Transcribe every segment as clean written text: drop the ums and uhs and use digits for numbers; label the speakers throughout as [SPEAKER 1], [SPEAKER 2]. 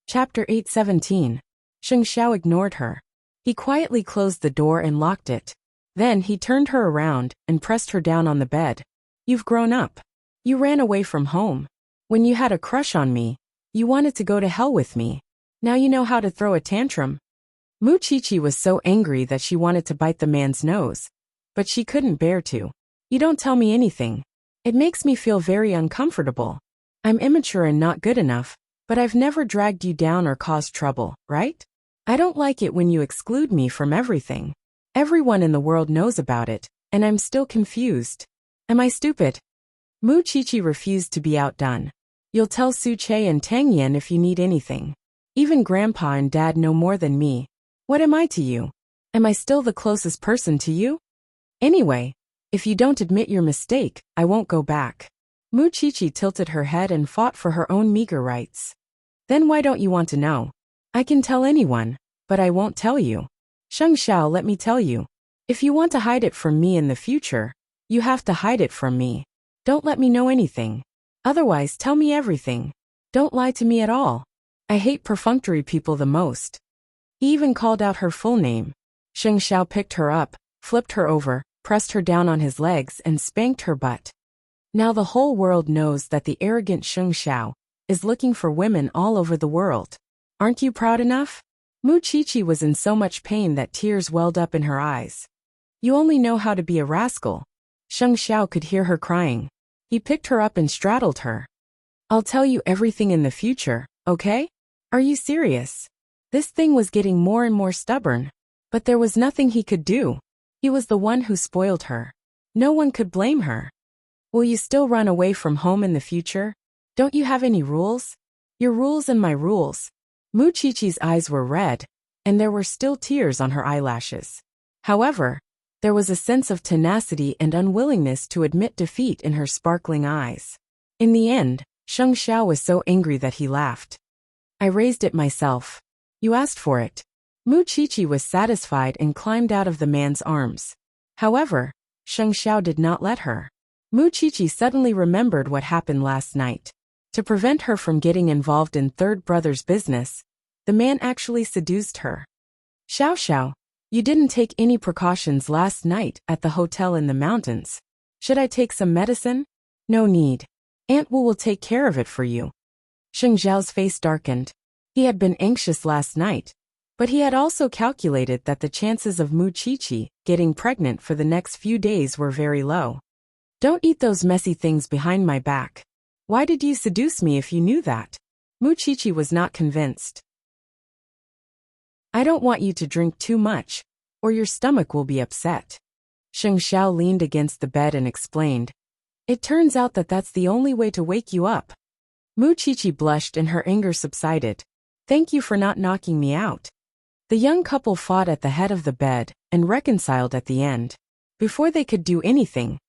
[SPEAKER 1] Chapter 817. Sheng Xiao ignored her. He quietly closed the door and locked it. Then he turned her around and pressed her down on the bed. You've grown up. You ran away from home. When you had a crush on me, you wanted to go to hell with me. Now you know how to throw a tantrum. Mu Chichi was so angry that she wanted to bite the man's nose. But she couldn't bear to. You don't tell me anything. It makes me feel very uncomfortable. I'm immature and not good enough, but I've never dragged you down or caused trouble, right? I don't like it when you exclude me from everything. Everyone in the world knows about it, and I'm still confused. Am I stupid? Mu Chichi refused to be outdone. You'll tell Su Che and Tang Yan if you need anything. Even Grandpa and Dad know more than me. What am I to you? Am I still the closest person to you? Anyway, if you don't admit your mistake, I won't go back. Mu Chichi tilted her head and fought for her own meager rights. Then why don't you want to know? I can tell anyone, but I won't tell you. Sheng Xiao, let me tell you. If you want to hide it from me in the future, you have to hide it from me. Don't let me know anything. Otherwise, tell me everything. Don't lie to me at all. I hate perfunctory people the most. He even called out her full name. Sheng Xiao picked her up, flipped her over, pressed her down on his legs and spanked her butt. Now the whole world knows that the arrogant Sheng Xiao is looking for women all over the world. Aren't you proud enough? Mu Chichi was in so much pain that tears welled up in her eyes. You only know how to be a rascal. Sheng Xiao could hear her crying. He picked her up and straddled her. I'll tell you everything in the future, okay? Are you serious? This thing was getting more and more stubborn. But there was nothing he could do. He was the one who spoiled her. No one could blame her. Will you still run away from home in the future? Don't you have any rules? Your rules and my rules. Mu Chichi's eyes were red, and there were still tears on her eyelashes. However, there was a sense of tenacity and unwillingness to admit defeat in her sparkling eyes. In the end, Sheng Xiao was so angry that he laughed. I raised it myself. You asked for it. Mu Chichi was satisfied and climbed out of the man's arms. However, Sheng Xiao did not let her. Mu Chichi suddenly remembered what happened last night. To prevent her from getting involved in third brother's business, the man actually seduced her. Xiao Xiao, you didn't take any precautions last night at the hotel in the mountains. Should I take some medicine? No need. Aunt Wu will take care of it for you. Sheng Xiao's face darkened. He had been anxious last night, but he had also calculated that the chances of Mu Chichi getting pregnant for the next few days were very low. Don't eat those messy things behind my back. Why did you seduce me if you knew that? Mu Chichi was not convinced. I don't want you to drink too much, or your stomach will be upset. Sheng Xiao leaned against the bed and explained. It turns out that that's the only way to wake you up. Mu Chichi blushed and her anger subsided. Thank you for not knocking me out. The young couple fought at the head of the bed and reconciled at the end. Before they could do anything,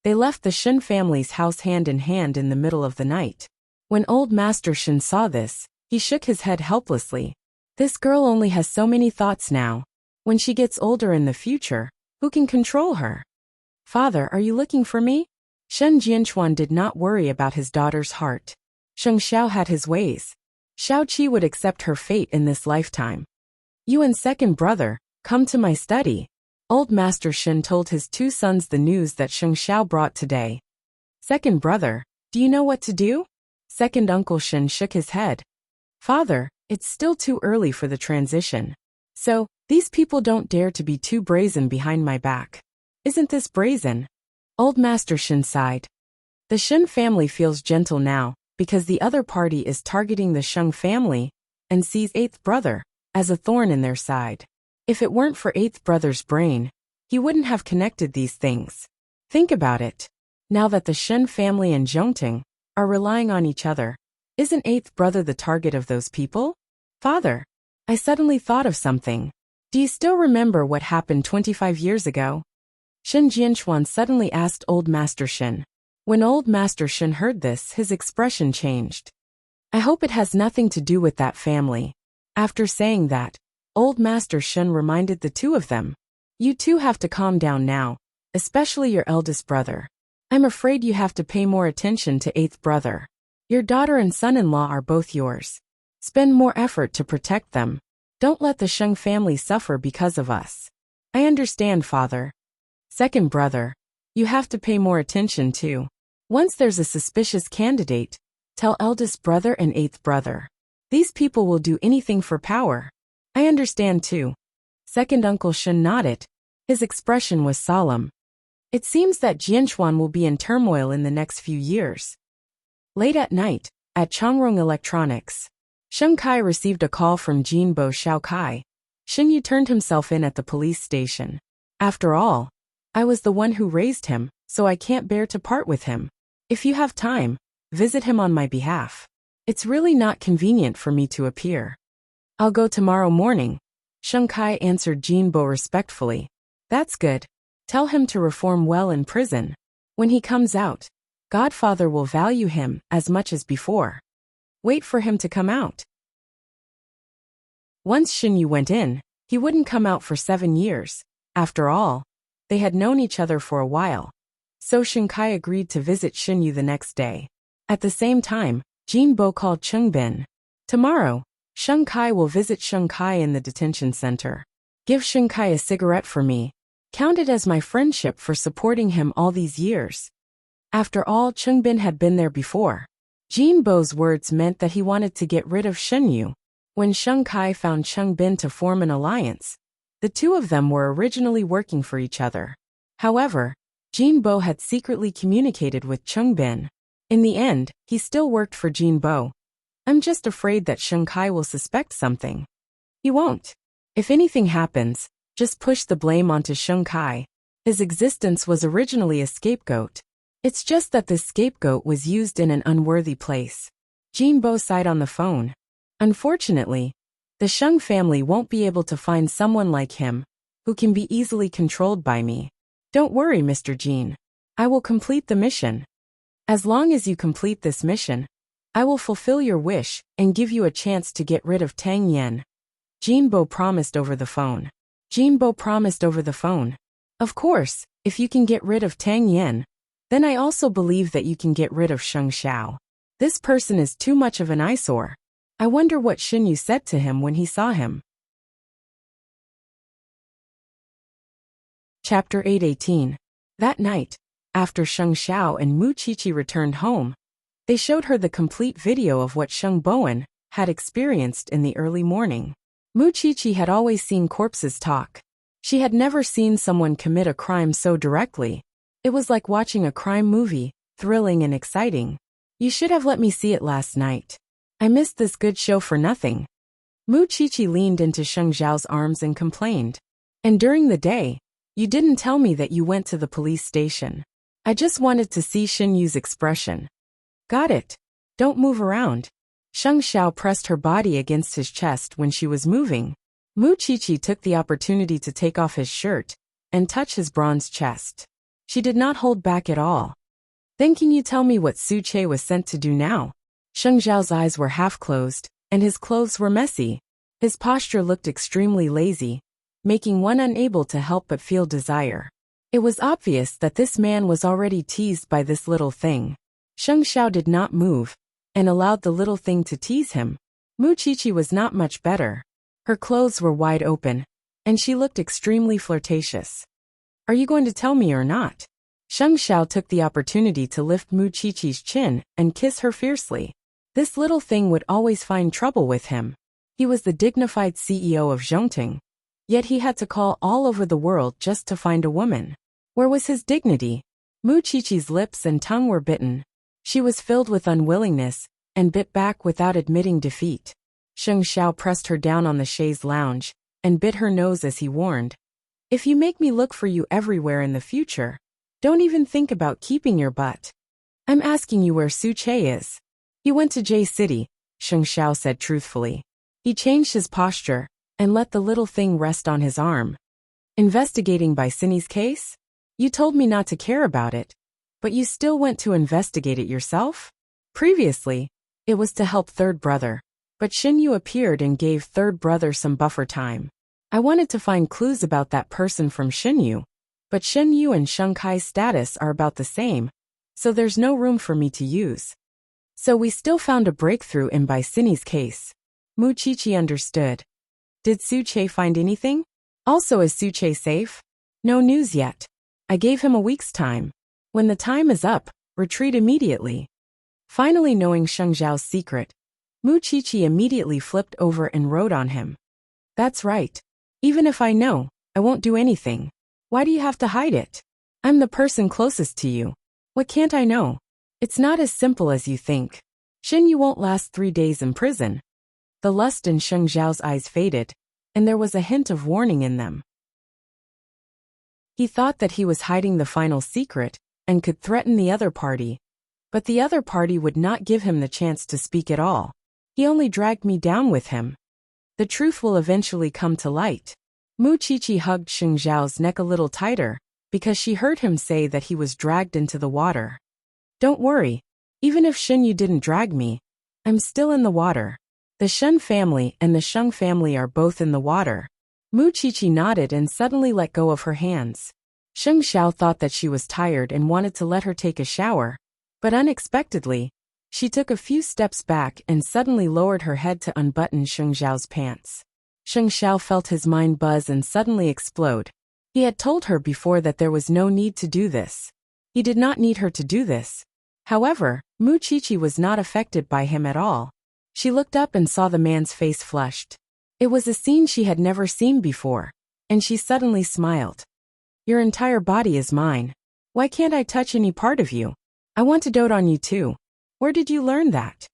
[SPEAKER 1] they left the Shen family's house hand in hand in the middle of the night. When old Master Shen saw this, he shook his head helplessly. This girl only has so many thoughts now. When she gets older in the future, who can control her? Father, are you looking for me? Shen Jianchuan did not worry about his daughter's heart. Sheng Xiao had his ways. Xiao Qi would accept her fate in this lifetime. You and second brother, come to my study. Old Master Shen told his two sons the news that Sheng Xiao brought today. Second brother, do you know what to do? Second Uncle Shen shook his head. Father, it's still too early for the transition. So, these people don't dare to be too brazen behind my back. Isn't this brazen? Old Master Shen sighed. The Shen family feels gentle now, because the other party is targeting the Sheng family, and sees eighth brother as a thorn in their side. If it weren't for eighth brother's brain, he wouldn't have connected these things. Think about it. Now that the Shen family and Zhongting are relying on each other, isn't eighth brother the target of those people? Father, I suddenly thought of something. Do you still remember what happened 25 years ago? Shen Jianchuan suddenly asked Old Master Shen. When Old Master Shen heard this, his expression changed. I hope it has nothing to do with that family. After saying that, Old Master Shen reminded the two of them. You two have to calm down now, especially your eldest brother. I'm afraid you have to pay more attention to eighth brother. Your daughter and son-in-law are both yours. Spend more effort to protect them. Don't let the Sheng family suffer because of us. I understand, father. Second brother, you have to pay more attention too. Once there's a suspicious candidate, tell eldest brother and eighth brother. These people will do anything for power. I understand too. Second uncle Shen nodded. His expression was solemn. It seems that Jianchuan will be in turmoil in the next few years. Late at night, at Changrong Electronics, Sheng Kai received a call from Jinbo Xiaokai. Shen Yu turned himself in at the police station. After all, I was the one who raised him, so I can't bear to part with him. If you have time, visit him on my behalf. It's really not convenient for me to appear. I'll go tomorrow morning. Sheng Kai answered Jinbo respectfully. That's good. Tell him to reform well in prison. When he comes out, Godfather will value him as much as before. Wait for him to come out. Once Shen Yu went in, he wouldn't come out for 7 years. After all, they had known each other for a while. So Sheng Kai agreed to visit Shen Yu the next day. At the same time, Jinbo called Cheng Bin. Tomorrow, Sheng Kai will visit Sheng Kai in the detention center. Give Sheng Kai a cigarette for me. Count it as my friendship for supporting him all these years. After all, Cheng Bin had been there before. Jinbo's words meant that he wanted to get rid of Shen Yu. When Sheng Kai found Cheng Bin to form an alliance, the two of them were originally working for each other. However, Jinbo had secretly communicated with Cheng Bin. In the end, he still worked for Jinbo. I'm just afraid that Sheng Kai will suspect something. He won't. If anything happens, just push the blame onto Sheng Kai. His existence was originally a scapegoat. It's just that this scapegoat was used in an unworthy place. Jinbo sighed on the phone. Unfortunately, the Sheng family won't be able to find someone like him, who can be easily controlled by me. Don't worry, Mr. Jin. I will complete the mission. As long as you complete this mission, I will fulfill your wish and give you a chance to get rid of Tang Yan. Jinbo promised over the phone. Jinbo promised over the phone. Of course, if you can get rid of Tang Yan, then I also believe that you can get rid of Sheng Xiao. This person is too much of an eyesore. I wonder what Shen Yu said to him when he saw him. Chapter 8:18. That night, after Sheng Xiao and Mu Qiqi returned home, they showed her the complete video of what Sheng Bowen had experienced in the early morning. Mu Qiqi had always seen corpses talk. She had never seen someone commit a crime so directly. It was like watching a crime movie, thrilling and exciting. You should have let me see it last night. I missed this good show for nothing. Mu Qiqi leaned into Sheng Xiao's arms and complained. And during the day, you didn't tell me that you went to the police station. I just wanted to see Shen Yu's expression. Got it. Don't move around. Sheng Xiao pressed her body against his chest when she was moving. Mu Qiqi took the opportunity to take off his shirt and touch his bronze chest. She did not hold back at all. Then can you tell me what Su Che was sent to do now? Sheng Xiao's eyes were half closed, and his clothes were messy. His posture looked extremely lazy, making one unable to help but feel desire. It was obvious that this man was already teased by this little thing. Sheng Xiao did not move, and allowed the little thing to tease him. Mu Qiqi was not much better. Her clothes were wide open, and she looked extremely flirtatious. Are you going to tell me or not? Sheng Xiao took the opportunity to lift Mu Qiqi's chin and kiss her fiercely. This little thing would always find trouble with him. He was the dignified CEO of Zhongting, yet he had to call all over the world just to find a woman. Where was his dignity? Mu Qiqi's lips and tongue were bitten. She was filled with unwillingness, and bit back without admitting defeat. Sheng Xiao pressed her down on the chaise lounge, and bit her nose as he warned. If you make me look for you everywhere in the future, don't even think about keeping your butt. I'm asking you where Su Che is. He went to J City, Sheng Xiao said truthfully. He changed his posture, and let the little thing rest on his arm. Investigating by Cindy's case? You told me not to care about it, but you still went to investigate it yourself? Previously, it was to help third brother, but Shen Yu appeared and gave third brother some buffer time. I wanted to find clues about that person from Shen Yu, but Shen Yu and Sheng Kai's status are about the same, so there's no room for me to use. So we still found a breakthrough in Bicini's case. Mu Qiqi understood. Did Su Che find anything? Also, is Su Che safe? No news yet. I gave him a week's time. When the time is up, retreat immediately. Finally knowing Sheng Xiao's secret, Mu Qiqi immediately flipped over and rode on him. That's right. Even if I know, I won't do anything. Why do you have to hide it? I'm the person closest to you. What can't I know? It's not as simple as you think. Xin Yu won't last 3 days in prison. The lust in Sheng Xiao's eyes faded, and there was a hint of warning in them. He thought that he was hiding the final secret, and could threaten the other party. But the other party would not give him the chance to speak at all. He only dragged me down with him. The truth will eventually come to light. Mu Qiqi hugged Sheng Xiao's neck a little tighter, because she heard him say that he was dragged into the water. Don't worry. Even if Xin Yu didn't drag me, I'm still in the water. The Shen family and the Sheng family are both in the water. Mu Qiqi nodded and suddenly let go of her hands. Sheng Xiao thought that she was tired and wanted to let her take a shower, but unexpectedly, she took a few steps back and suddenly lowered her head to unbutton Sheng Xiao's pants. Sheng Xiao felt his mind buzz and suddenly explode. He had told her before that there was no need to do this. He did not need her to do this. However, Mu Qiqi was not affected by him at all. She looked up and saw the man's face flushed. It was a scene she had never seen before, and she suddenly smiled. Your entire body is mine. Why can't I touch any part of you? I want to dote on you too. Where did you learn that?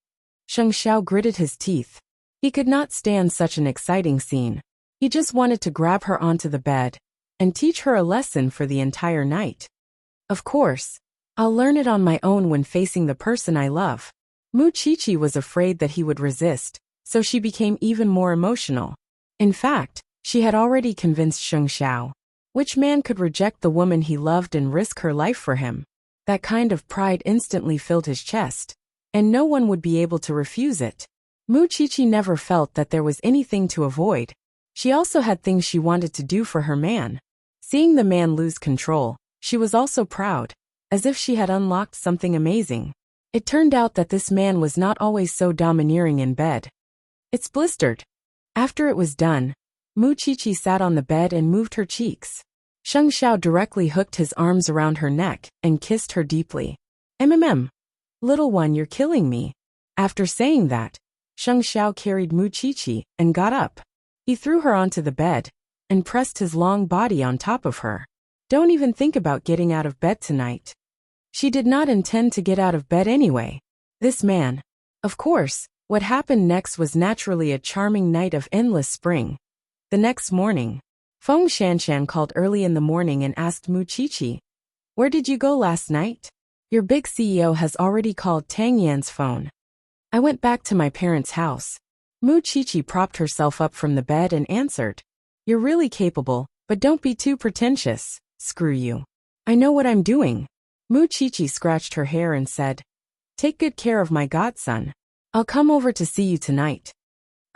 [SPEAKER 1] Sheng Xiao gritted his teeth. He could not stand such an exciting scene. He just wanted to grab her onto the bed and teach her a lesson for the entire night. Of course, I'll learn it on my own when facing the person I love. Mu Qiqi was afraid that he would resist, so she became even more emotional. In fact, she had already convinced Sheng Xiao. Which man could reject the woman he loved and risk her life for him? That kind of pride instantly filled his chest, and no one would be able to refuse it. Mu Qiqi never felt that there was anything to avoid. She also had things she wanted to do for her man. Seeing the man lose control, she was also proud, as if she had unlocked something amazing. It turned out that this man was not always so domineering in bed. It's blistered. After it was done, Mu Qiqi sat on the bed and moved her cheeks. Sheng Xiao directly hooked his arms around her neck and kissed her deeply. Little one, you're killing me. After saying that, Sheng Xiao carried Mu Qiqi and got up. He threw her onto the bed and pressed his long body on top of her. Don't even think about getting out of bed tonight. She did not intend to get out of bed anyway. This man. Of course, what happened next was naturally a charming night of endless spring. The next morning, Feng Shanshan called early in the morning and asked Mu Qiqi, "Where did you go last night? Your big CEO has already called Tang Yan's phone." "I went back to my parents' house." Mu Qiqi propped herself up from the bed and answered, "You're really capable, but don't be too pretentious. Screw you. I know what I'm doing." Mu Qiqi scratched her hair and said, "Take good care of my godson. I'll come over to see you tonight."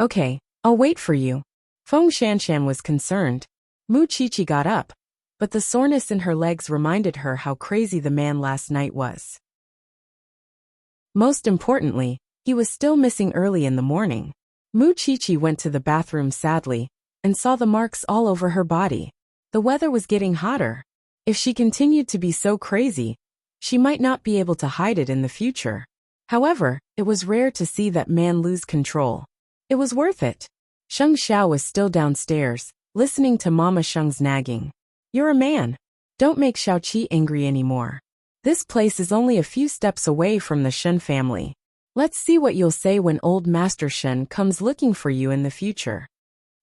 [SPEAKER 1] "Okay, I'll wait for you." Feng Shanshan was concerned. Mu Qiqi got up, but the soreness in her legs reminded her how crazy the man last night was. Most importantly, he was still missing early in the morning. Mu Qiqi went to the bathroom sadly and saw the marks all over her body. The weather was getting hotter. If she continued to be so crazy, she might not be able to hide it in the future. However, it was rare to see that man lose control. It was worth it. Sheng Xiao was still downstairs, listening to Mama Sheng's nagging. "You're a man. Don't make Xiaoqi angry anymore. This place is only a few steps away from the Shen family. Let's see what you'll say when old Master Shen comes looking for you in the future."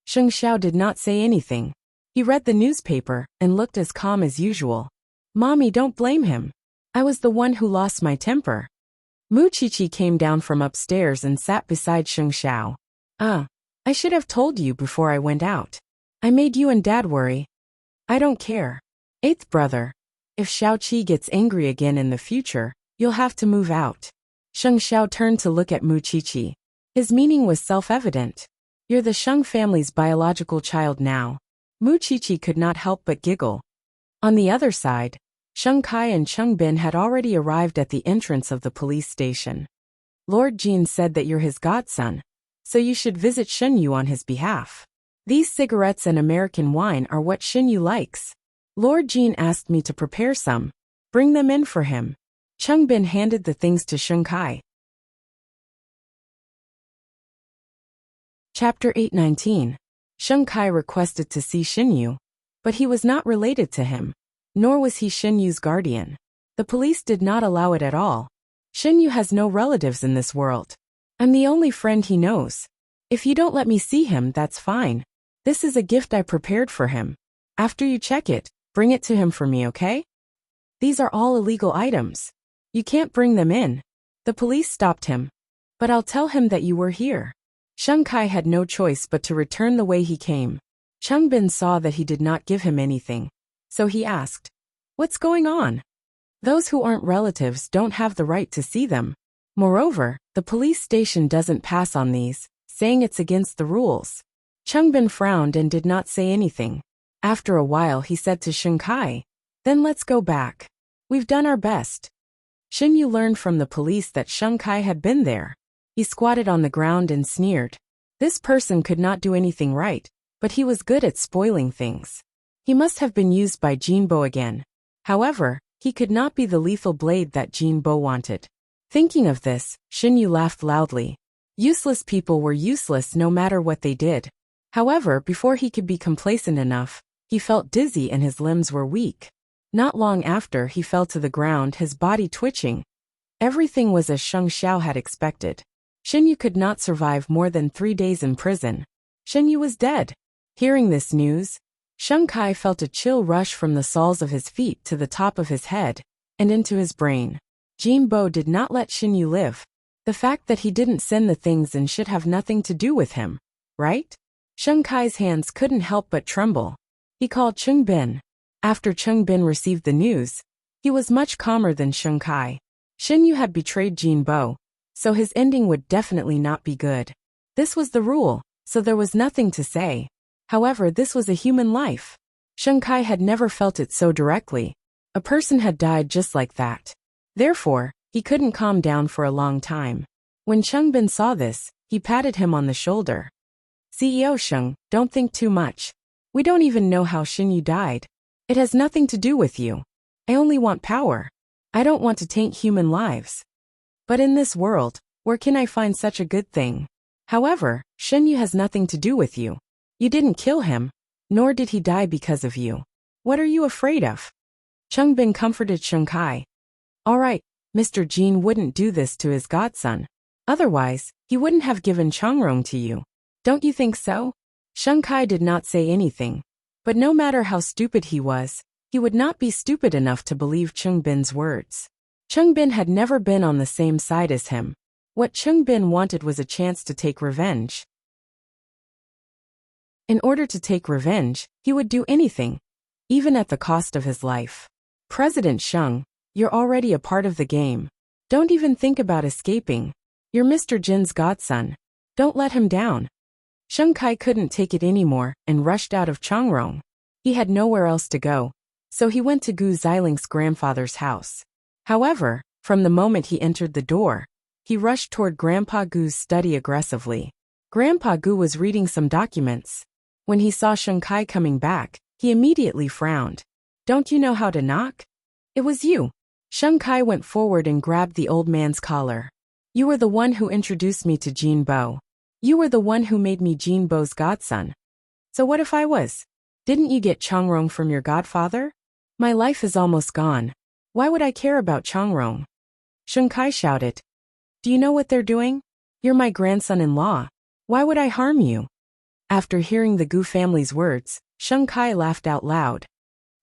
[SPEAKER 1] Sheng Xiao did not say anything. He read the newspaper and looked as calm as usual. "Mommy, don't blame him. I was the one who lost my temper." Mu Qiqi came down from upstairs and sat beside Sheng Xiao. I should have told you before I went out. I made you and Dad worry." "I don't care. Eighth brother. If Xiaoqi gets angry again in the future, you'll have to move out." Sheng Xiao turned to look at Mu Qiqi. His meaning was self-evident. "You're the Sheng family's biological child now." Mu Qiqi could not help but giggle. On the other side, Sheng Kai and Cheng Bin had already arrived at the entrance of the police station. "Lord Jin said that you're his godson, so you should visit Shunyu on his behalf. These cigarettes and American wine are what Shunyu likes. Lord Jean asked me to prepare some. Bring them in for him. Chungbin handed the things to Sheng Kai. Chapter 819. Sheng Kai requested to see Xinyu, but he was not related to him, nor was he Xinyu's guardian. The police did not allow it at all. Xinyu has no relatives in this world. I'm the only friend he knows. If you don't let me see him, that's fine. This is a gift I prepared for him. After you check it, bring it to him for me, okay? These are all illegal items. You can't bring them in. The police stopped him. But I'll tell him that you were here. Sheng Kai had no choice but to return the way he came. Chungbin saw that he did not give him anything, so he asked, "What's going on?" Those who aren't relatives don't have the right to see them. Moreover, the police station doesn't pass on these, saying it's against the rules. Chungbin frowned and did not say anything. After a while he said to Sheng Kai, "Then let's go back. We've done our best." Xinyu learned from the police that Sheng Kai had been there. He squatted on the ground and sneered. This person could not do anything right, but he was good at spoiling things. He must have been used by Jinbo again. However, he could not be the lethal blade that Jinbo wanted. Thinking of this, Xinyu laughed loudly. Useless people were useless no matter what they did. However, before he could be complacent enough, he felt dizzy and his limbs were weak. Not long after he fell to the ground, his body twitching. Everything was as Sheng Xiao had expected. Xinyu could not survive more than 3 days in prison. Xinyu was dead. Hearing this news, Sheng Kai felt a chill rush from the soles of his feet to the top of his head, and into his brain. Jinbo did not let Xinyu live. The fact that he didn't send the things and should have nothing to do with him, right? Sheng Kai's hands couldn't help but tremble. He called Chungbin. After Chungbin received the news, he was much calmer than Sheng Kai. Xinyu had betrayed Jinbo, so his ending would definitely not be good. This was the rule, so there was nothing to say. However, this was a human life. Sheng Kai had never felt it so directly. A person had died just like that. Therefore, he couldn't calm down for a long time. When Chungbin saw this, he patted him on the shoulder. CEO Sheng, don't think too much. We don't even know how Xinyu died. It has nothing to do with you. I only want power. I don't want to taint human lives. But in this world, where can I find such a good thing? However, Xinyu has nothing to do with you. You didn't kill him, nor did he die because of you. What are you afraid of? Chungbin comforted Sheng Kai. All right, Mr. Jin wouldn't do this to his godson. Otherwise, he wouldn't have given Chongrong to you. Don't you think so? Sheng Kai did not say anything. But no matter how stupid he was, he would not be stupid enough to believe Chungbin's words. Chungbin had never been on the same side as him. What Chungbin wanted was a chance to take revenge. In order to take revenge, he would do anything, even at the cost of his life. President Sheng, you're already a part of the game. Don't even think about escaping. You're Mr. Jin's godson. Don't let him down. Sheng Kai couldn't take it anymore and rushed out of Chongrong. He had nowhere else to go, so he went to Gu Ziling's grandfather's house. However, from the moment he entered the door, he rushed toward Grandpa Gu's study aggressively. Grandpa Gu was reading some documents. When he saw Sheng Kai coming back, he immediately frowned. Don't you know how to knock? It was you. Sheng Kai went forward and grabbed the old man's collar. You were the one who introduced me to Jinbo. You were the one who made me Jinbo's godson. So what if I was? Didn't you get Chongrong from your godfather? My life is almost gone. Why would I care about Chongrong? Sheng Kai shouted. Do you know what they're doing? You're my grandson-in-law. Why would I harm you? After hearing the Gu family's words, Sheng Kai laughed out loud.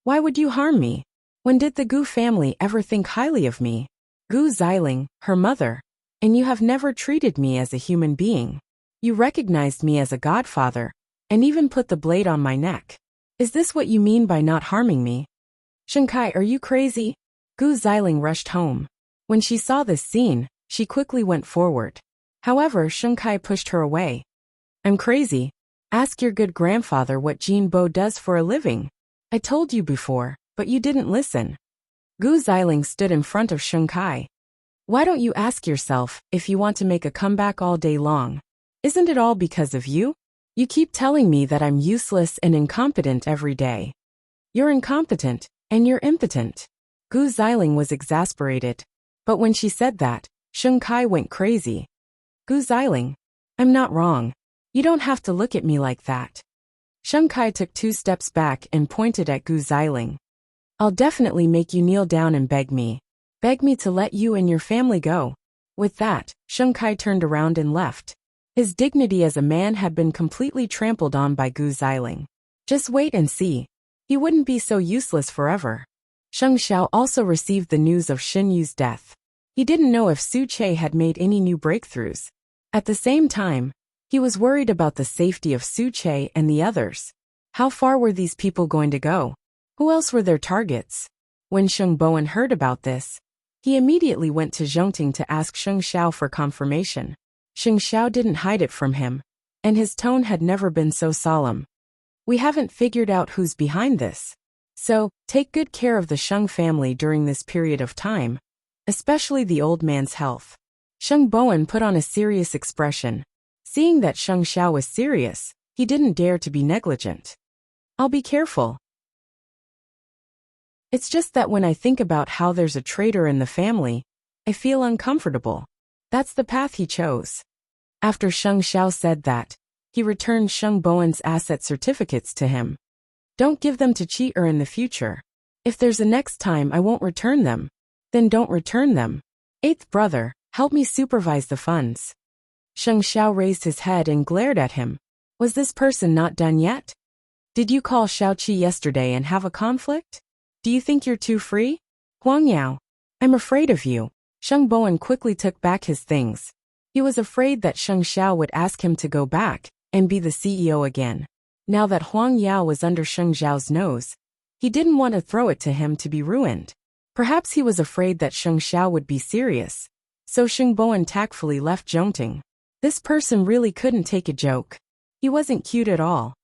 [SPEAKER 1] Why would you harm me? When did the Gu family ever think highly of me? Gu Ziling, her mother. And you have never treated me as a human being. You recognized me as a godfather, and even put the blade on my neck. Is this what you mean by not harming me? Sheng Kai, are you crazy? Gu Ziling rushed home. When she saw this scene, she quickly went forward. However, Sheng Kai pushed her away. I'm crazy. Ask your good grandfather what Jinbo does for a living. I told you before, but you didn't listen. Gu Ziling stood in front of Sheng Kai. Why don't you ask yourself if you want to make a comeback all day long? Isn't it all because of you? You keep telling me that I'm useless and incompetent every day. You're incompetent, and you're impotent. Gu Xiling was exasperated. But when she said that, Sheng Kai went crazy. Gu Xiling, I'm not wrong. You don't have to look at me like that. Sheng Kai took 2 steps back and pointed at Gu Xiling. I'll definitely make you kneel down and beg me. Beg me to let you and your family go. With that, Sheng Kai turned around and left. His dignity as a man had been completely trampled on by Gu Xiling. Just wait and see. He wouldn't be so useless forever. Sheng Xiao also received the news of Xin Yu's death. He didn't know if Su Che had made any new breakthroughs. At the same time, he was worried about the safety of Su Che and the others. How far were these people going to go? Who else were their targets? When Sheng Bowen heard about this, he immediately went to Zhongting to ask Sheng Xiao for confirmation. Sheng Xiao didn't hide it from him, and his tone had never been so solemn. We haven't figured out who's behind this. So, take good care of the Sheng family during this period of time, especially the old man's health. Sheng Bowen put on a serious expression. Seeing that Sheng Xiao was serious, he didn't dare to be negligent. I'll be careful. It's just that when I think about how there's a traitor in the family, I feel uncomfortable. That's the path he chose. After Sheng Xiao said that, he returned Sheng Bowen's asset certificates to him. Don't give them to Chi in the future. If there's a next time I won't return them, then don't return them. 8th brother, help me supervise the funds. Sheng Xiao raised his head and glared at him. Was this person not done yet? Did you call Xiao Qi yesterday and have a conflict? Do you think you're too free? Huang Yao, I'm afraid of you. Sheng Bowen quickly took back his things. He was afraid that Sheng Xiao would ask him to go back and be the CEO again. Now that Huang Yao was under Sheng Xiao's nose, he didn't want to throw it to him to be ruined. Perhaps he was afraid that Sheng Xiao would be serious. So Sheng Bowen tactfully left Zhongting. This person really couldn't take a joke. He wasn't cute at all.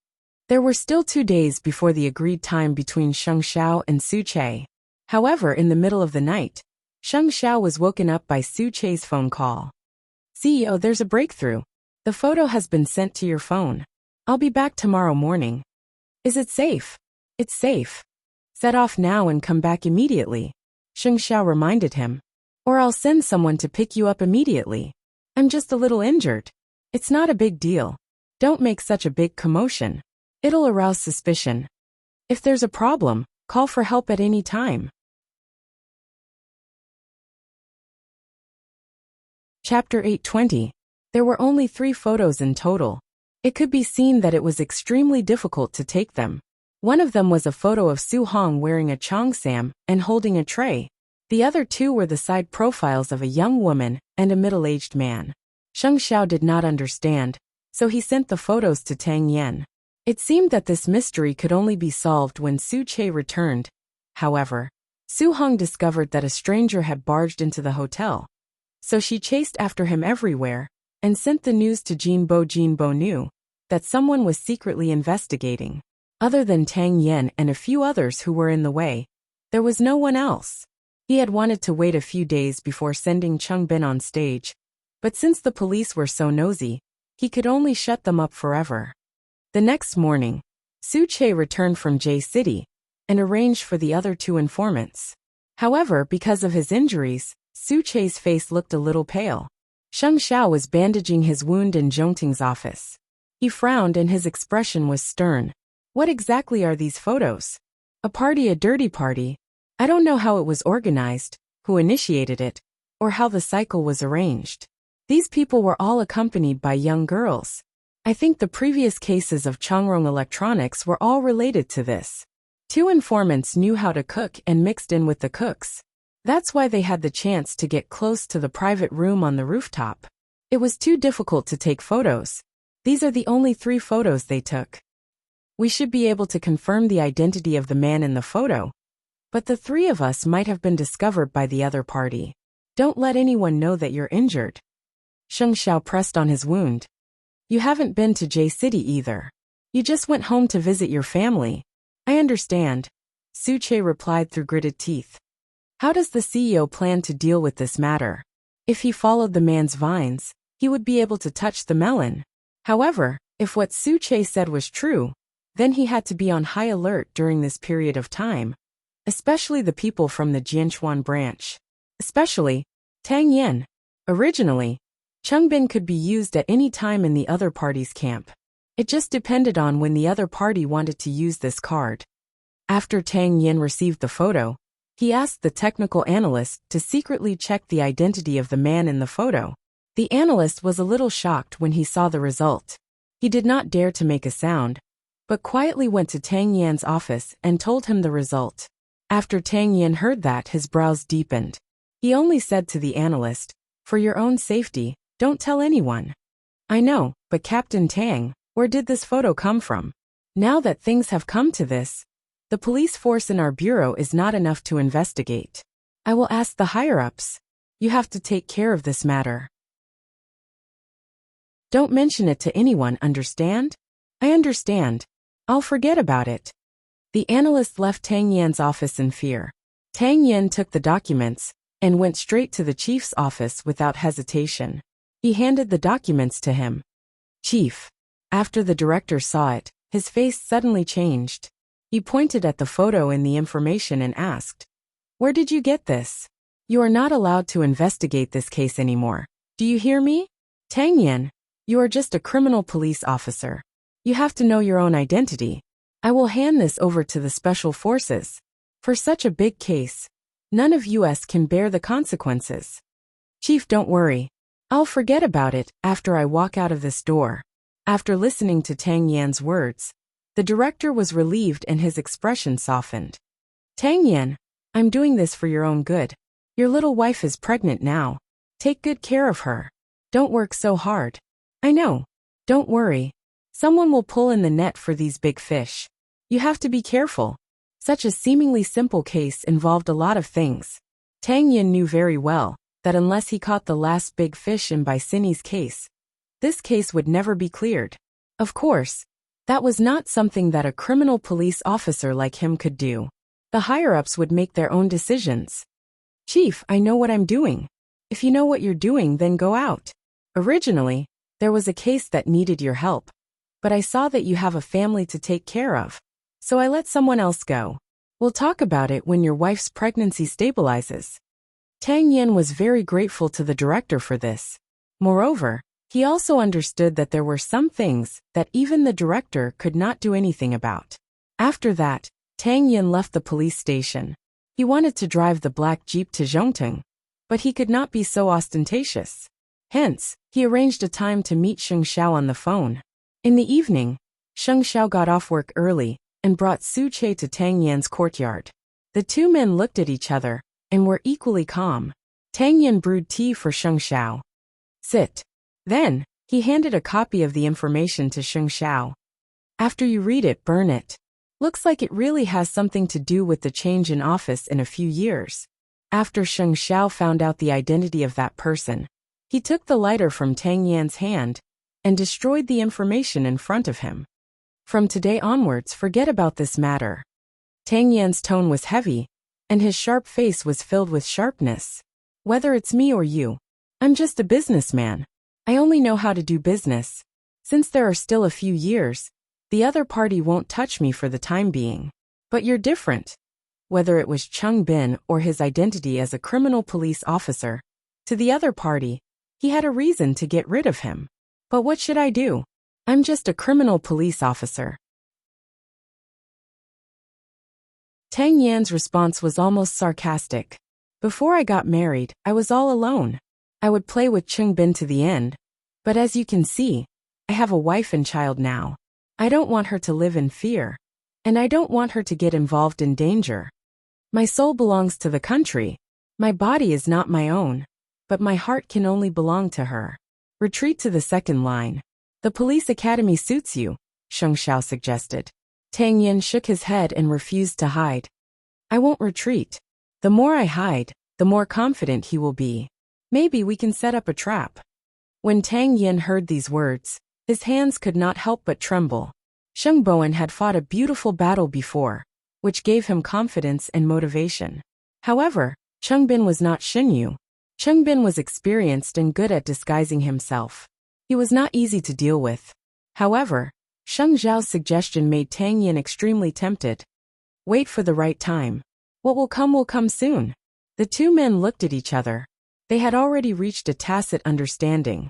[SPEAKER 1] There were still 2 days before the agreed time between Sheng Xiao and Su Che. However, in the middle of the night, Sheng Xiao was woken up by Su Che's phone call. CEO, there's a breakthrough. The photo has been sent to your phone. I'll be back tomorrow morning. Is it safe? It's safe. Set off now and come back immediately. Sheng Xiao reminded him. Or I'll send someone to pick you up immediately. I'm just a little injured. It's not a big deal. Don't make such a big commotion. It'll arouse suspicion. If there's a problem, call for help at any time. Chapter 820. There were only 3 photos in total. It could be seen that it was extremely difficult to take them. One of them was a photo of Su Hong wearing a cheongsam and holding a tray. The other 2 were the side profiles of a young woman and a middle-aged man. Sheng Xiao did not understand, so he sent the photos to Tang Yan. It seemed that this mystery could only be solved when Su Che returned. However, Su Hong discovered that a stranger had barged into the hotel. So she chased after him everywhere and sent the news to Jinbo. Jinbo knew that someone was secretly investigating. Other than Tang Yan and a few others who were in the way, there was no one else. He had wanted to wait a few days before sending Cheng Bin on stage, but since the police were so nosy, he could only shut them up forever. The next morning, Su Che returned from J City and arranged for the other 2 informants. However, because of his injuries, Su Che's face looked a little pale. Sheng Xiao was bandaging his wound in Zhongting's office. He frowned and his expression was stern. What exactly are these photos? A party, a dirty party? I don't know how it was organized, who initiated it, or how the cycle was arranged. These people were all accompanied by young girls. I think the previous cases of Changrong Electronics were all related to this. 2 informants knew how to cook and mixed in with the cooks. That's why they had the chance to get close to the private room on the rooftop. It was too difficult to take photos. These are the only 3 photos they took. We should be able to confirm the identity of the man in the photo. But the 3 of us might have been discovered by the other party. Don't let anyone know that you're injured. Sheng Xiao pressed on his wound. You haven't been to J City either. You just went home to visit your family. I understand. Su Che replied through gritted teeth. How does the CEO plan to deal with this matter? If he followed the man's vines, he would be able to touch the melon. However, if what Su Che said was true, then he had to be on high alert during this period of time, especially the people from the Jianchuan branch. Especially Tang Yen. Originally, Chungbin could be used at any time in the other party's camp. It just depended on when the other party wanted to use this card. After Tang Yen received the photo, he asked the technical analyst to secretly check the identity of the man in the photo. The analyst was a little shocked when he saw the result. He did not dare to make a sound, but quietly went to Tang Yan's office and told him the result. After Tang Yan heard that, his brows deepened. He only said to the analyst, "For your own safety, don't tell anyone." "I know, but Captain Tang, where did this photo come from? Now that things have come to this, the police force in our bureau is not enough to investigate. I will ask the higher-ups. You have to take care of this matter. Don't mention it to anyone, understand?" "I understand. I'll forget about it." The analyst left Tang Yan's office in fear. Tang Yan took the documents and went straight to the chief's office without hesitation. He handed the documents to him. "Chief." After the director saw it, his face suddenly changed. He pointed at the photo in the information and asked, "Where did you get this? You are not allowed to investigate this case anymore. Do you hear me? Tang Yan, you are just a criminal police officer. You have to know your own identity. I will hand this over to the special forces. For such a big case, none of us can bear the consequences." "Chief, don't worry. I'll forget about it after I walk out of this door." After listening to Tang Yan's words, the director was relieved and his expression softened. "Tang Yan, I'm doing this for your own good. Your little wife is pregnant now. Take good care of her. Don't work so hard." "I know. Don't worry. Someone will pull in the net for these big fish. You have to be careful." Such a seemingly simple case involved a lot of things. Tang Yan knew very well that unless he caught the last big fish in Bicini's case, this case would never be cleared. Of course, that was not something that a criminal police officer like him could do. The higher-ups would make their own decisions. "Chief, I know what I'm doing. If you know what you're doing, then go out. Originally, there was a case that needed your help, but I saw that you have a family to take care of, so I let someone else go. We'll talk about it when your wife's pregnancy stabilizes." Tang Yan was very grateful to the director for this. Moreover, he also understood that there were some things that even the director could not do anything about. After that, Tang Yan left the police station. He wanted to drive the black jeep to Zhongteng, but he could not be so ostentatious. Hence, he arranged a time to meet Sheng Xiao on the phone. In the evening, Sheng Xiao got off work early and brought Su Che to Tang Yan's courtyard. The two men looked at each other and were equally calm. Tang Yan brewed tea for Sheng Xiao. "Sit." Then, he handed a copy of the information to Sheng Xiao. "After you read it, burn it. Looks like it really has something to do with the change in office in a few years." After Sheng Xiao found out the identity of that person, he took the lighter from Tang Yan's hand and destroyed the information in front of him. "From today onwards, forget about this matter." Tang Yan's tone was heavy, and his sharp face was filled with sharpness. "Whether it's me or you, I'm just a businessman. I only know how to do business. Since there are still a few years, the other party won't touch me for the time being. But you're different." Whether it was Chung Bin or his identity as a criminal police officer, to the other party, he had a reason to get rid of him. "But what should I do? I'm just a criminal police officer." Tang Yan's response was almost sarcastic. "Before I got married, I was all alone. I would play with Chung Bin to the end. But as you can see, I have a wife and child now. I don't want her to live in fear. And I don't want her to get involved in danger. My soul belongs to the country. My body is not my own. But my heart can only belong to her. Retreat to the second line. The police academy suits you," Sheng Xiao suggested. Tang Yan shook his head and refused to hide. "I won't retreat. The more I hide, the more confident he will be. Maybe we can set up a trap." When Tang Yan heard these words, his hands could not help but tremble. Sheng Bowen had fought a beautiful battle before, which gave him confidence and motivation. However, Chung Bin was not Shen Yu. Bin was experienced and good at disguising himself. He was not easy to deal with. However, Sheng Zhao's suggestion made Tang Yin extremely tempted. Wait for the right time. What will come soon. The two men looked at each other. They had already reached a tacit understanding.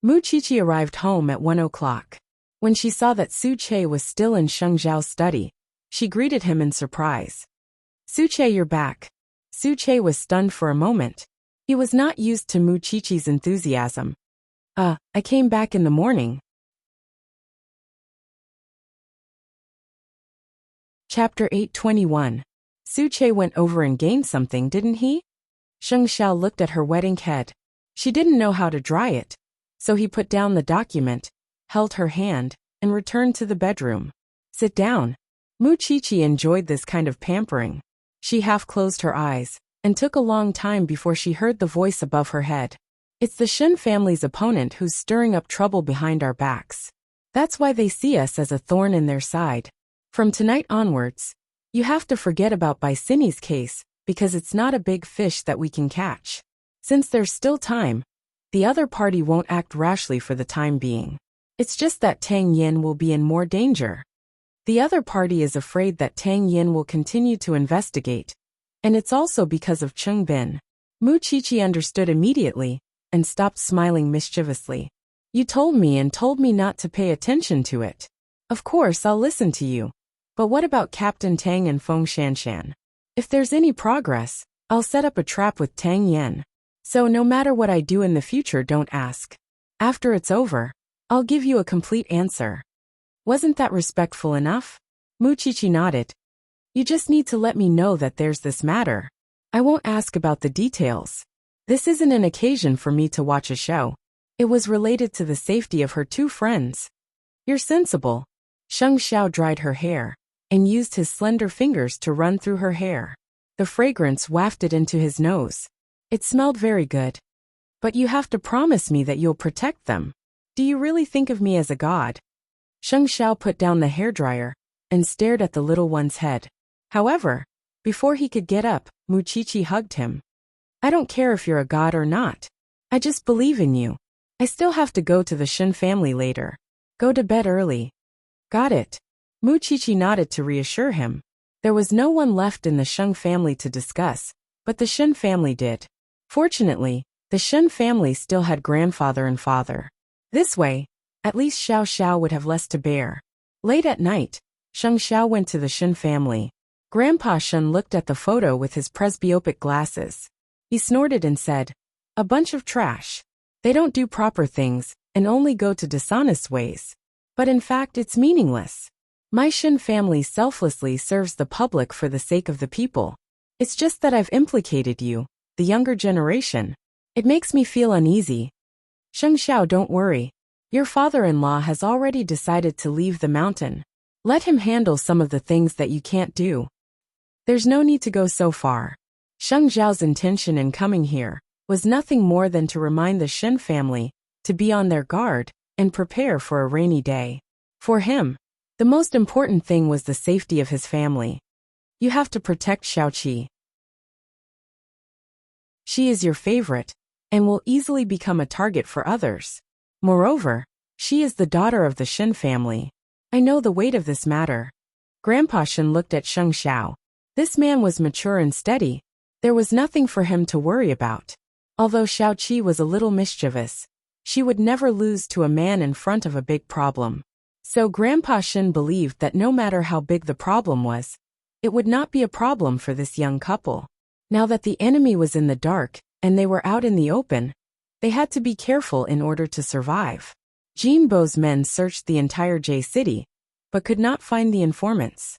[SPEAKER 1] Mu Qiqi arrived home at 1 o'clock. When she saw that Su Che was still in Sheng Zhao's study, she greeted him in surprise. Su Che, you're back. Su Che was stunned for a moment. He was not used to Mu Qiqi's enthusiasm. I came back in the morning. Chapter 821. Su Che went over and gained something, didn't he? Sheng Xiao looked at her wedding head. She didn't know how to dry it, so he put down the document, held her hand, and returned to the bedroom. Sit down. Mu Qiqi enjoyed this kind of pampering. She half closed her eyes, and took a long time before she heard the voice above her head. It's the Shen family's opponent who's stirring up trouble behind our backs. That's why they see us as a thorn in their side. From tonight onwards, you have to forget about Bicini's case, because it's not a big fish that we can catch. Since there's still time, the other party won't act rashly for the time being. It's just that Tang Yin will be in more danger. The other party is afraid that Tang Yin will continue to investigate, and it's also because of Cheng Bin. Mu Qiqi understood immediately, and stopped smiling mischievously. You told me not to pay attention to it. Of course I'll listen to you. But what about Captain Tang and Feng Shanshan? If there's any progress, I'll set up a trap with Tang Yin. So no matter what I do in the future, don't ask. After it's over, I'll give you a complete answer. Wasn't that respectful enough? Mu Qiqi nodded. You just need to let me know that there's this matter. I won't ask about the details. This isn't an occasion for me to watch a show. It was related to the safety of her two friends. You're sensible. Sheng Xiao dried her hair, and used his slender fingers to run through her hair. The fragrance wafted into his nose. It smelled very good. But you have to promise me that you'll protect them. Do you really think of me as a god? Sheng Xiao put down the hairdryer, and stared at the little one's head. However, before he could get up, Mu Qiqi hugged him. I don't care if you're a god or not. I just believe in you. I still have to go to the Shen family later. Go to bed early. Got it. Mu Qiqi nodded to reassure him. There was no one left in the Sheng family to discuss, but the Shen family did. Fortunately, the Shen family still had grandfather and father. This way, at least Xiao Xiao would have less to bear. Late at night, Sheng Xiao went to the Shen family. Grandpa Shen looked at the photo with his presbyopic glasses. He snorted and said, a bunch of trash. They don't do proper things, and only go to dishonest ways. But in fact it's meaningless. My Shen family selflessly serves the public for the sake of the people. It's just that I've implicated you, the younger generation. It makes me feel uneasy. Sheng Xiao, don't worry. Your father-in-law has already decided to leave the mountain. Let him handle some of the things that you can't do. There's no need to go so far. Sheng Zhao's intention in coming here was nothing more than to remind the Shen family to be on their guard and prepare for a rainy day. For him, the most important thing was the safety of his family. You have to protect Xiaoqi. She is your favorite, and will easily become a target for others. Moreover, she is the daughter of the Shen family. I know the weight of this matter. Grandpa Shen looked at Sheng Xiao. This man was mature and steady. There was nothing for him to worry about. Although Xiaoqi was a little mischievous, she would never lose to a man in front of a big problem. So Grandpa Shen believed that no matter how big the problem was, it would not be a problem for this young couple. Now that the enemy was in the dark, and they were out in the open, they had to be careful in order to survive. Jinbo's men searched the entire J City, but could not find the informants.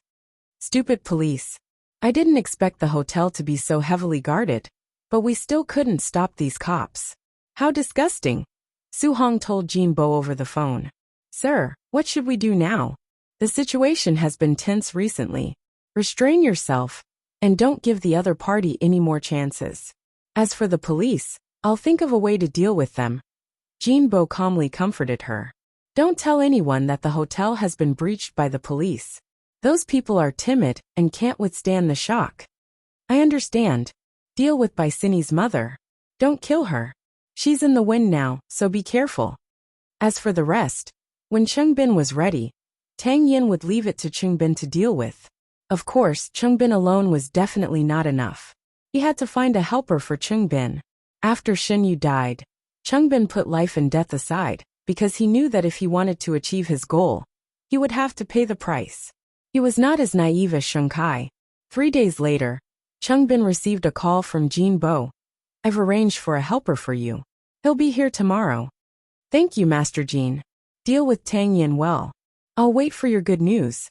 [SPEAKER 1] Stupid police. I didn't expect the hotel to be so heavily guarded, but we still couldn't stop these cops. How disgusting. Su Hong told Jinbo over the phone. Sir, what should we do now? The situation has been tense recently. Restrain yourself, and don't give the other party any more chances. As for the police, I'll think of a way to deal with them. Jinbo calmly comforted her. Don't tell anyone that the hotel has been breached by the police. Those people are timid and can't withstand the shock. I understand. Deal with Bicini's mother. Don't kill her. She's in the wind now, so be careful. As for the rest, when Chungbin was ready, Tang Yin would leave it to Chungbin to deal with. Of course, Chungbin alone was definitely not enough. He had to find a helper for Chungbin. After Shinyu died, Chungbin put life and death aside, because he knew that if he wanted to achieve his goal, he would have to pay the price. He was not as naive as Shengkai. 3 days later, Chungbin received a call from Jin Bo. I've arranged for a helper for you. He'll be here tomorrow. Thank you, Master Jin. Deal with Tang Yin well. I'll wait for your good news.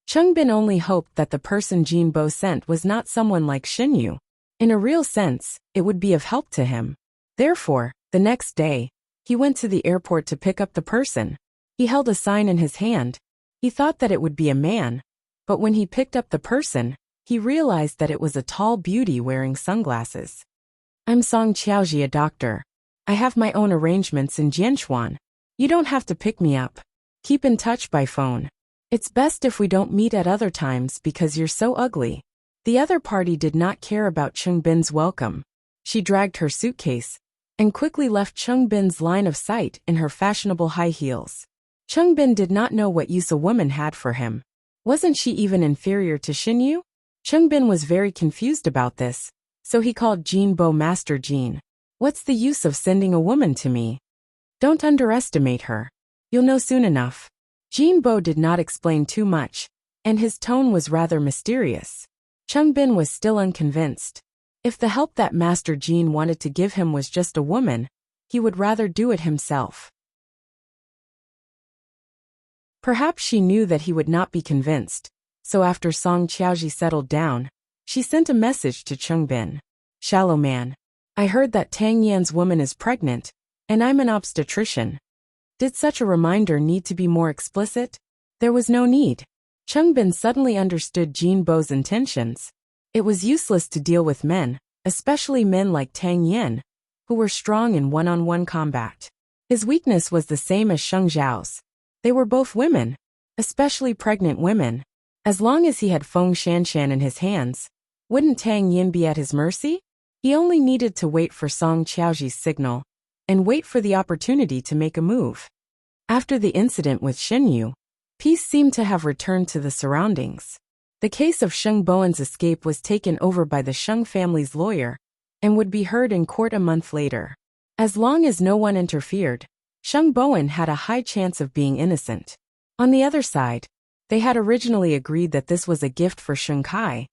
[SPEAKER 1] Chungbin only hoped that the person Jin Bo sent was not someone like Shinyu. In a real sense, it would be of help to him. Therefore, the next day, he went to the airport to pick up the person. He held a sign in his hand. He thought that it would be a man, but when he picked up the person, he realized that it was a tall beauty wearing sunglasses. I'm Song Qiaoji, a doctor. I have my own arrangements in Jianchuan. You don't have to pick me up. Keep in touch by phone. It's best if we don't meet at other times because you're so ugly. The other party did not care about Chungbin's welcome. She dragged her suitcase and quickly left Chungbin's line of sight in her fashionable high heels. Chungbin did not know what use a woman had for him. Wasn't she even inferior to Shinyu? Chungbin was very confused about this, so he called Jin Bo Master Jin. What's the use of sending a woman to me? Don't underestimate her. You'll know soon enough. Jin Bo did not explain too much, and his tone was rather mysterious. Chungbin was still unconvinced. If the help that Master Jin wanted to give him was just a woman, he would rather do it himself. Perhaps she knew that he would not be convinced, so after Song Qiaoji settled down, she sent a message to Chungbin. Shallow man. I heard that Tang Yan's woman is pregnant, and I'm an obstetrician. Did such a reminder need to be more explicit? There was no need. Chungbin suddenly understood Jin Bo's intentions. It was useless to deal with men, especially men like Tang Yan, who were strong in one-on-one combat. His weakness was the same as Sheng Zhao's. They were both women, especially pregnant women. As long as he had Feng Shanshan in his hands, wouldn't Tang Yin be at his mercy? He only needed to wait for Song Qiaoji's signal, and wait for the opportunity to make a move. After the incident with Shinyu, peace seemed to have returned to the surroundings. The case of Sheng Bowen's escape was taken over by the Sheng family's lawyer, and would be heard in court a month later. As long as no one interfered, Sheng Bowen had a high chance of being innocent. On the other side, they had originally agreed that this was a gift for Sheng Kai,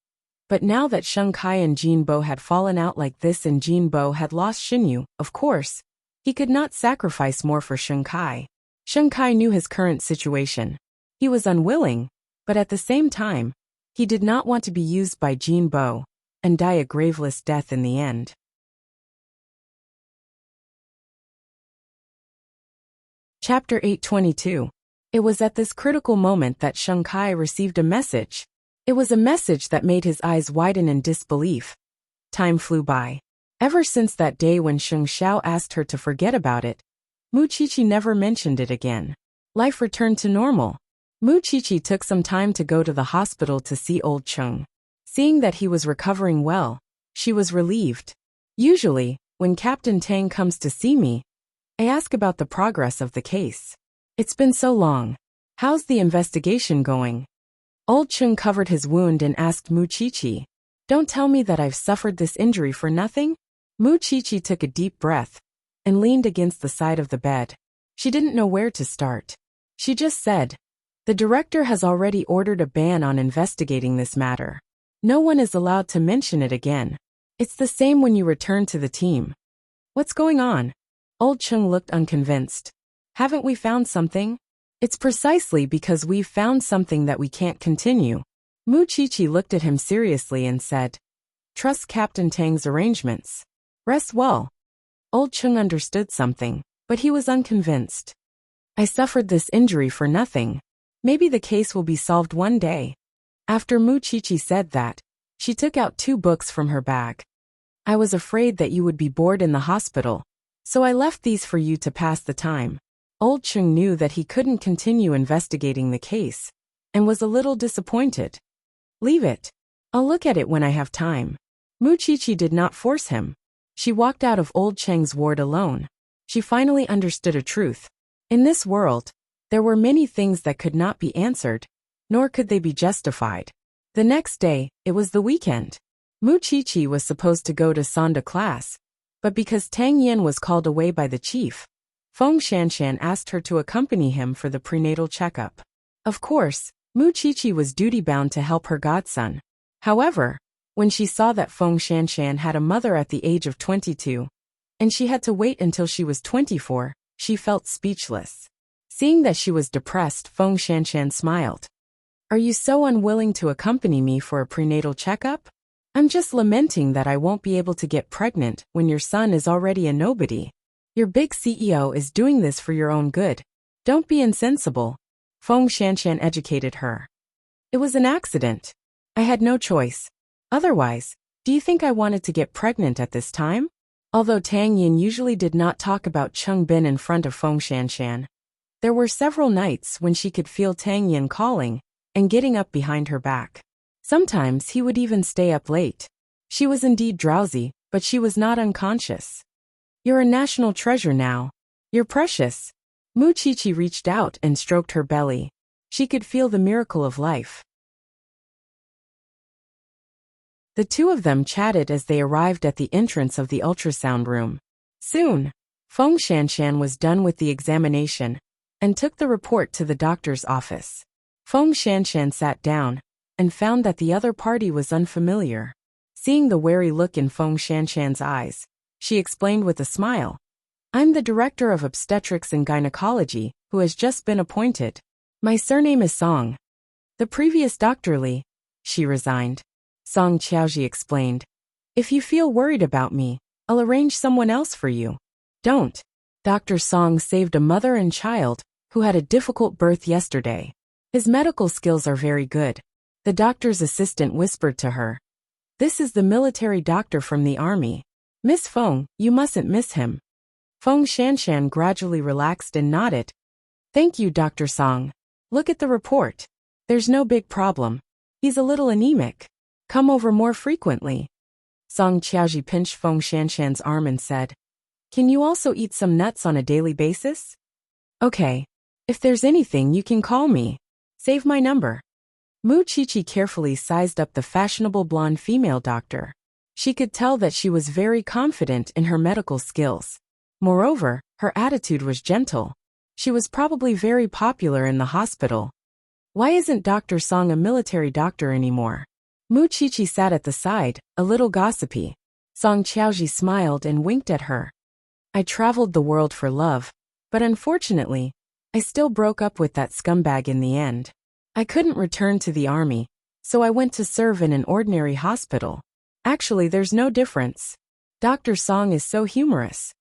[SPEAKER 1] but now that Sheng Kai and Jin Bo had fallen out like this and Jin Bo had lost Shinyu, of course, he could not sacrifice more for Sheng Kai. Sheng Kai knew his current situation. He was unwilling, but at the same time, he did not want to be used by Jin Bo and die a graveless death in the end. Chapter 822. It was at this critical moment that Sheng Kai received a message. It was a message that made his eyes widen in disbelief. Time flew by. Ever since that day when Sheng Xiao asked her to forget about it, Mu Qiqi never mentioned it again. Life returned to normal. Mu Qiqi took some time to go to the hospital to see old Cheng. Seeing that he was recovering well, she was relieved. Usually, when Captain Tang comes to see me, I ask about the progress of the case. It's been so long. How's the investigation going? Old Cheng covered his wound and asked Mu Qiqi, Don't tell me that I've suffered this injury for nothing? Mu Qiqi took a deep breath and leaned against the side of the bed. She didn't know where to start. She just said, The director has already ordered a ban on investigating this matter. No one is allowed to mention it again. It's the same when you return to the team. What's going on? Old Cheng looked unconvinced. Haven't we found something? It's precisely because we've found something that we can't continue. Mu Qiqi looked at him seriously and said, Trust Captain Tang's arrangements. Rest well. Old Cheng understood something, but he was unconvinced. I suffered this injury for nothing. Maybe the case will be solved one day. After Mu Qiqi said that, she took out 2 books from her bag. I was afraid that you would be bored in the hospital, so I left these for you to pass the time. Old Cheng knew that he couldn't continue investigating the case, and was a little disappointed. Leave it. I'll look at it when I have time. Mu Qiqi did not force him. She walked out of old Cheng's ward alone. She finally understood a truth. In this world, there were many things that could not be answered, nor could they be justified. The next day, it was the weekend. Mu Qiqi was supposed to go to Sonda class, but because Tang Yin was called away by the chief, Feng Shanshan asked her to accompany him for the prenatal checkup. Of course, Mu Qiqi was duty-bound to help her godson. However, when she saw that Feng Shanshan had a mother at the age of 22, and she had to wait until she was 24, she felt speechless. Seeing that she was depressed, Feng Shanshan smiled. "Are you so unwilling to accompany me for a prenatal checkup? I'm just lamenting that I won't be able to get pregnant when your son is already a nobody. Your big CEO is doing this for your own good. Don't be insensible." Feng Shanshan educated her. "It was an accident. I had no choice. Otherwise, do you think I wanted to get pregnant at this time?" Although Tang Yin usually did not talk about Cheng Bin in front of Feng Shanshan, there were several nights when she could feel Tang Yin calling and getting up behind her back. Sometimes he would even stay up late. She was indeed drowsy, but she was not unconscious. "You're a national treasure now. You're precious." Mu Qiqi reached out and stroked her belly. She could feel the miracle of life. The two of them chatted as they arrived at the entrance of the ultrasound room. Soon, Feng Shanshan was done with the examination and took the report to the doctor's office. Feng Shanshan sat down and found that the other party was unfamiliar. Seeing the wary look in Feng Shanshan's eyes, she explained with a smile, "I'm the director of obstetrics and gynecology who has just been appointed. My surname is Song." "The previous Dr. Li," she resigned. Song Qiaoji explained, "If you feel worried about me, I'll arrange someone else for you." "Don't." Dr. Song saved a mother and child who had a difficult birth yesterday. His medical skills are very good. The doctor's assistant whispered to her, "This is the military doctor from the army. Miss Feng, you mustn't miss him." Feng Shanshan gradually relaxed and nodded. "Thank you, Dr. Song. Look at the report. There's no big problem. He's a little anemic. Come over more frequently." Song Qiaoji pinched Feng Shanshan's arm and said, "Can you also eat some nuts on a daily basis?" "Okay. If there's anything you can call me. Save my number." Mu Qiqi carefully sized up the fashionable blonde female doctor. She could tell that she was very confident in her medical skills. Moreover, her attitude was gentle. She was probably very popular in the hospital. Why isn't Dr. Song a military doctor anymore? Mu Qiqi sat at the side, a little gossipy. Song Qiaoji smiled and winked at her. "I traveled the world for love, but unfortunately, I still broke up with that scumbag in the end. I couldn't return to the army, so I went to serve in an ordinary hospital. Actually, there's no difference. Dr. Song is so humorous.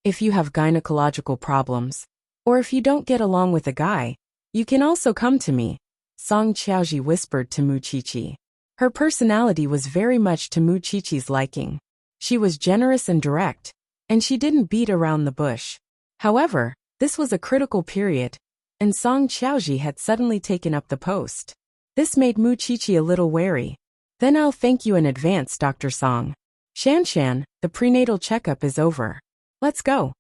[SPEAKER 1] If you have gynecological problems, or if you don't get along with a guy, you can also come to me," Song Qiaoji whispered to Mu Qiqi. Her personality was very much to Mu Qiqi's liking. She was generous and direct, and she didn't beat around the bush. However, this was a critical period, and Song Qiaoji had suddenly taken up the post. This made Mu Qiqi a little wary. "Then I'll thank you in advance, Dr. Song. Shanshan, the prenatal checkup is over. Let's go."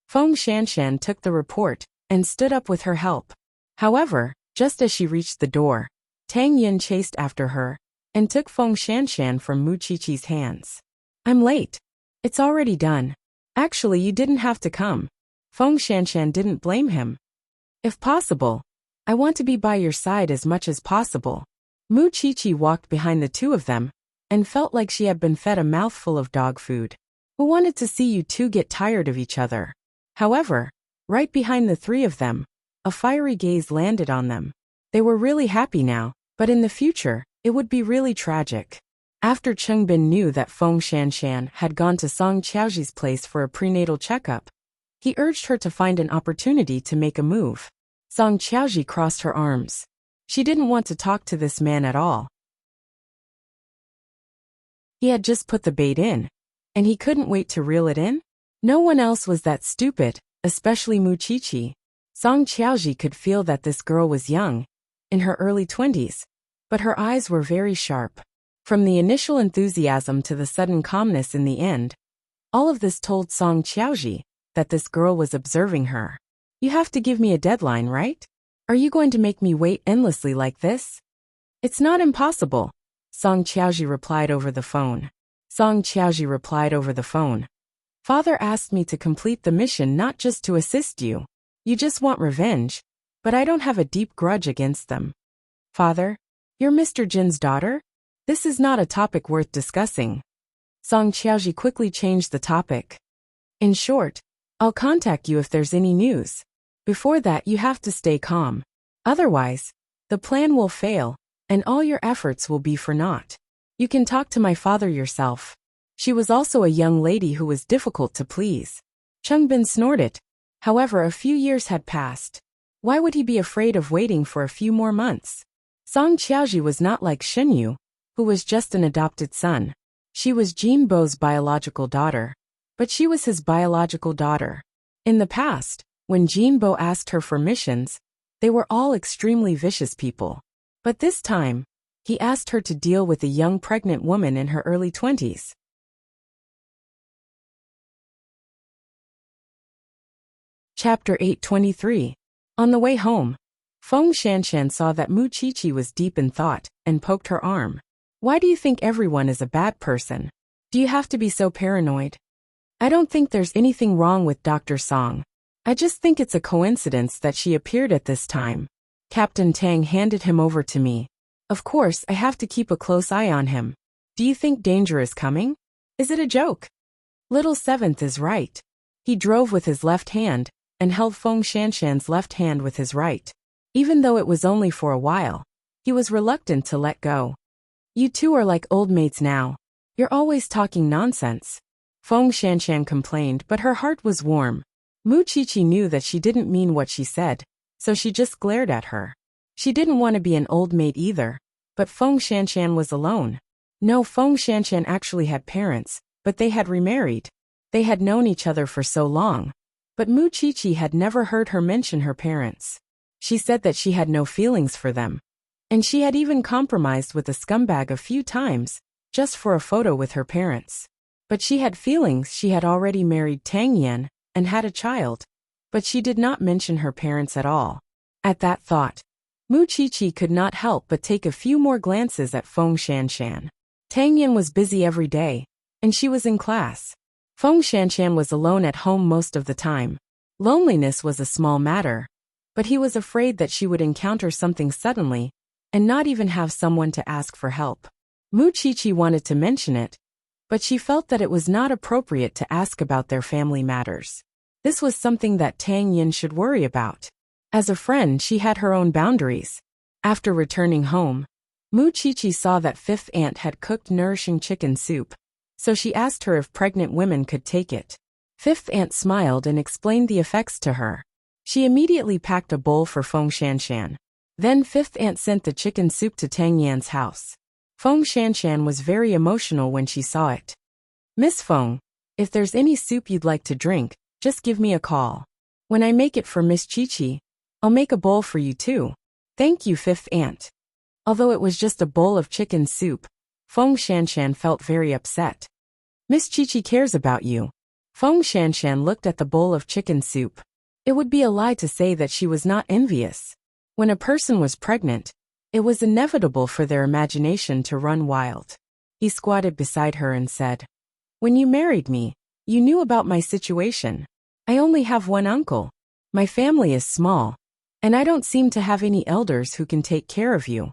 [SPEAKER 1] Feng Shanshan took the report and stood up with her help. However, just as she reached the door, Tang Yin chased after her and took Feng Shanshan from Mu Qiqi's hands. "I'm late. It's already done. Actually, you didn't have to come." Feng Shanshan didn't blame him. "If possible, I want to be by your side as much as possible." Mu Qiqi walked behind the two of them and felt like she had been fed a mouthful of dog food. Who wanted to see you two get tired of each other? However, right behind the three of them, a fiery gaze landed on them. They were really happy now, but in the future, it would be really tragic. After Cheng Bin knew that Feng Shanshan had gone to Song Qiaoji's place for a prenatal checkup, he urged her to find an opportunity to make a move. Song Qiaoji crossed her arms. She didn't want to talk to this man at all. He had just put the bait in, and he couldn't wait to reel it in? No one else was that stupid, especially Mu Qiqi. Song Qiaoji could feel that this girl was young, in her early 20s, but her eyes were very sharp. From the initial enthusiasm to the sudden calmness in the end, All of this told Song Qiaoji that this girl was observing her. You have to give me a deadline, right? Are you going to make me wait endlessly like this? It's not impossible, Song Qiaoji replied over the phone. Song Qiaoji replied over the phone. Father asked me to complete the mission not just to assist you. You just want revenge, but I don't have a deep grudge against them. Father, you're Mr. Jin's daughter? This is not a topic worth discussing. Song Qiaoji quickly changed the topic. In short, I'll contact you if there's any news. Before that, you have to stay calm. Otherwise, the plan will fail, and all your efforts will be for naught. You can talk to my father yourself. She was also a young lady who was difficult to please. Cheng Bin snorted. However, a few years had passed. Why would he be afraid of waiting for a few more months? Song Qiaoji was not like Shenyu, who was just an adopted son. She was Jin Bo's biological daughter. But she was his biological daughter. In the past, when Jin Bo asked her for missions, they were all extremely vicious people. But this time, he asked her to deal with a young pregnant woman in her early 20s. Chapter 823. On the way home, Feng Shanshan saw that Mu Qiqi was deep in thought and poked her arm. Why do you think everyone is a bad person? Do you have to be so paranoid? I don't think there's anything wrong with Dr. Song. I just think it's a coincidence that she appeared at this time. Captain Tang handed him over to me. Of course, I have to keep a close eye on him. Do you think danger is coming? Is it a joke? Little Seventh is right. He drove with his left hand and held Feng Shanshan's left hand with his right. Even though it was only for a while, he was reluctant to let go. You two are like old mates now. You're always talking nonsense. Feng Shanshan complained, but her heart was warm. Mu Qiqi knew that she didn't mean what she said, so she just glared at her. She didn't want to be an old maid either, but Feng Shanshan was alone. No, Feng Shanshan actually had parents, but they had remarried. They had known each other for so long, but Mu Qiqi had never heard her mention her parents. She said that she had no feelings for them. And she had even compromised with a scumbag a few times, just for a photo with her parents. But she had feelings. She had already married Tang Yan and had a child, but she did not mention her parents at all. At that thought, Mu Qiqi could not help but take a few more glances at Feng Shanshan. Tang Yan was busy every day, and she was in class. Feng Shanshan was alone at home most of the time. Loneliness was a small matter, but he was afraid that she would encounter something suddenly and not even have someone to ask for help. Mu Qiqi wanted to mention it, but she felt that it was not appropriate to ask about their family matters. This was something that Tang Yin should worry about. As a friend, she had her own boundaries. After returning home, Mu Qiqi saw that Fifth Aunt had cooked nourishing chicken soup, so she asked her if pregnant women could take it. Fifth Aunt smiled and explained the effects to her. She immediately packed a bowl for Feng Shanshan. Then Fifth Aunt sent the chicken soup to Tang Yan's house. Feng Shanshan was very emotional when she saw it. Miss Feng, if there's any soup you'd like to drink, just give me a call. When I make it for Miss Qiqi, I'll make a bowl for you too. Thank you, Fifth Aunt. Although it was just a bowl of chicken soup, Feng Shanshan felt very upset. Miss Qiqi cares about you. Feng Shanshan looked at the bowl of chicken soup. It would be a lie to say that she was not envious. When a person was pregnant, it was inevitable for their imagination to run wild. He squatted beside her and said, "When you married me, you knew about my situation. I only have one uncle. My family is small, and I don't seem to have any elders who can take care of you.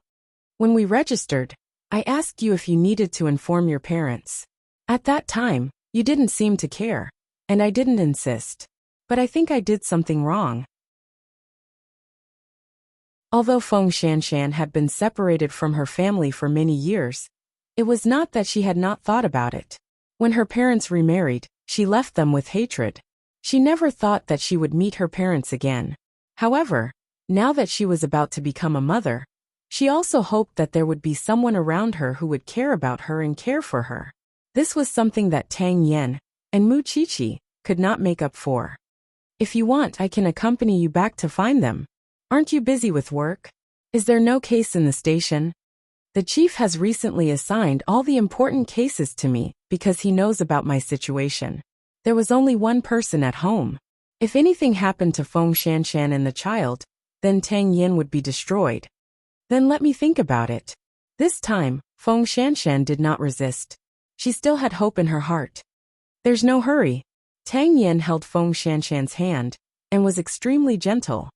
[SPEAKER 1] When we registered, I asked you if you needed to inform your parents. At that time, you didn't seem to care, and I didn't insist. But I think I did something wrong." Although Feng Shanshan had been separated from her family for many years, it was not that she had not thought about it. When her parents remarried, she left them with hatred. She never thought that she would meet her parents again. However, now that she was about to become a mother, she also hoped that there would be someone around her who would care about her and care for her. This was something that Tang Yan and Mu Qiqi could not make up for. "If you want, I can accompany you back to find them. Aren't you busy with work? Is there no case in the station? The chief has recently assigned all the important cases to me because he knows about my situation. There was only one person at home. If anything happened to Feng Shanshan and the child, then Tang Yin would be destroyed. Then let me think about it. This time, Feng Shanshan did not resist. She still had hope in her heart. There's no hurry. Tang Yin held Feng Shanshan's hand and was extremely gentle.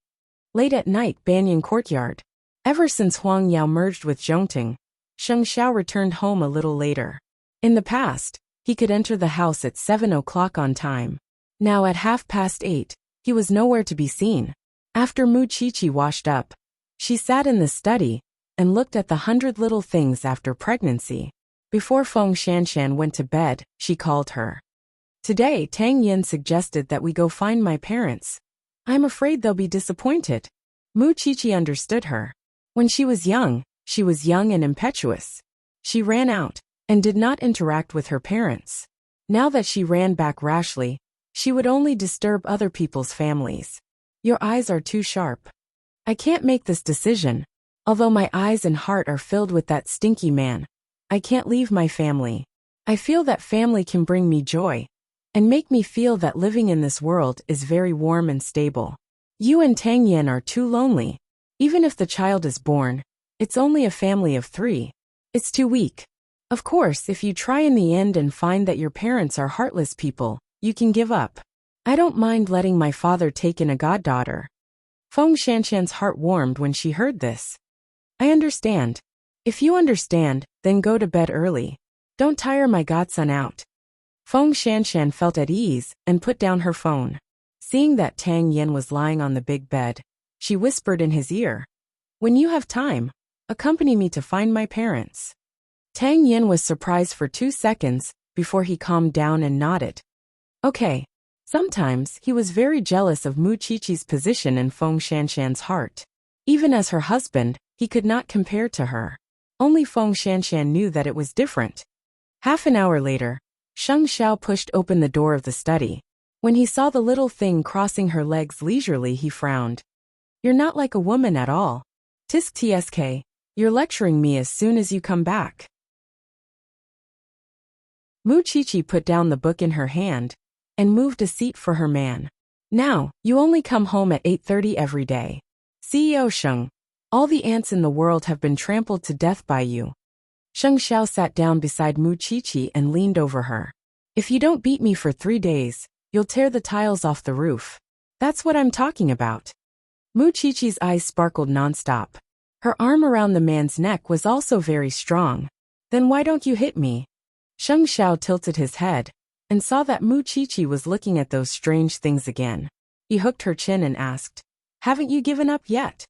[SPEAKER 1] Late at night, Banyan Courtyard. Ever since Huang Yao merged with Zhongting, Sheng Xiao returned home a little later. In the past, he could enter the house at 7 o'clock on time. Now at 8:30, he was nowhere to be seen. After Mu Qiqi washed up, she sat in the study and looked at the 100 little things after pregnancy. Before Feng Shanshan went to bed, she called her. Today, Tang Yin suggested that we go find my parents. I'm afraid they'll be disappointed. Mu Qiqi understood her. When she was young and impetuous. She ran out and did not interact with her parents. Now that she ran back rashly, she would only disturb other people's families. Your eyes are too sharp. I can't make this decision. Although my eyes and heart are filled with that stinky man, I can't leave my family. I feel that family can bring me joy and make me feel that living in this world is very warm and stable. You and Tang Yin are too lonely. Even if the child is born, it's only a family of 3. It's too weak. Of course, if you try in the end and find that your parents are heartless people, you can give up. I don't mind letting my father take in a goddaughter. Feng Shanshan's heart warmed when she heard this. I understand. If you understand, then go to bed early. Don't tire my godson out. Feng Shanshan felt at ease and put down her phone. Seeing that Tang Yin was lying on the big bed, she whispered in his ear. When you have time, accompany me to find my parents. Tang Yin was surprised for 2 seconds before he calmed down and nodded. Okay. Sometimes he was very jealous of Mu Qiqi's position in Feng Shanshan's heart. Even as her husband, he could not compare to her. Only Feng Shanshan knew that it was different. Half an hour later, Sheng Xiao pushed open the door of the study. When he saw the little thing crossing her legs leisurely, he frowned. You're not like a woman at all. Tisk tsk, you're lecturing me as soon as you come back. Mu Qiqi put down the book in her hand and moved a seat for her man. Now, you only come home at 8:30 every day. CEO Sheng, all the ants in the world have been trampled to death by you. Sheng Xiao sat down beside Mu Qiqi and leaned over her. If you don't beat me for 3 days, you'll tear the tiles off the roof. That's what I'm talking about. Mu Qiqi's eyes sparkled nonstop. Her arm around the man's neck was also very strong. Then why don't you hit me? Sheng Xiao tilted his head and saw that Mu Qiqi was looking at those strange things again. He hooked her chin and asked, Haven't you given up yet?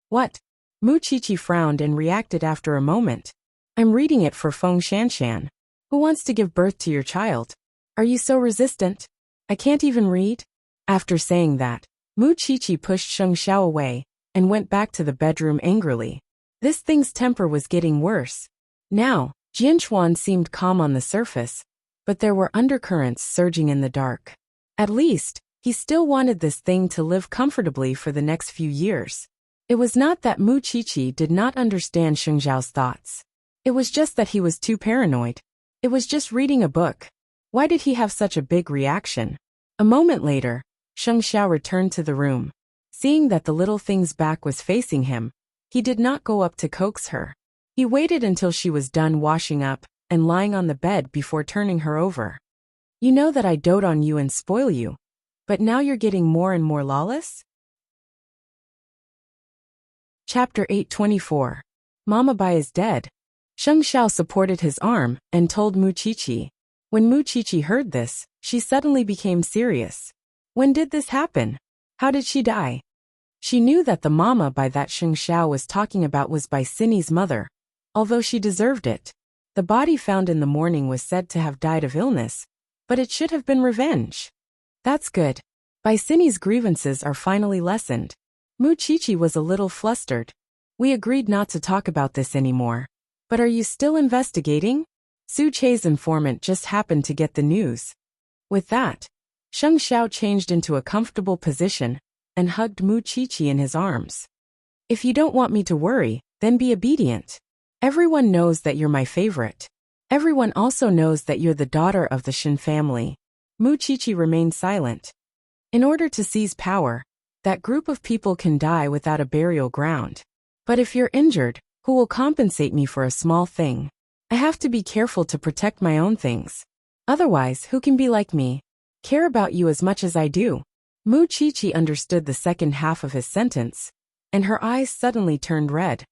[SPEAKER 1] What? Mu Qiqi frowned and reacted after a moment. I'm reading it for Feng Shanshan. Who wants to give birth to your child? Are you so resistant? I can't even read? After saying that, Mu Qiqi pushed Sheng Xiao away and went back to the bedroom angrily. This thing's temper was getting worse. Now, Jianchuan seemed calm on the surface, but there were undercurrents surging in the dark. At least, he still wanted this thing to live comfortably for the next few years. It was not that Mu Qiqi did not understand Sheng Xiao's thoughts. It was just that he was too paranoid. It was just reading a book. Why did he have such a big reaction? A moment later, Sheng Xiao returned to the room. Seeing that the little thing's back was facing him, he did not go up to coax her. He waited until she was done washing up and lying on the bed before turning her over. You know that I dote on you and spoil you, but now you're getting more and more lawless? Chapter 824. Mama Bai is dead. Sheng Xiao supported his arm and told Mu Qiqi. When Mu Qiqi heard this, she suddenly became serious. When did this happen? How did she die? She knew that the Mama Bai that Sheng Xiao was talking about was Bai Sini's mother, although she deserved it. The body found in the morning was said to have died of illness, but it should have been revenge. That's good. Bai Sini's grievances are finally lessened. Mu Qiqi was a little flustered. We agreed not to talk about this anymore. But are you still investigating? Su Che's informant just happened to get the news. With that, Sheng Xiao changed into a comfortable position and hugged Mu Qiqi in his arms. If you don't want me to worry, then be obedient. Everyone knows that you're my favorite. Everyone also knows that you're the daughter of the Shin family. Muqiqi remained silent. In order to seize power, that group of people can die without a burial ground. But if you're injured, who will compensate me for a small thing? I have to be careful to protect my own things. Otherwise, who can be like me? Care about you as much as I do. Muqiqi understood the second half of his sentence, and her eyes suddenly turned red.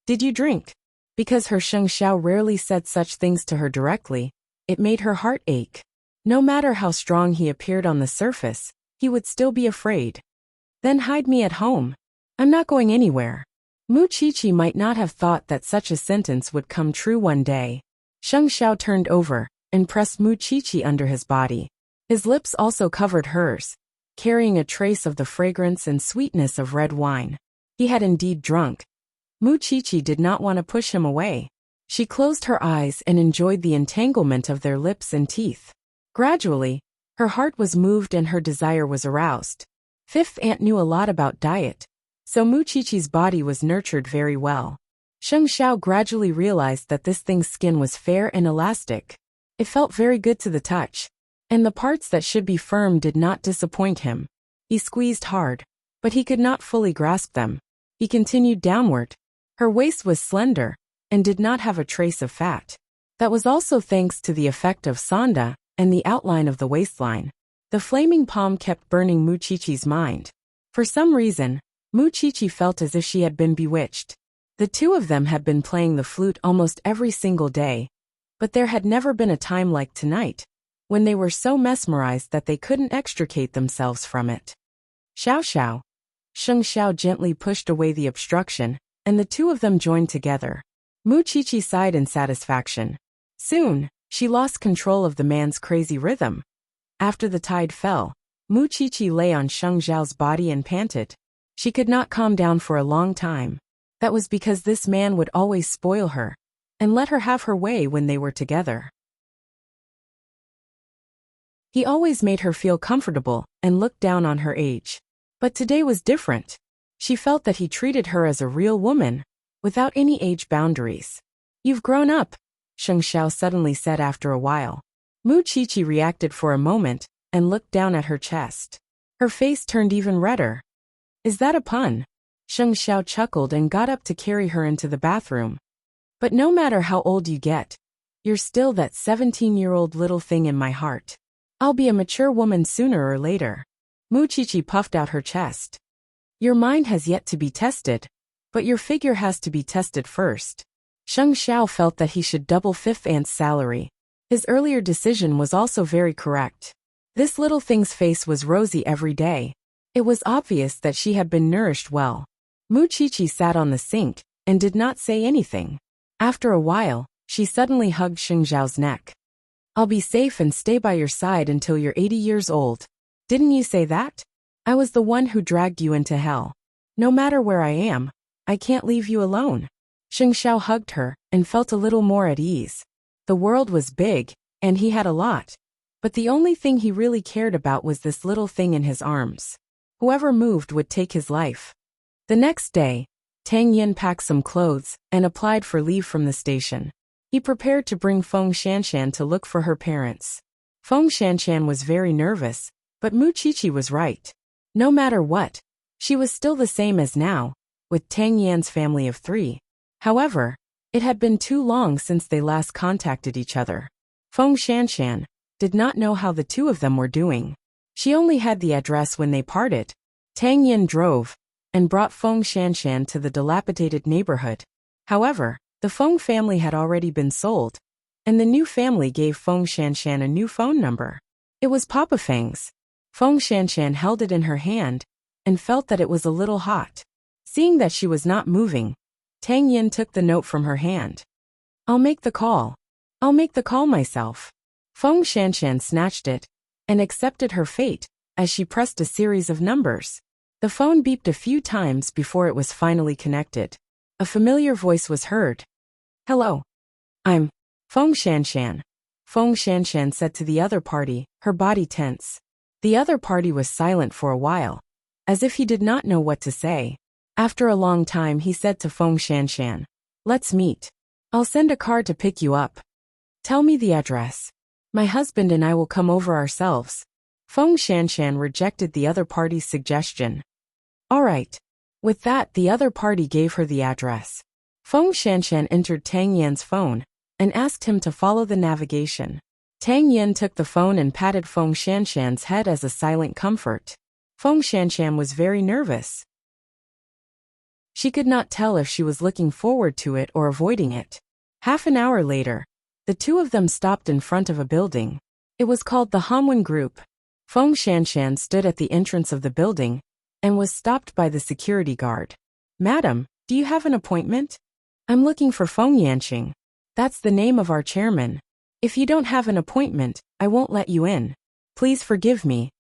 [SPEAKER 1] Did you drink? Because her Sheng Xiao rarely said such things to her directly, it made her heart ache. No matter how strong he appeared on the surface, he would still be afraid. Then hide me at home. I'm not going anywhere. Muqiqi might not have thought that such a sentence would come true one day. Sheng Xiao turned over and pressed Muqiqi under his body. His lips also covered hers, carrying a trace of the fragrance and sweetness of red wine. He had indeed drunk. Muqiqi did not want to push him away. She closed her eyes and enjoyed the entanglement of their lips and teeth. Gradually, her heart was moved and her desire was aroused. Fifth Aunt knew a lot about diet, so Muqiqi's body was nurtured very well. Sheng Xiao gradually realized that this thing's skin was fair and elastic. It felt very good to the touch, and the parts that should be firm did not disappoint him. He squeezed hard, but he could not fully grasp them. He continued downward. Her waist was slender, and did not have a trace of fat. That was also thanks to the effect of Sonda and the outline of the waistline. The flaming palm kept burning Muqiqi's mind. For some reason, Muqiqi felt as if she had been bewitched. The two of them had been playing the flute almost every single day, but there had never been a time like tonight, when they were so mesmerized that they couldn't extricate themselves from it. Xiao Xiao. Sheng Xiao gently pushed away the obstruction, and the two of them joined together. Muqiqi sighed in satisfaction. Soon, she lost control of the man's crazy rhythm. After the tide fell, Muqiqi lay on Sheng Xiao's body and panted. She could not calm down for a long time. That was because this man would always spoil her, and let her have her way when they were together. He always made her feel comfortable and looked down on her age. But today was different. She felt that he treated her as a real woman, without any age boundaries. You've grown up, Sheng Xiao suddenly said after a while. Muqiqi reacted for a moment and looked down at her chest. Her face turned even redder. Is that a pun? Sheng Xiao chuckled and got up to carry her into the bathroom. But no matter how old you get, you're still that 17-year-old little thing in my heart. I'll be a mature woman sooner or later. Muqiqi puffed out her chest. Your mind has yet to be tested, but your figure has to be tested first. Sheng Xiao felt that he should double Fifth Aunt's salary. His earlier decision was also very correct. This little thing's face was rosy every day. It was obvious that she had been nourished well. Muqiqi sat on the sink and did not say anything. After a while, she suddenly hugged Sheng Xiao's neck. I'll be safe and stay by your side until you're 80 years old. Didn't you say that? I was the one who dragged you into hell. No matter where I am, I can't leave you alone. Sheng Xiao hugged her and felt a little more at ease. The world was big, and he had a lot. But the only thing he really cared about was this little thing in his arms. Whoever moved would take his life. The next day, Tang Yin packed some clothes and applied for leave from the station. He prepared to bring Feng Shanshan to look for her parents. Feng Shanshan was very nervous, but Muqiqi was right. No matter what, she was still the same as now, with Tang Yan's family of 3. However, it had been too long since they last contacted each other. Feng Shanshan did not know how the two of them were doing. She only had the address when they parted. Tang Yin drove and brought Feng Shanshan to the dilapidated neighborhood. However, the Feng family had already been sold, and the new family gave Feng Shanshan a new phone number. It was Papa Feng's. Feng Shanshan held it in her hand and felt that it was a little hot. Seeing that she was not moving, Tang Yin took the note from her hand. I'll make the call. I'll make the call myself. Feng Shanshan snatched it and accepted her fate as she pressed a series of numbers. The phone beeped a few times before it was finally connected. A familiar voice was heard. Hello. I'm Feng Shanshan. Feng Shanshan said to the other party, her body tense. The other party was silent for a while, as if he did not know what to say. After a long time he said to Feng Shanshan, let's meet. I'll send a car to pick you up. Tell me the address. My husband and I will come over ourselves. Feng Shanshan rejected the other party's suggestion. All right. With that, the other party gave her the address. Feng Shanshan entered Tang Yan's phone and asked him to follow the navigation. Tang Yan took the phone and patted Feng Shanshan's head as a silent comfort. Feng Shanshan was very nervous. She could not tell if she was looking forward to it or avoiding it. Half an hour later, the two of them stopped in front of a building. It was called the Hanwen Group. Feng Shanshan stood at the entrance of the building and was stopped by the security guard. Madam, do you have an appointment? I'm looking for Feng Yanqing. That's the name of our chairman. If you don't have an appointment, I won't let you in. Please forgive me.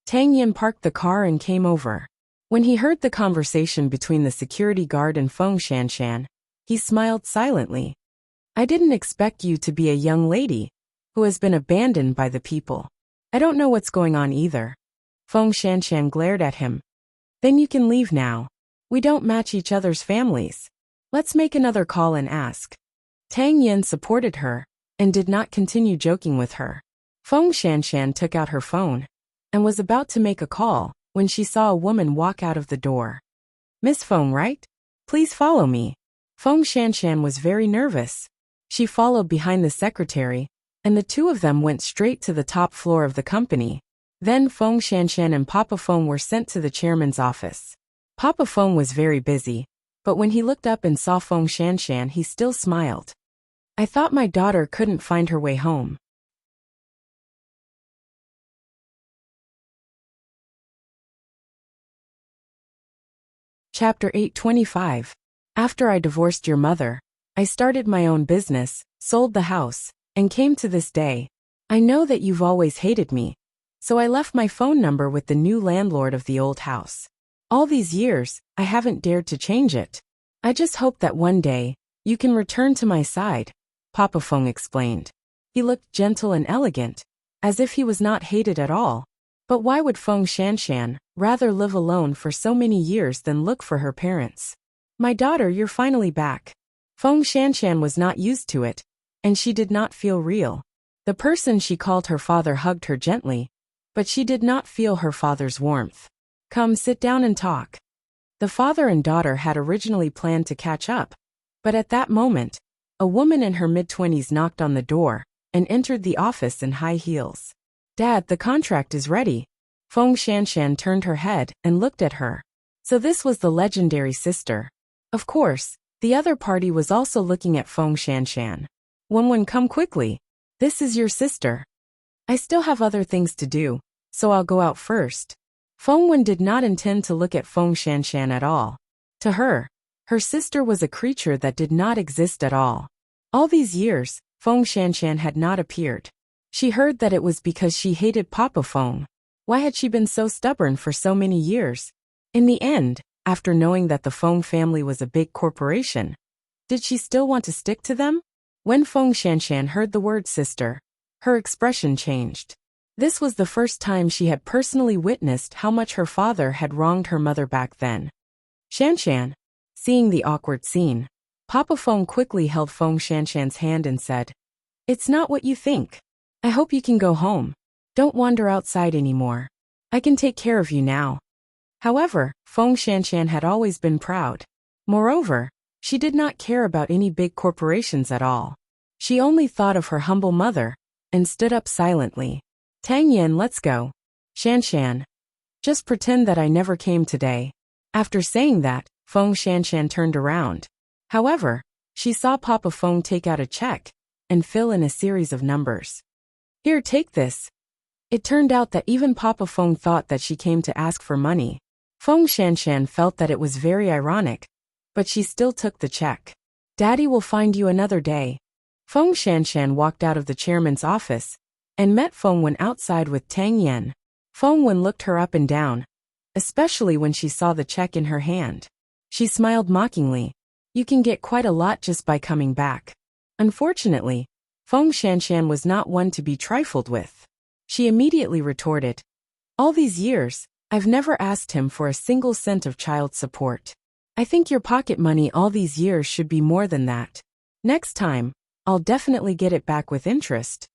[SPEAKER 1] Tang Yan parked the car and came over. When he heard the conversation between the security guard and Feng Shanshan, he smiled silently. I didn't expect you to be a young lady who has been abandoned by the people. I don't know what's going on either. Feng Shanshan glared at him. Then you can leave now. We don't match each other's families. Let's make another call and ask. Tang Yan supported her and did not continue joking with her. Feng Shanshan took out her phone and was about to make a call when she saw a woman walk out of the door. Miss Feng, right? Please follow me. Feng Shanshan was very nervous. She followed behind the secretary, and the two of them went straight to the top floor of the company. Then Feng Shanshan and Papa Feng were sent to the chairman's office. Papa Feng was very busy, but when he looked up and saw Feng Shanshan, he still smiled. I thought my daughter couldn't find her way home. Chapter 825. After I divorced your mother, I started my own business, sold the house, and came to this day. I know that you've always hated me, so I left my phone number with the new landlord of the old house. All these years, I haven't dared to change it. I just hope that one day, you can return to my side, Papa Feng explained. He looked gentle and elegant, as if he was not hated at all. But why would Feng Shanshan rather live alone for so many years than look for her parents? My daughter, you're finally back. Feng Shanshan was not used to it, and she did not feel real. The person she called her father hugged her gently, but she did not feel her father's warmth. Come sit down and talk. The father and daughter had originally planned to catch up, but at that moment, a woman in her mid-20s knocked on the door and entered the office in high heels. Dad, the contract is ready. Feng Shanshan turned her head and looked at her. So this was the legendary sister. Of course, the other party was also looking at Feng Shanshan. Wenwen, come quickly. This is your sister. I still have other things to do, so I'll go out first. Feng Wen did not intend to look at Feng Shanshan at all. To her, her sister was a creature that did not exist at all. All these years, Feng Shanshan had not appeared. She heard that it was because she hated Papa Feng. Why had she been so stubborn for so many years? In the end, after knowing that the Feng family was a big corporation, did she still want to stick to them? When Feng Shanshan heard the word sister, her expression changed. This was the first time she had personally witnessed how much her father had wronged her mother back then. Shanshan, seeing the awkward scene, Papa Feng quickly held Feng Shanshan's hand and said, "It's not what you think. I hope you can go home. Don't wander outside anymore. I can take care of you now." However, Feng Shanshan had always been proud. Moreover, she did not care about any big corporations at all. She only thought of her humble mother, and stood up silently. Tang Yan, let's go. Shanshan. Just pretend that I never came today. After saying that, Feng Shanshan turned around. However, she saw Papa Feng take out a check and fill in a series of numbers. Here, take this. It turned out that even Papa Feng thought that she came to ask for money. Feng Shanshan felt that it was very ironic, but she still took the check. Daddy will find you another day. Feng Shanshan walked out of the chairman's office and met Feng Wen outside with Tang Yan. Feng Wen looked her up and down, especially when she saw the check in her hand. She smiled mockingly. You can get quite a lot just by coming back. Unfortunately, Feng Shanshan was not one to be trifled with. She immediately retorted, all these years, I've never asked him for a single cent of child support. I think your pocket money all these years should be more than that. Next time, I'll definitely get it back with interest.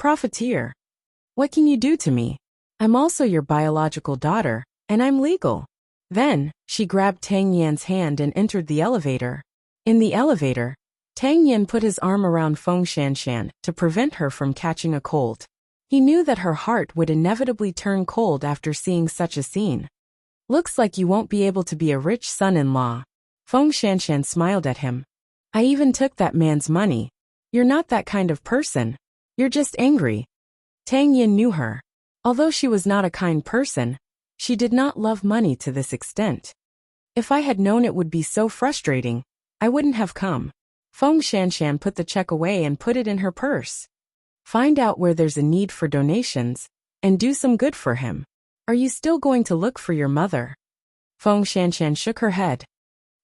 [SPEAKER 1] Profiteer. What can you do to me? I'm also your biological daughter, and I'm legal. Then, she grabbed Tang Yan's hand and entered the elevator. In the elevator, Tang Yan put his arm around Feng Shanshan to prevent her from catching a cold. He knew that her heart would inevitably turn cold after seeing such a scene. Looks like you won't be able to be a rich son-in-law. Feng Shanshan smiled at him. I even took that man's money. You're not that kind of person. You're just angry. Tang Yan knew her. Although she was not a kind person, she did not love money to this extent. If I had known it would be so frustrating, I wouldn't have come. Feng Shanshan put the check away and put it in her purse. Find out where there's a need for donations, and do some good for him. Are you still going to look for your mother? Feng Shanshan shook her head.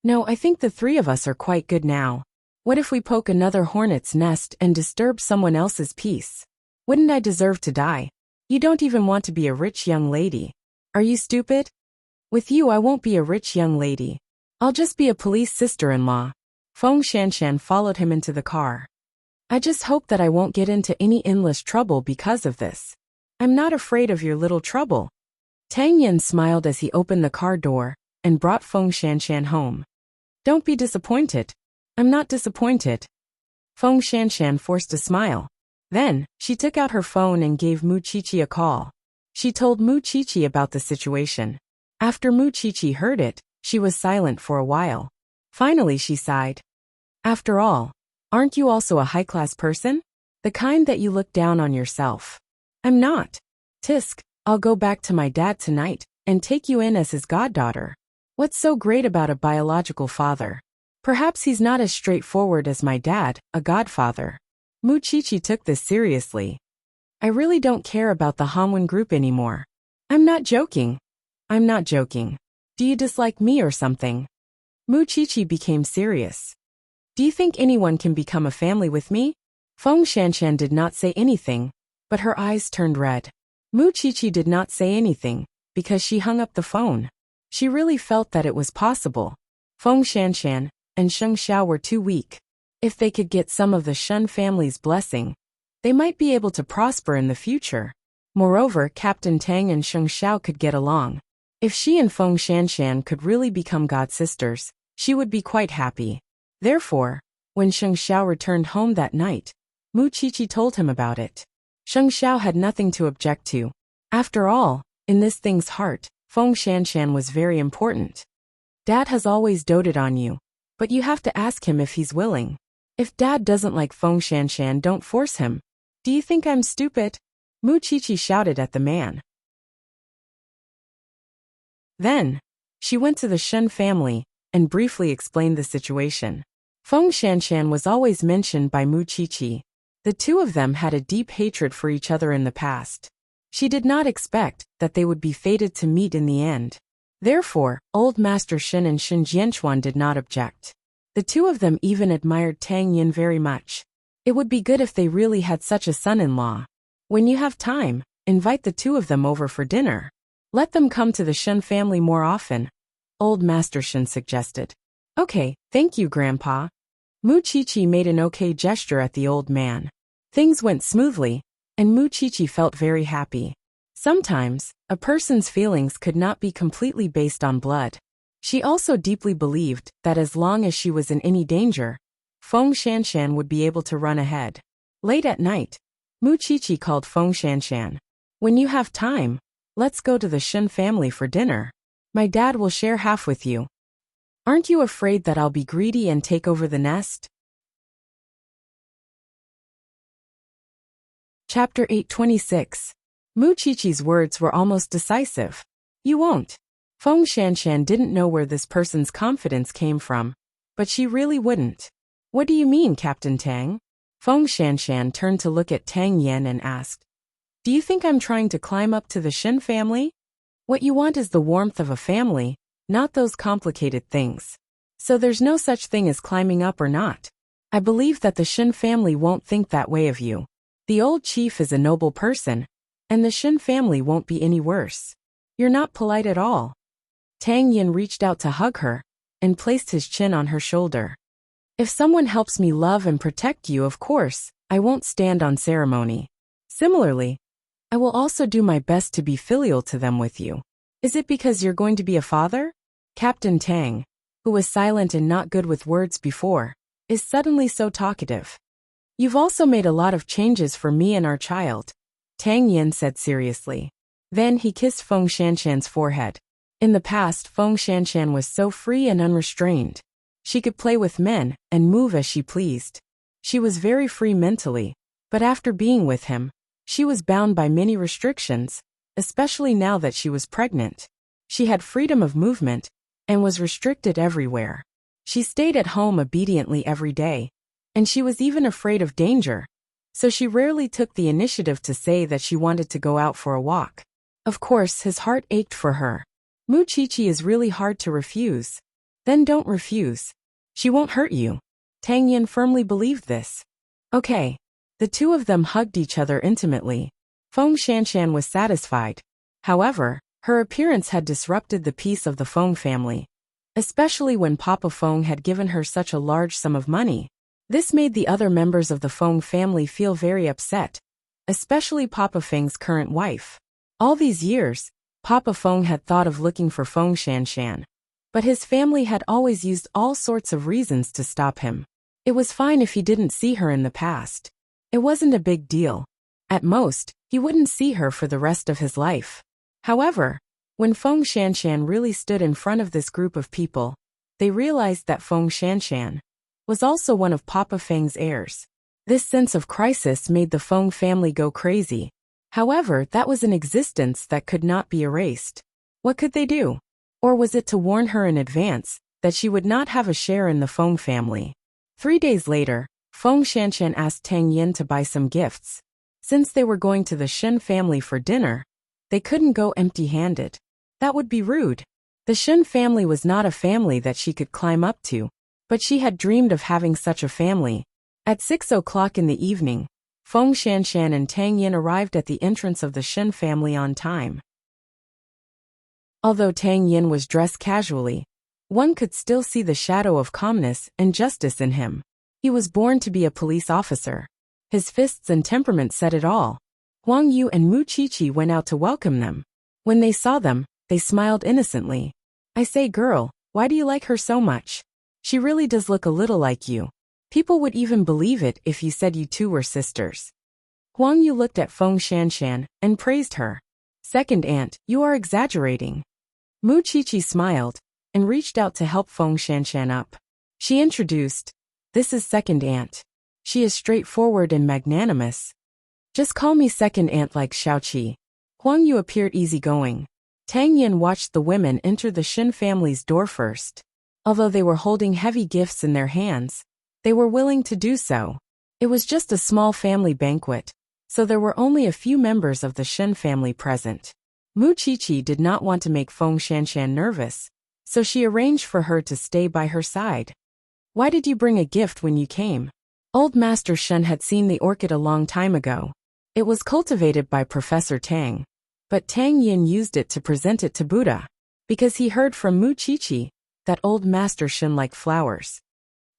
[SPEAKER 1] No, I think the three of us are quite good now. What if we poke another hornet's nest and disturb someone else's peace? Wouldn't I deserve to die? You don't even want to be a rich young lady. Are you stupid? With you I won't be a rich young lady. I'll just be a police sister-in-law. Feng Shanshan followed him into the car. I just hope that I won't get into any endless trouble because of this. I'm not afraid of your little trouble. Tang Yan smiled as he opened the car door and brought Feng Shanshan home. Don't be disappointed. I'm not disappointed. Feng Shanshan forced a smile. Then, she took out her phone and gave Mu Qiqi a call. She told Mu Qiqi about the situation. After Mu Qiqi heard it, she was silent for a while. Finally she sighed. After all, aren't you also a high-class person? The kind that you look down on yourself. I'm not. Tisk, I'll go back to my dad tonight and take you in as his goddaughter. What's so great about a biological father? Perhaps he's not as straightforward as my dad, a godfather. Mu Qiqi took this seriously. I really don't care about the Hanwen group anymore. I'm not joking. I'm not joking. Do you dislike me or something? Mu Qiqi became serious. Do you think anyone can become a family with me? Feng Shanshan did not say anything, but her eyes turned red. Mu Qiqi did not say anything, because she hung up the phone. She really felt that it was possible. Feng Shanshan and Sheng Xiao were too weak. If they could get some of the Shun family's blessing, they might be able to prosper in the future. Moreover, Captain Tang and Sheng Xiao could get along. If she and Feng Shanshan could really become god-sisters, she would be quite happy. Therefore, when Sheng Xiao returned home that night, Mu Qiqi told him about it. Sheng Xiao had nothing to object to. After all, in this thing's heart, Feng Shanshan was very important. Dad has always doted on you, but you have to ask him if he's willing. If Dad doesn't like Feng Shanshan, don't force him. Do you think I'm stupid? Mu Qiqi shouted at the man. Then, she went to the Shun family and briefly explained the situation. Feng Shanshan was always mentioned by Mu Qiqi. The two of them had a deep hatred for each other in the past. She did not expect that they would be fated to meet in the end. Therefore, Old Master Shen and Shen Jianchuan did not object. The two of them even admired Tang Yin very much. It would be good if they really had such a son-in-law. When you have time, invite the two of them over for dinner. Let them come to the Shen family more often, Old Master Shen suggested. Okay, thank you, Grandpa. Mu Qiqi made an okay gesture at the old man. Things went smoothly, and Mu Qiqi felt very happy. Sometimes, a person's feelings could not be completely based on blood. She also deeply believed that as long as she was in any danger, Feng Shanshan would be able to run ahead. Late at night, Mu Qiqi called Feng Shanshan. When you have time, let's go to the Shen family for dinner. My dad will share half with you. Aren't you afraid that I'll be greedy and take over the nest? Chapter 826. Mu Qiqi's words were almost decisive. You won't. Feng Shanshan didn't know where this person's confidence came from, but she really wouldn't. What do you mean, Captain Tang? Feng Shanshan turned to look at Tang Yan and asked. Do you think I'm trying to climb up to the Shen family? What you want is the warmth of a family, not those complicated things. So there's no such thing as climbing up or not. I believe that the Shen family won't think that way of you. The old chief is a noble person, and the Shen family won't be any worse. You're not polite at all. Tang Yin reached out to hug her and placed his chin on her shoulder. If someone helps me love and protect you, of course, I won't stand on ceremony. Similarly, I will also do my best to be filial to them with you. Is it because you're going to be a father? Captain Tang, who was silent and not good with words before, is suddenly so talkative. You've also made a lot of changes for me and our child, Tang Yin said seriously. Then he kissed Feng Shanshan's forehead. In the past, Feng Shanshan was so free and unrestrained. She could play with men and move as she pleased. She was very free mentally, but after being with him, she was bound by many restrictions, especially now that she was pregnant. She had freedom of movement and was restricted everywhere. She stayed at home obediently every day, and she was even afraid of danger, so she rarely took the initiative to say that she wanted to go out for a walk. Of course, his heart ached for her. Mu Qiqi is really hard to refuse. Then don't refuse. She won't hurt you. Tang Yin firmly believed this. Okay. The two of them hugged each other intimately. Feng Shanshan was satisfied. However, her appearance had disrupted the peace of the Feng family, especially when Papa Feng had given her such a large sum of money. This made the other members of the Feng family feel very upset, especially Papa Feng's current wife. All these years, Papa Feng had thought of looking for Feng Shanshan, but his family had always used all sorts of reasons to stop him. It was fine if he didn't see her in the past. It wasn't a big deal. At most, he wouldn't see her for the rest of his life. However, when Feng Shanshan really stood in front of this group of people, they realized that Feng Shanshan was also one of Papa Feng's heirs. This sense of crisis made the Feng family go crazy. However, that was an existence that could not be erased. What could they do? Or was it to warn her in advance that she would not have a share in the Feng family? 3 days later, Feng Shanshan asked Tang Yin to buy some gifts. Since they were going to the Shen family for dinner, they couldn't go empty-handed. That would be rude. The Shen family was not a family that she could climb up to, but she had dreamed of having such a family. At 6 o'clock in the evening, Feng Shanshan and Tang Yin arrived at the entrance of the Shen family on time. Although Tang Yin was dressed casually, one could still see the shadow of calmness and justice in him. He was born to be a police officer. His fists and temperament said it all. Huang Yu and Mu Qiqi went out to welcome them. When they saw them, they smiled innocently. I say, girl, why do you like her so much? She really does look a little like you. People would even believe it if you said you two were sisters. Huang Yu looked at Feng Shanshan and praised her. Second aunt, you are exaggerating. Mu Qiqi smiled and reached out to help Feng Shanshan up. She introduced, this is second aunt. She is straightforward and magnanimous. Just call me second aunt like Xiaoqi. Huang Yu appeared easygoing. Tang Yin watched the women enter the Shen family's door first. Although they were holding heavy gifts in their hands, they were willing to do so. It was just a small family banquet, so there were only a few members of the Shen family present. Mu Qiqi did not want to make Feng Shanshan nervous, so she arranged for her to stay by her side. Why did you bring a gift when you came? Old Master Shen had seen the orchid a long time ago. It was cultivated by Professor Tang, but Tang Yin used it to present it to Buddha, because he heard from Mu Qiqi that Old Master Shen liked flowers.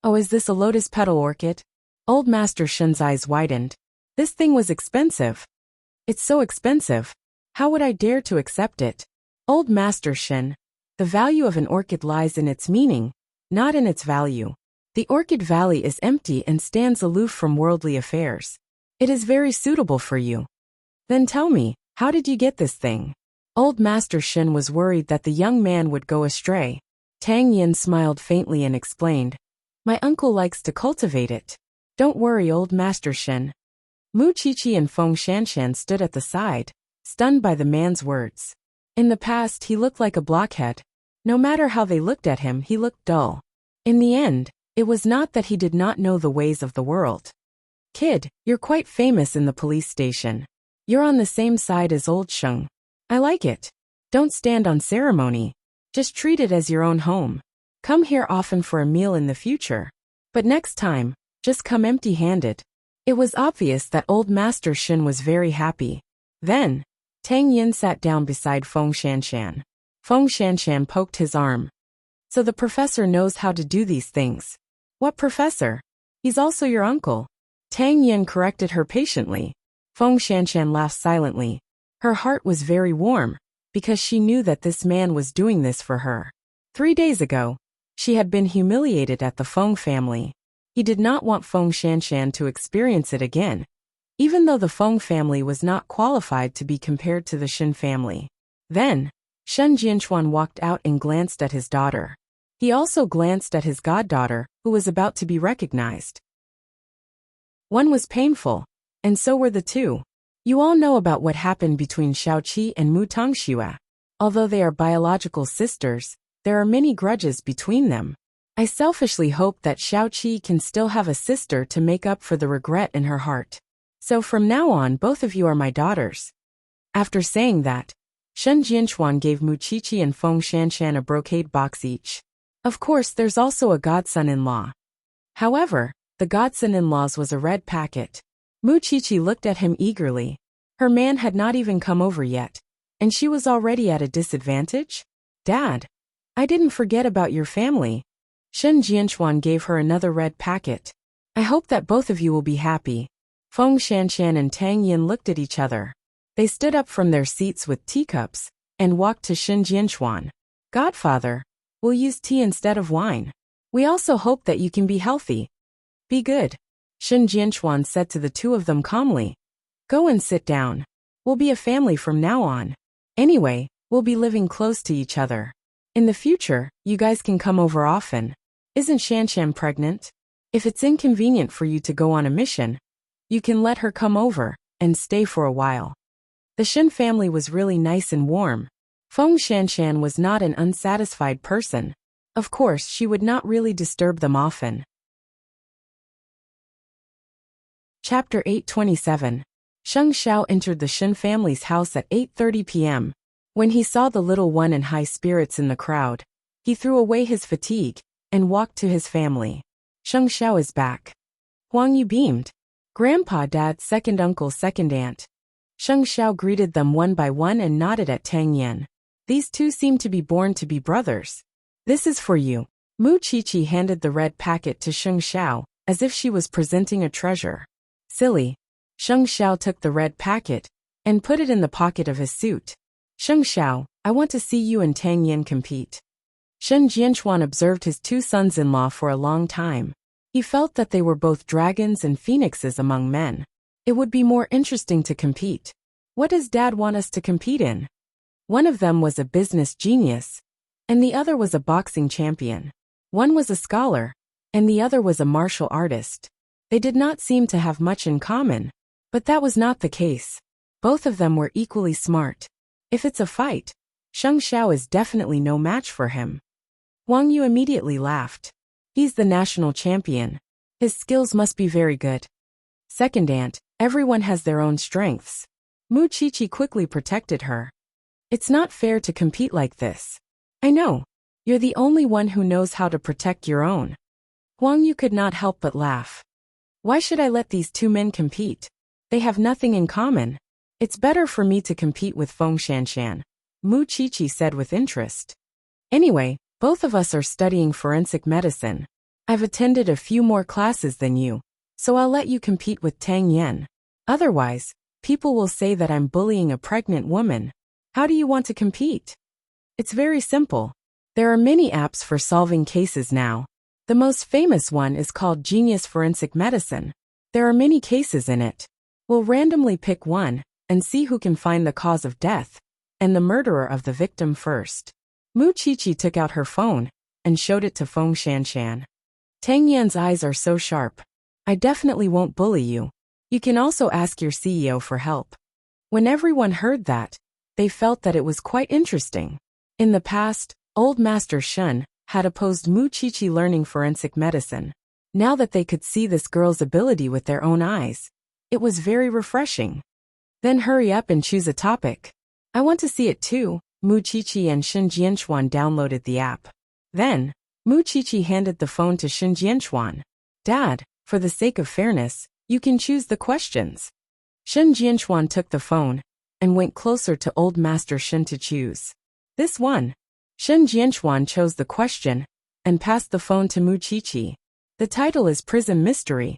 [SPEAKER 1] Oh, is this a lotus petal orchid? Old Master Shen's eyes widened. This thing was expensive. It's so expensive. How would I dare to accept it? Old Master Shen, the value of an orchid lies in its meaning, not in its value. The orchid valley is empty and stands aloof from worldly affairs. It is very suitable for you. Then tell me, how did you get this thing? Old Master Shen was worried that the young man would go astray. Tang Yin smiled faintly and explained, my uncle likes to cultivate it. Don't worry, Old Master Shen. Mu Qiqi and Feng Shanshan stood at the side, stunned by the man's words. In the past, he looked like a blockhead. No matter how they looked at him, he looked dull. In the end, it was not that he did not know the ways of the world. Kid, you're quite famous in the police station. You're on the same side as old Sheng. I like it. Don't stand on ceremony. Just treat it as your own home. Come here often for a meal in the future. But next time, just come empty-handed. It was obvious that old Master Shen was very happy. Then, Tang Yin sat down beside Feng Shanshan. Feng Shanshan poked his arm. So the professor knows how to do these things. What professor? He's also your uncle. Tang Yin corrected her patiently. Feng Shanshan laughed silently. Her heart was very warm, because she knew that this man was doing this for her. 3 days ago, she had been humiliated at the Feng family. He did not want Feng Shanshan to experience it again, even though the Feng family was not qualified to be compared to the Shen family. Then, Shen Jianchuan walked out and glanced at his daughter. He also glanced at his goddaughter, who was about to be recognized. One was painful, and so were the two. You all know about what happened between Xiaoqi and Mu Tongxue. Although they are biological sisters, there are many grudges between them. I selfishly hope that Xiaoqi can still have a sister to make up for the regret in her heart. So from now on, both of you are my daughters. After saying that, Shen Jianchuan gave Mu Qiqi and Feng Shanshan a brocade box each. Of course, there's also a godson-in-law. However, the godson-in-law's was a red packet. Mu Qiqi looked at him eagerly. Her man had not even come over yet, and she was already at a disadvantage? Dad, I didn't forget about your family. Shen Jianchuan gave her another red packet. I hope that both of you will be happy. Feng Shanshan and Tang Yin looked at each other. They stood up from their seats with teacups and walked to Shen Jianchuan. Godfather, we'll use tea instead of wine. We also hope that you can be healthy. Be good, Shen Jianchuan said to the two of them calmly. Go and sit down. We'll be a family from now on. Anyway, we'll be living close to each other. In the future, you guys can come over often. Isn't Shanshan pregnant? If it's inconvenient for you to go on a mission, you can let her come over and stay for a while. The Shen family was really nice and warm. Feng Shanshan was not an unsatisfied person. Of course, she would not really disturb them often. Chapter 827. Sheng Xiao entered the Shen family's house at 8:30 p.m. When he saw the little one in high spirits in the crowd, he threw away his fatigue and walked to his family. Sheng Xiao is back. Huang Yu beamed. Grandpa, Dad, second uncle, second aunt. Sheng Xiao greeted them one by one and nodded at Tang Yin. These two seem to be born to be brothers. This is for you. Mu Qiqi handed the red packet to Sheng Xiao, as if she was presenting a treasure. Silly. Sheng Xiao took the red packet and put it in the pocket of his suit. Sheng Xiao, I want to see you and Tang Yin compete. Shen Jianchuan observed his two sons-in-law for a long time. He felt that they were both dragons and phoenixes among men. It would be more interesting to compete. What does Dad want us to compete in? One of them was a business genius, and the other was a boxing champion. One was a scholar, and the other was a martial artist. They did not seem to have much in common, but that was not the case. Both of them were equally smart. If it's a fight, Sheng Xiao is definitely no match for him. Huang Yu immediately laughed. He's the national champion. His skills must be very good. Second aunt, everyone has their own strengths. Mu Qiqi quickly protected her. It's not fair to compete like this. I know. You're the only one who knows how to protect your own. Huang Yu could not help but laugh. Why should I let these two men compete? They have nothing in common. It's better for me to compete with Feng Shanshan, Mu Qiqi said with interest. Anyway, both of us are studying forensic medicine. I've attended a few more classes than you, so I'll let you compete with Tang Yin. Otherwise, people will say that I'm bullying a pregnant woman. How do you want to compete? It's very simple. There are many apps for solving cases now. The most famous one is called Genius Forensic Medicine. There are many cases in it. We'll randomly pick one and see who can find the cause of death and the murderer of the victim first. Mu Qiqi took out her phone and showed it to Feng Shanshan. Tang Yan's eyes are so sharp. I definitely won't bully you. You can also ask your CEO for help. When everyone heard that, they felt that it was quite interesting. In the past, old Master Shen had opposed Mu Qiqi learning forensic medicine. Now that they could see this girl's ability with their own eyes, it was very refreshing. Then hurry up and choose a topic. I want to see it too. Mu Qiqi and Shen Jianchuan downloaded the app. Then, Mu Qiqi handed the phone to Shen Jianchuan. Dad, for the sake of fairness, you can choose the questions. Shen Jianchuan took the phone and went closer to old Master Shen to choose. This one. Shen Jianchuan chose the question and passed the phone to Mu Qiqi. The title is Prison Mystery.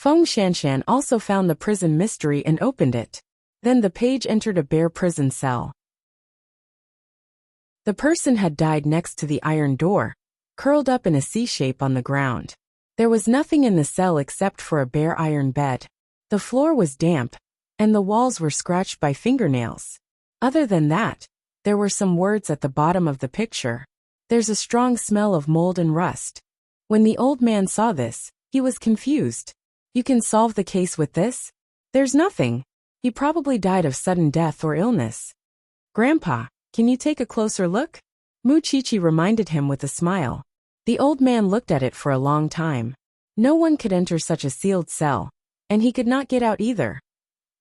[SPEAKER 1] Feng Shanshan also found the prison mystery and opened it. Then the page entered a bare prison cell. The person had died next to the iron door, curled up in a C shape on the ground. There was nothing in the cell except for a bare iron bed. The floor was damp, and the walls were scratched by fingernails. Other than that, there were some words at the bottom of the picture. There's a strong smell of mold and rust. When the old man saw this, he was confused. You can solve the case with this? There's nothing. He probably died of sudden death or illness. Grandpa, can you take a closer look? Mu Chichi reminded him with a smile. The old man looked at it for a long time. No one could enter such a sealed cell, and he could not get out either.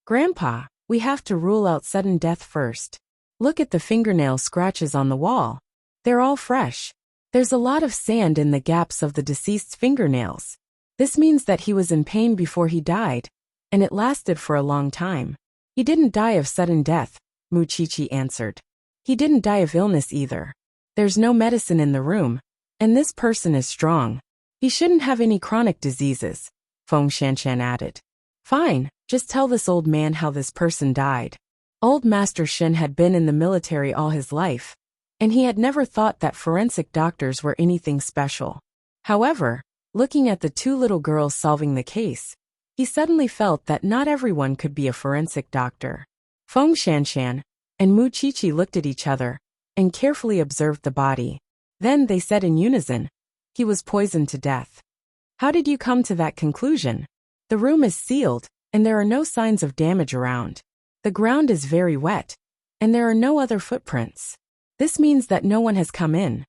[SPEAKER 1] Grandpa, we have to rule out sudden death first. Look at the fingernail scratches on the wall. They're all fresh. There's a lot of sand in the gaps of the deceased's fingernails. This means that he was in pain before he died, and it lasted for a long time. He didn't die of sudden death, Mu Chichi answered. He didn't die of illness either. There's no medicine in the room, and this person is strong. He shouldn't have any chronic diseases, Feng Shanshan added. Fine, just tell this old man how this person died. Old Master Shen had been in the military all his life, and he had never thought that forensic doctors were anything special. However, looking at the two little girls solving the case, he suddenly felt that not everyone could be a forensic doctor. Feng Shanshan and Mu Chichi looked at each other and carefully observed the body. Then they said in unison, he was poisoned to death. How did you come to that conclusion? The room is sealed, and there are no signs of damage around. The ground is very wet, and there are no other footprints. This means that no one has come in.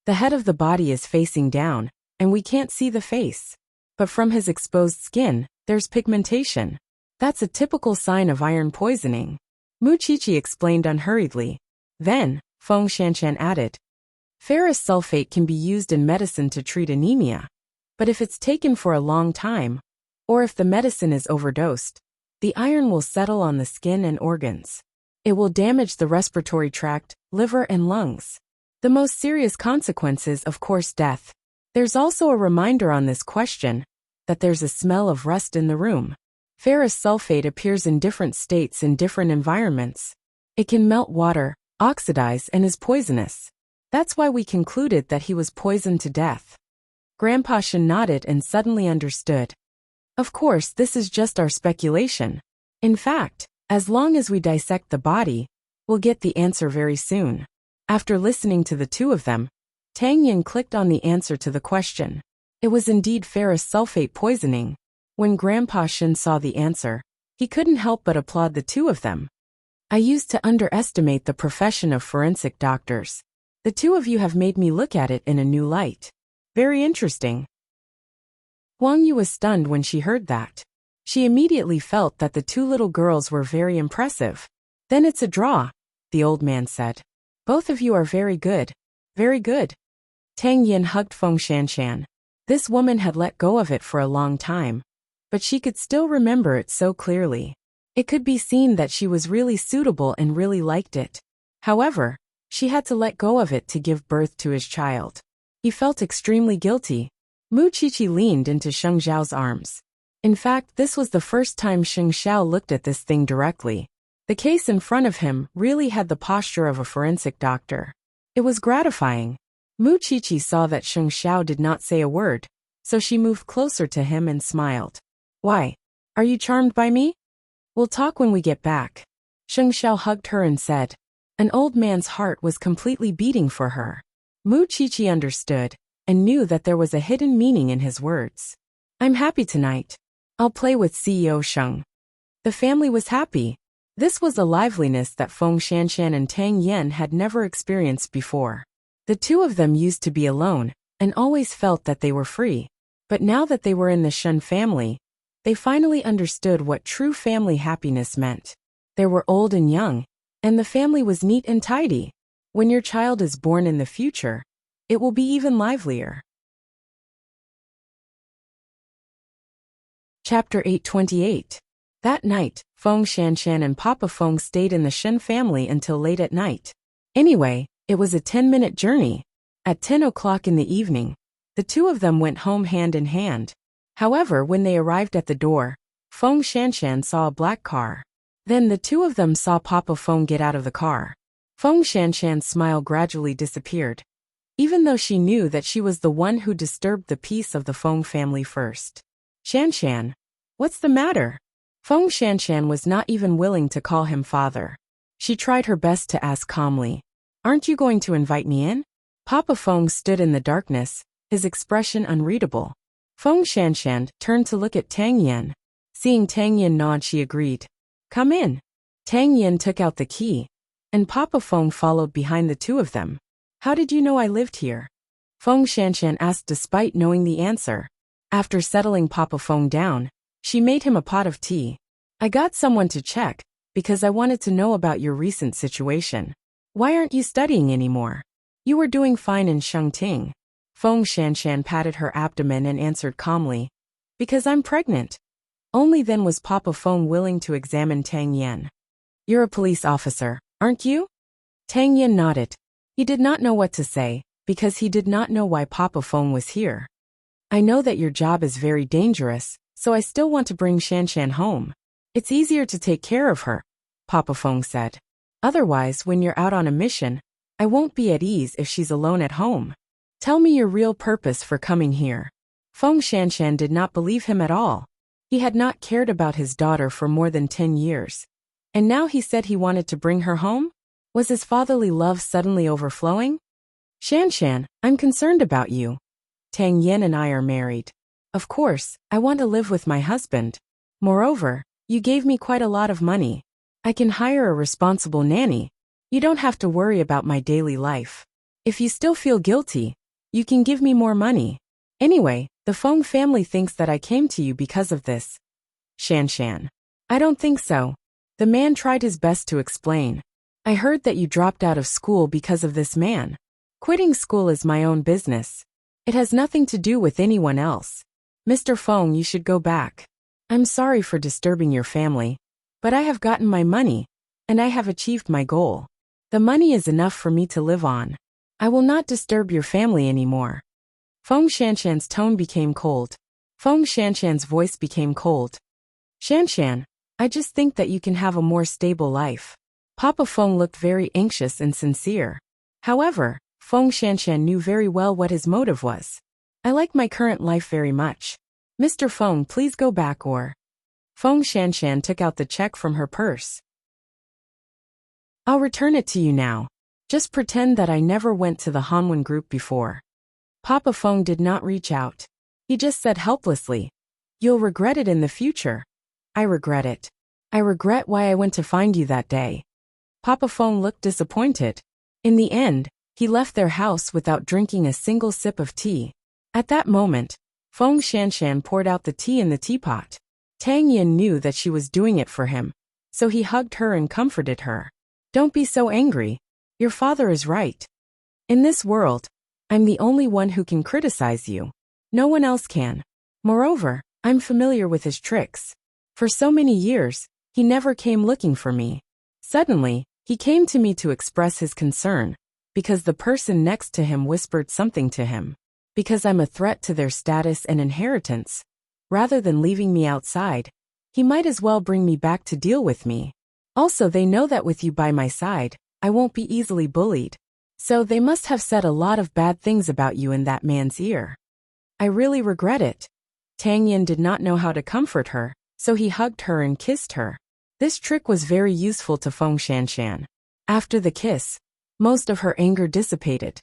[SPEAKER 1] The head of the body is facing down, and we can't see the face. But from his exposed skin, there's pigmentation. That's a typical sign of iron poisoning. Mu Chichi explained unhurriedly. Then, Feng Shanshan added, ferrous sulfate can be used in medicine to treat anemia. But if it's taken for a long time, or if the medicine is overdosed, the iron will settle on the skin and organs. It will damage the respiratory tract, liver and lungs. The most serious consequence is, of course, death. There's also a reminder on this question that there's a smell of rust in the room. Ferrous sulfate appears in different states in different environments. It can melt water, oxidize, and is poisonous. That's why we concluded that he was poisoned to death. Grandpa Shen nodded and suddenly understood. Of course, this is just our speculation. In fact, as long as we dissect the body, we'll get the answer very soon. After listening to the two of them, Tang Yin clicked on the answer to the question. It was indeed ferrous sulfate poisoning. When Grandpa Shen saw the answer, he couldn't help but applaud the two of them. I used to underestimate the profession of forensic doctors. The two of you have made me look at it in a new light. Very interesting. Huang Yu was stunned when she heard that. She immediately felt that the two little girls were very impressive. Then it's a draw, the old man said. Both of you are very good. Very good. Tang Yin hugged Feng Shanshan. This woman had let go of it for a long time, but she could still remember it so clearly. It could be seen that she was really suitable and really liked it. However, she had to let go of it to give birth to his child. He felt extremely guilty. Mu Chichi leaned into Sheng Xiao's arms. In fact, this was the first time Sheng Xiao looked at this thing directly. The case in front of him really had the posture of a forensic doctor. It was gratifying. Mu Chichi saw that Sheng Xiao did not say a word, so she moved closer to him and smiled. Why? Are you charmed by me? We'll talk when we get back. Sheng Xiao hugged her and said. An old man's heart was completely beating for her. Mu Chichi understood, and knew that there was a hidden meaning in his words. I'm happy tonight. I'll play with CEO Sheng. The family was happy. This was a liveliness that Feng Shanshan and Tang Yin had never experienced before. The two of them used to be alone, and always felt that they were free. But now that they were in the Shen family, they finally understood what true family happiness meant. They were old and young, and the family was neat and tidy. When your child is born in the future, it will be even livelier. Chapter 828. That night, Feng Shanshan and Papa Feng stayed in the Shen family until late at night. Anyway, it was a 10-minute journey. At 10 o'clock in the evening, the two of them went home hand in hand. However, when they arrived at the door, Feng Shanshan saw a black car. Then the two of them saw Papa Feng get out of the car. Feng Shanshan's smile gradually disappeared, even though she knew that she was the one who disturbed the peace of the Feng family first. Shanshan, what's the matter? Feng Shanshan was not even willing to call him father. She tried her best to ask calmly, "Aren't you going to invite me in?" Papa Feng stood in the darkness, his expression unreadable. Feng Shanshan turned to look at Tang Yen. Seeing Tang Yen nod, she agreed. "Come in." Tang Yen took out the key, and Papa Feng followed behind the two of them. "How did you know I lived here?" Feng Shanshan asked despite knowing the answer. After settling Papa Feng down, she made him a pot of tea. "I got someone to check, because I wanted to know about your recent situation. Why aren't you studying anymore? You were doing fine in Shengting." Feng Shanshan patted her abdomen and answered calmly, "Because I'm pregnant." Only then was Papa Feng willing to examine Tang Yen. "You're a police officer, aren't you?" Tang Yen nodded. He did not know what to say, because he did not know why Papa Feng was here. "I know that your job is very dangerous, so I still want to bring Shanshan home. It's easier to take care of her," Papa Feng said. "Otherwise, when you're out on a mission, I won't be at ease if she's alone at home. Tell me your real purpose for coming here." Feng Shanshan did not believe him at all. He had not cared about his daughter for more than 10 years. And now he said he wanted to bring her home? Was his fatherly love suddenly overflowing? "Shanshan, I'm concerned about you. Tang Yen and I are married. Of course, I want to live with my husband. Moreover, you gave me quite a lot of money. I can hire a responsible nanny. You don't have to worry about my daily life. If you still feel guilty, you can give me more money. Anyway, the Feng family thinks that I came to you because of this." Shanshan. "I don't think so." The man tried his best to explain. "I heard that you dropped out of school because of this man. Quitting school is my own business. It has nothing to do with anyone else. Mr. Feng, you should go back. I'm sorry for disturbing your family, but I have gotten my money, and I have achieved my goal. The money is enough for me to live on. I will not disturb your family anymore." Feng Shanshan's tone became cold. Feng Shanshan's voice became cold. "Shanshan, I just think that you can have a more stable life." Papa Feng looked very anxious and sincere. However, Feng Shanshan knew very well what his motive was. "I like my current life very much. Mr. Feng, please go back or..." Feng Shanshan took out the check from her purse. "I'll return it to you now. Just pretend that I never went to the Hanwen group before." Papa Feng did not reach out. He just said helplessly, "You'll regret it in the future." "I regret it. I regret why I went to find you that day." Papa Feng looked disappointed. In the end, he left their house without drinking a single sip of tea. At that moment, Feng Shanshan poured out the tea in the teapot. Tang Yen knew that she was doing it for him, so he hugged her and comforted her. "Don't be so angry. Your father is right. In this world, I'm the only one who can criticize you. No one else can. Moreover, I'm familiar with his tricks. For so many years, he never came looking for me. Suddenly, he came to me to express his concern, because the person next to him whispered something to him. Because I'm a threat to their status and inheritance. Rather than leaving me outside, he might as well bring me back to deal with me. Also, they know that with you by my side, I won't be easily bullied. So they must have said a lot of bad things about you in that man's ear. I really regret it." Tang Yen did not know how to comfort her, so he hugged her and kissed her. This trick was very useful to Feng Shanshan. After the kiss, most of her anger dissipated.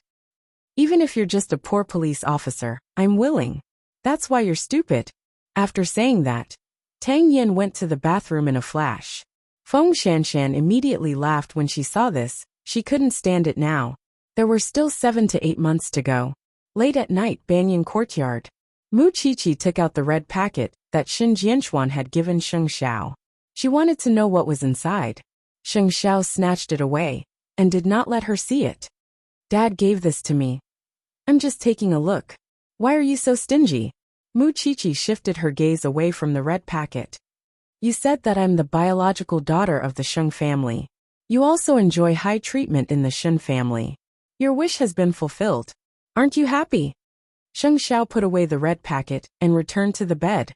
[SPEAKER 1] "Even if you're just a poor police officer, I'm willing. That's why you're stupid." After saying that, Tang Yen went to the bathroom in a flash. Feng Shanshan immediately laughed when she saw this. She couldn't stand it now. There were still 7 to 8 months to go. Late at night, Banyan Courtyard. Mu Qiqi took out the red packet that Shen Jianxuan had given Sheng Xiao. She wanted to know what was inside. Sheng Xiao snatched it away and did not let her see it. "Dad gave this to me. I'm just taking a look. Why are you so stingy?" Mu Qiqi shifted her gaze away from the red packet. "You said that I'm the biological daughter of the Sheng family. You also enjoy high treatment in the Shen family. Your wish has been fulfilled. Aren't you happy?" Sheng Xiao put away the red packet and returned to the bed.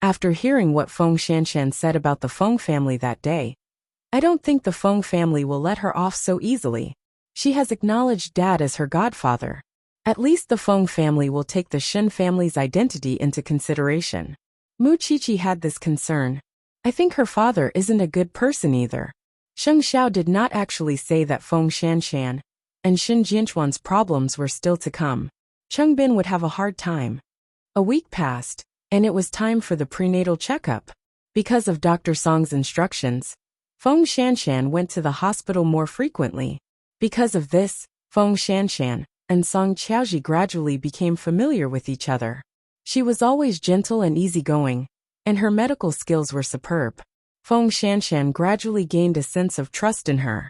[SPEAKER 1] After hearing what Feng Shanshan said about the Feng family that day, I don't think the Feng family will let her off so easily. She has acknowledged Dad as her godfather. At least the Feng family will take the Shen family's identity into consideration. Mu Qiqi had this concern. I think her father isn't a good person either. Sheng Xiao did not actually say that Feng Shanshan and Shen Jianchuan's problems were still to come. Cheng Bin would have a hard time. A week passed, and it was time for the prenatal checkup. Because of Dr. Song's instructions, Feng Shanshan went to the hospital more frequently. Because of this, Feng Shanshan and Song Qiaoji gradually became familiar with each other. She was always gentle and easygoing, and her medical skills were superb. Feng Shanshan gradually gained a sense of trust in her.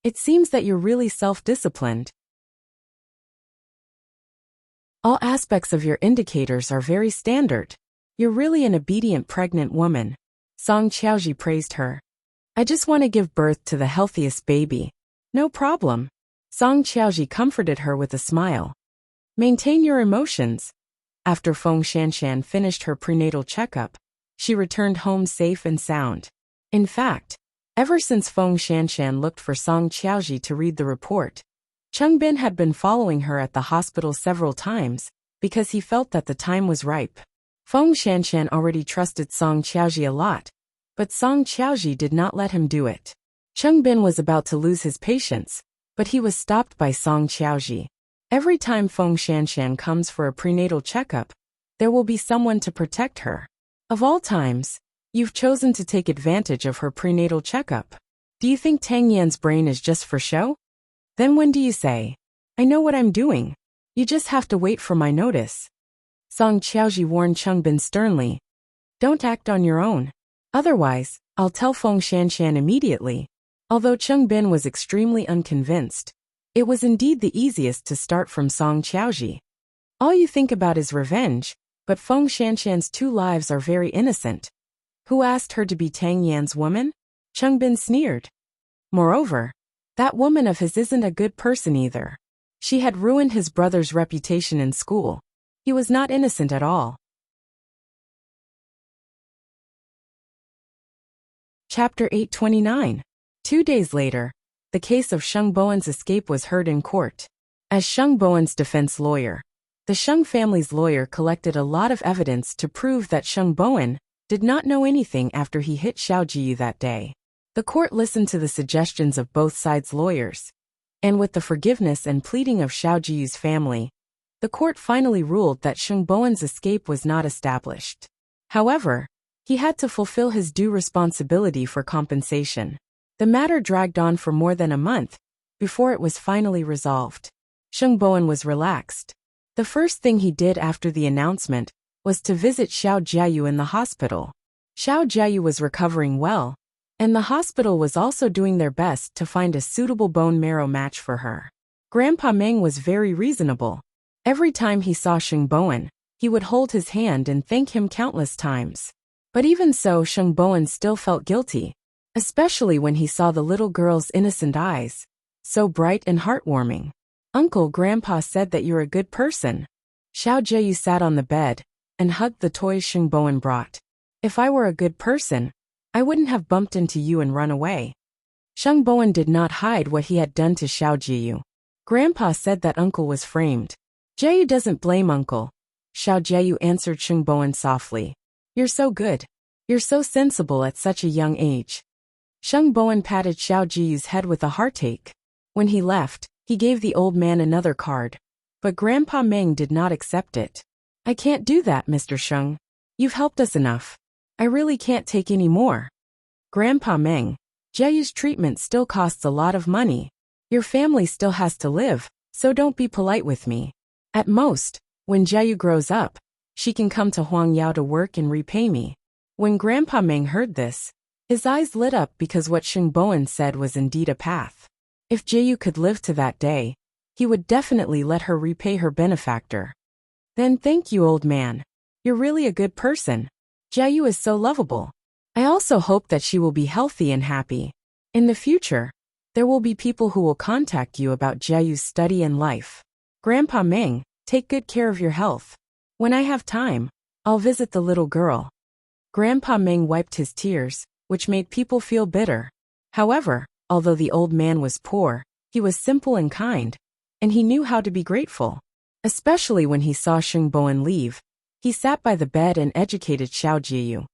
[SPEAKER 1] It seems that you're really self-disciplined. All aspects of your indicators are very standard. You're really an obedient pregnant woman. Song Qiaoji praised her. I just want to give birth to the healthiest baby. No problem. Song Qiaoji comforted her with a smile. Maintain your emotions. After Feng Shanshan finished her prenatal checkup, she returned home safe and sound. In fact, ever since Feng Shanshan looked for Song Qiaoji to read the report, Cheng Bin had been following her at the hospital several times because he felt that the time was ripe. Feng Shanshan already trusted Song Qiaoji a lot, but Song Qiaoji did not let him do it. Cheng Bin was about to lose his patience, but he was stopped by Song Qiaoji. Every time Feng Shanshan comes for a prenatal checkup, there will be someone to protect her. Of all times, you've chosen to take advantage of her prenatal checkup. Do you think Tang Yan's brain is just for show? Then when do you say, I know what I'm doing? You just have to wait for my notice. Song Qiaoji warned Cheng Bin sternly. Don't act on your own. Otherwise, I'll tell Feng Shanshan immediately. Although Cheng Bin was extremely unconvinced, it was indeed the easiest to start from Song Qiaoji. All you think about is revenge, but Feng Shanshan's 2 lives are very innocent. Who asked her to be Tang Yan's woman? Cheng Bin sneered. Moreover, that woman of his isn't a good person either. She had ruined his brother's reputation in school. He was not innocent at all. Chapter 829. 2 days later, the case of Sheng Bowen's escape was heard in court. As Sheng Bowen's defense lawyer, the Sheng family's lawyer collected a lot of evidence to prove that Sheng Bowen did not know anything after he hit Xiao Jiyu that day. The court listened to the suggestions of both sides' lawyers, and with the forgiveness and pleading of Xiao Jiyu's family, the court finally ruled that Sheng Bowen's escape was not established. However, he had to fulfill his due responsibility for compensation. The matter dragged on for more than a month before it was finally resolved. Sheng Bowen was relaxed. The first thing he did after the announcement was to visit Xiao Jiayu in the hospital. Xiao Jiayu was recovering well, and the hospital was also doing their best to find a suitable bone marrow match for her. Grandpa Meng was very reasonable. Every time he saw Sheng Bowen, he would hold his hand and thank him countless times. But even so, Sheng Bowen still felt guilty, especially when he saw the little girl's innocent eyes, so bright and heartwarming. Uncle, Grandpa said that you're a good person. Xiao Jiayu sat on the bed and hugged the toys Sheng Bowen brought. If I were a good person, I wouldn't have bumped into you and run away. Sheng Bowen did not hide what he had done to Xiao Jiayu. Grandpa said that Uncle was framed. Jiayu doesn't blame Uncle. Xiao Jiayu answered Sheng Bowen softly. You're so good. You're so sensible at such a young age. Sheng Bowen patted Xiao Jiyu's head with a heartache. When he left, he gave the old man another card. But Grandpa Meng did not accept it. I can't do that, Mr. Sheng. You've helped us enough. I really can't take any more. Grandpa Meng, Jiayu's treatment still costs a lot of money. Your family still has to live, so don't be polite with me. At most, when Jiayu grows up, she can come to Huangyao to work and repay me. When Grandpa Meng heard this, his eyes lit up because what Sheng Bowen said was indeed a path. If Jiayu could live to that day, he would definitely let her repay her benefactor. Then thank you, old man. You're really a good person. Jiayu is so lovable. I also hope that she will be healthy and happy. In the future, there will be people who will contact you about Jiayu's study and life. Grandpa Meng, Take good care of your health. When I have time, I'll visit the little girl. Grandpa Meng wiped his tears, which made people feel bitter. However, although the old man was poor, he was simple and kind, and he knew how to be grateful. Especially when he saw Sheng Bowen leave, he sat by the bed and educated Xiao Jiyu.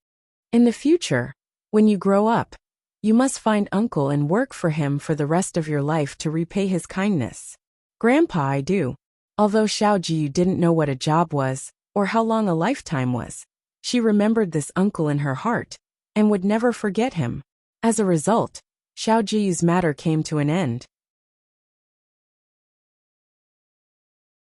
[SPEAKER 1] In the future, when you grow up, you must find uncle and work for him for the rest of your life to repay his kindness. Grandpa, I do. Although Xiao Jiyu didn't know what a job was, or how long a lifetime was, she remembered this uncle in her heart, and would never forget him. As a result, Xiao Jiyu's matter came to an end.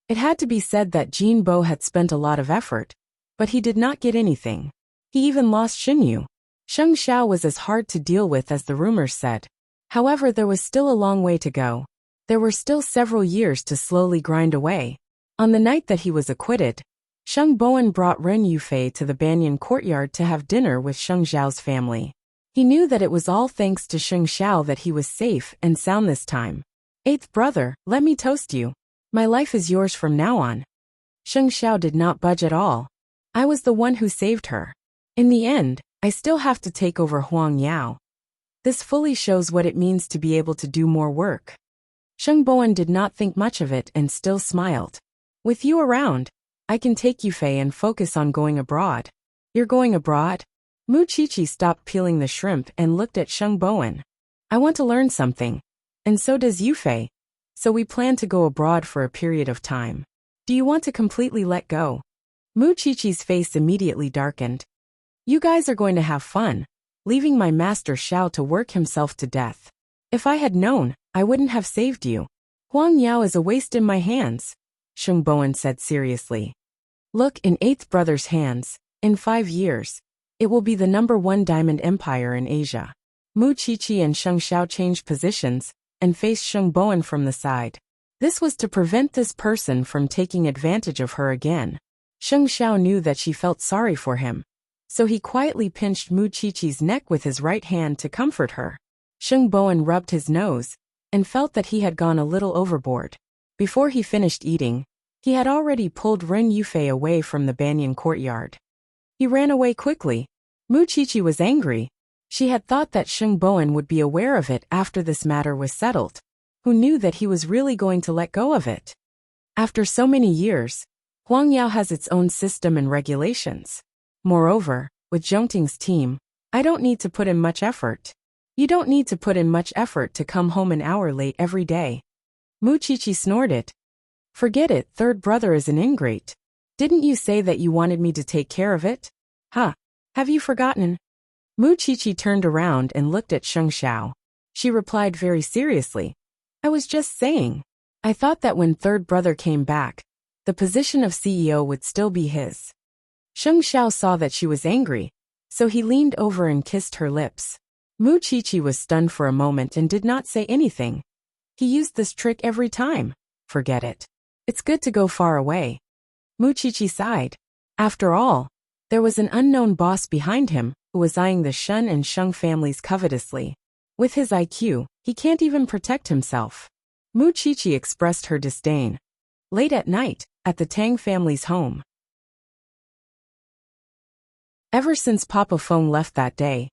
[SPEAKER 1] It had to be said that Jin Bo had spent a lot of effort, but he did not get anything. He even lost Xinyu. Sheng Xiao was as hard to deal with as the rumors said. However, there was still a long way to go. There were still several years to slowly grind away. On the night that he was acquitted, Sheng Bowen brought Ren Yufei to the Banyan courtyard to have dinner with Sheng Xiao's family. He knew that it was all thanks to Sheng Xiao that he was safe and sound this time. Eighth brother, let me toast you. My life is yours from now on. Sheng Xiao did not budge at all. I was the one who saved her. In the end, I still have to take over Huang Yao. This fully shows what it means to be able to do more work. Sheng Bowen did not think much of it and still smiled. With you around, I can take Yufei and focus on going abroad. You're going abroad? Mu Chichi stopped peeling the shrimp and looked at Sheng Bowen. I want to learn something. And so does Yufei. So we plan to go abroad for a period of time. Do you want to completely let go? Mu Chichi's face immediately darkened. You guys are going to have fun, leaving my master Xiao to work himself to death. If I had known, I wouldn't have saved you. Huang Yao is a waste in my hands, Sheng Bowen said seriously. Look in eighth brother's hands, in 5 years, it will be the #1 diamond empire in Asia. Mu Chichi and Sheng Xiao changed positions and faced Sheng Bowen from the side. This was to prevent this person from taking advantage of her again. Sheng Xiao knew that she felt sorry for him, so he quietly pinched Mu Chichi's neck with his right hand to comfort her. Sheng Bowen rubbed his nose and felt that he had gone a little overboard. Before he finished eating, he had already pulled Ren Yufei away from the Banyan courtyard. He ran away quickly. Mu Chichi was angry. She had thought that Sheng Bowen would be aware of it after this matter was settled. Who knew that he was really going to let go of it? After so many years, Huang Yao has its own system and regulations. Moreover, with Zhongting's team, I don't need to put in much effort. You don't need to put in much effort to come home an hour late every day. Mu Chichi snorted. Forget it, third brother is an ingrate. Didn't you say that you wanted me to take care of it? Huh? Have you forgotten? Mu Chichi turned around and looked at Sheng Xiao. She replied very seriously. I was just saying. I thought that when third brother came back, the position of CEO would still be his. Sheng Xiao saw that she was angry, so he leaned over and kissed her lips. Mu Chichi was stunned for a moment and did not say anything. He used this trick every time. Forget it. It's good to go far away. Mu Chichi sighed. After all, there was an unknown boss behind him who was eyeing the Shun and Sheng families covetously. With his IQ, he can't even protect himself. Mu Chichi expressed her disdain. Late at night, at the Tang family's home. Ever since Papa Feng left that day,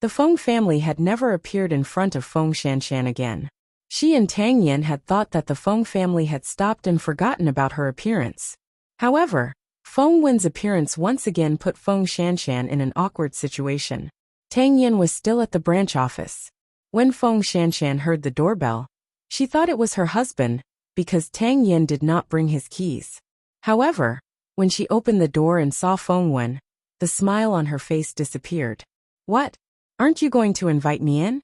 [SPEAKER 1] the Feng family had never appeared in front of Feng Shanshan again. She and Tang Yen had thought that the Feng family had stopped and forgotten about her appearance. However, Feng Wen's appearance once again put Feng Shanshan in an awkward situation. Tang Yen was still at the branch office. When Feng Shanshan heard the doorbell, she thought it was her husband, because Tang Yen did not bring his keys. However, when she opened the door and saw Feng Wen, the smile on her face disappeared. What? Aren't you going to invite me in?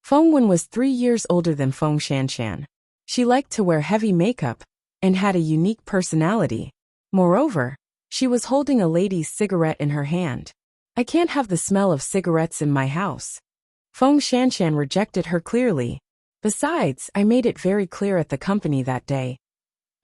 [SPEAKER 1] Feng Wen was 3 years older than Feng Shanshan. She liked to wear heavy makeup and had a unique personality. Moreover, she was holding a lady's cigarette in her hand. I can't have the smell of cigarettes in my house. Feng Shanshan rejected her clearly. Besides, I made it very clear at the company that day.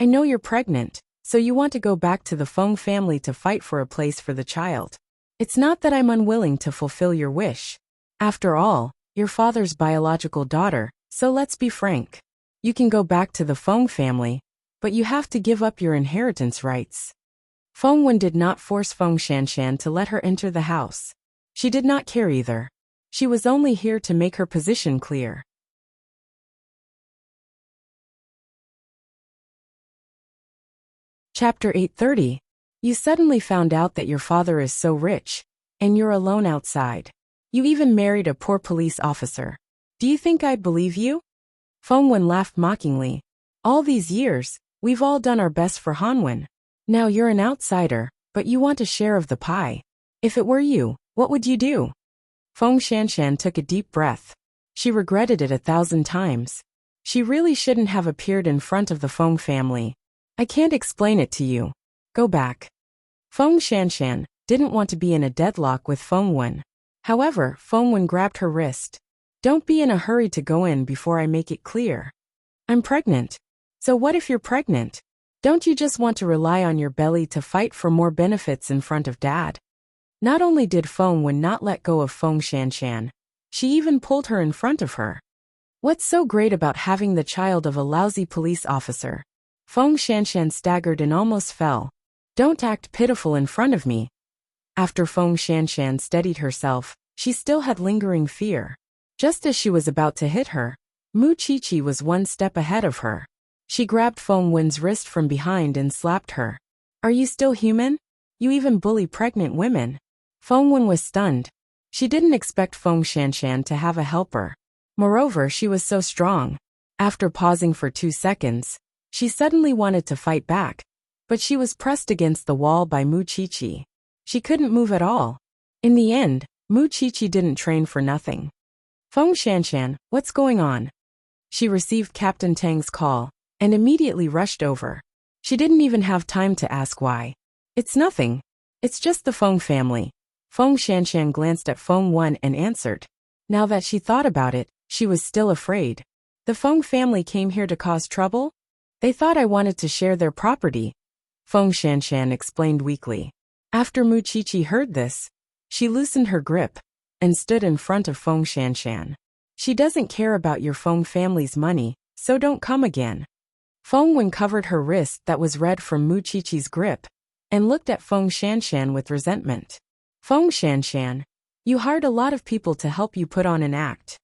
[SPEAKER 1] I know you're pregnant, so you want to go back to the Feng family to fight for a place for the child. It's not that I'm unwilling to fulfill your wish. After all, your father's biological daughter, so let's be frank. You can go back to the Feng family, but you have to give up your inheritance rights. Feng Wen did not force Feng Shanshan to let her enter the house. She did not care either. She was only here to make her position clear. Chapter 830. You suddenly found out that your father is so rich, and you're alone outside. You even married a poor police officer. Do you think I'd believe you? Feng Wen laughed mockingly. All these years, we've all done our best for Hanwen. Now you're an outsider, but you want a share of the pie. If it were you, what would you do? Feng Shanshan took a deep breath. She regretted it 1,000 times. She really shouldn't have appeared in front of the Feng family. I can't explain it to you. Go back. Feng Shanshan didn't want to be in a deadlock with Feng Wen. However, Feng Wen grabbed her wrist. Don't be in a hurry to go in before I make it clear. I'm pregnant. So what if you're pregnant? Don't you just want to rely on your belly to fight for more benefits in front of Dad? Not only did Feng Wen not let go of Feng Shanshan, she even pulled her in front of her. What's so great about having the child of a lousy police officer? Feng Shanshan staggered and almost fell. Don't act pitiful in front of me. After Feng Shanshan steadied herself, she still had lingering fear. Just as she was about to hit her, Mu Qiqi was one step ahead of her. She grabbed Feng Wen's wrist from behind and slapped her. Are you still human? You even bully pregnant women. Feng Wen was stunned. She didn't expect Feng Shanshan to have a helper. Moreover, she was so strong. After pausing for 2 seconds, she suddenly wanted to fight back, but she was pressed against the wall by Mu Qiqi. She couldn't move at all. In the end, Mu Qiqi didn't train for nothing. Feng Shanshan, what's going on? She received Captain Tang's call and immediately rushed over. She didn't even have time to ask why. It's nothing. It's just the Feng family. Feng Shanshan glanced at Feng Wen and answered. Now that she thought about it, she was still afraid. The Feng family came here to cause trouble? They thought I wanted to share their property. Feng Shanshan explained weakly. After Mu Qiqi heard this, she loosened her grip and stood in front of Feng Shanshan. She doesn't care about your Feng family's money, so don't come again. Feng Wen covered her wrist that was red from Mu Qiqi's grip and looked at Feng Shanshan with resentment. Feng Shanshan, you hired a lot of people to help you put on an act.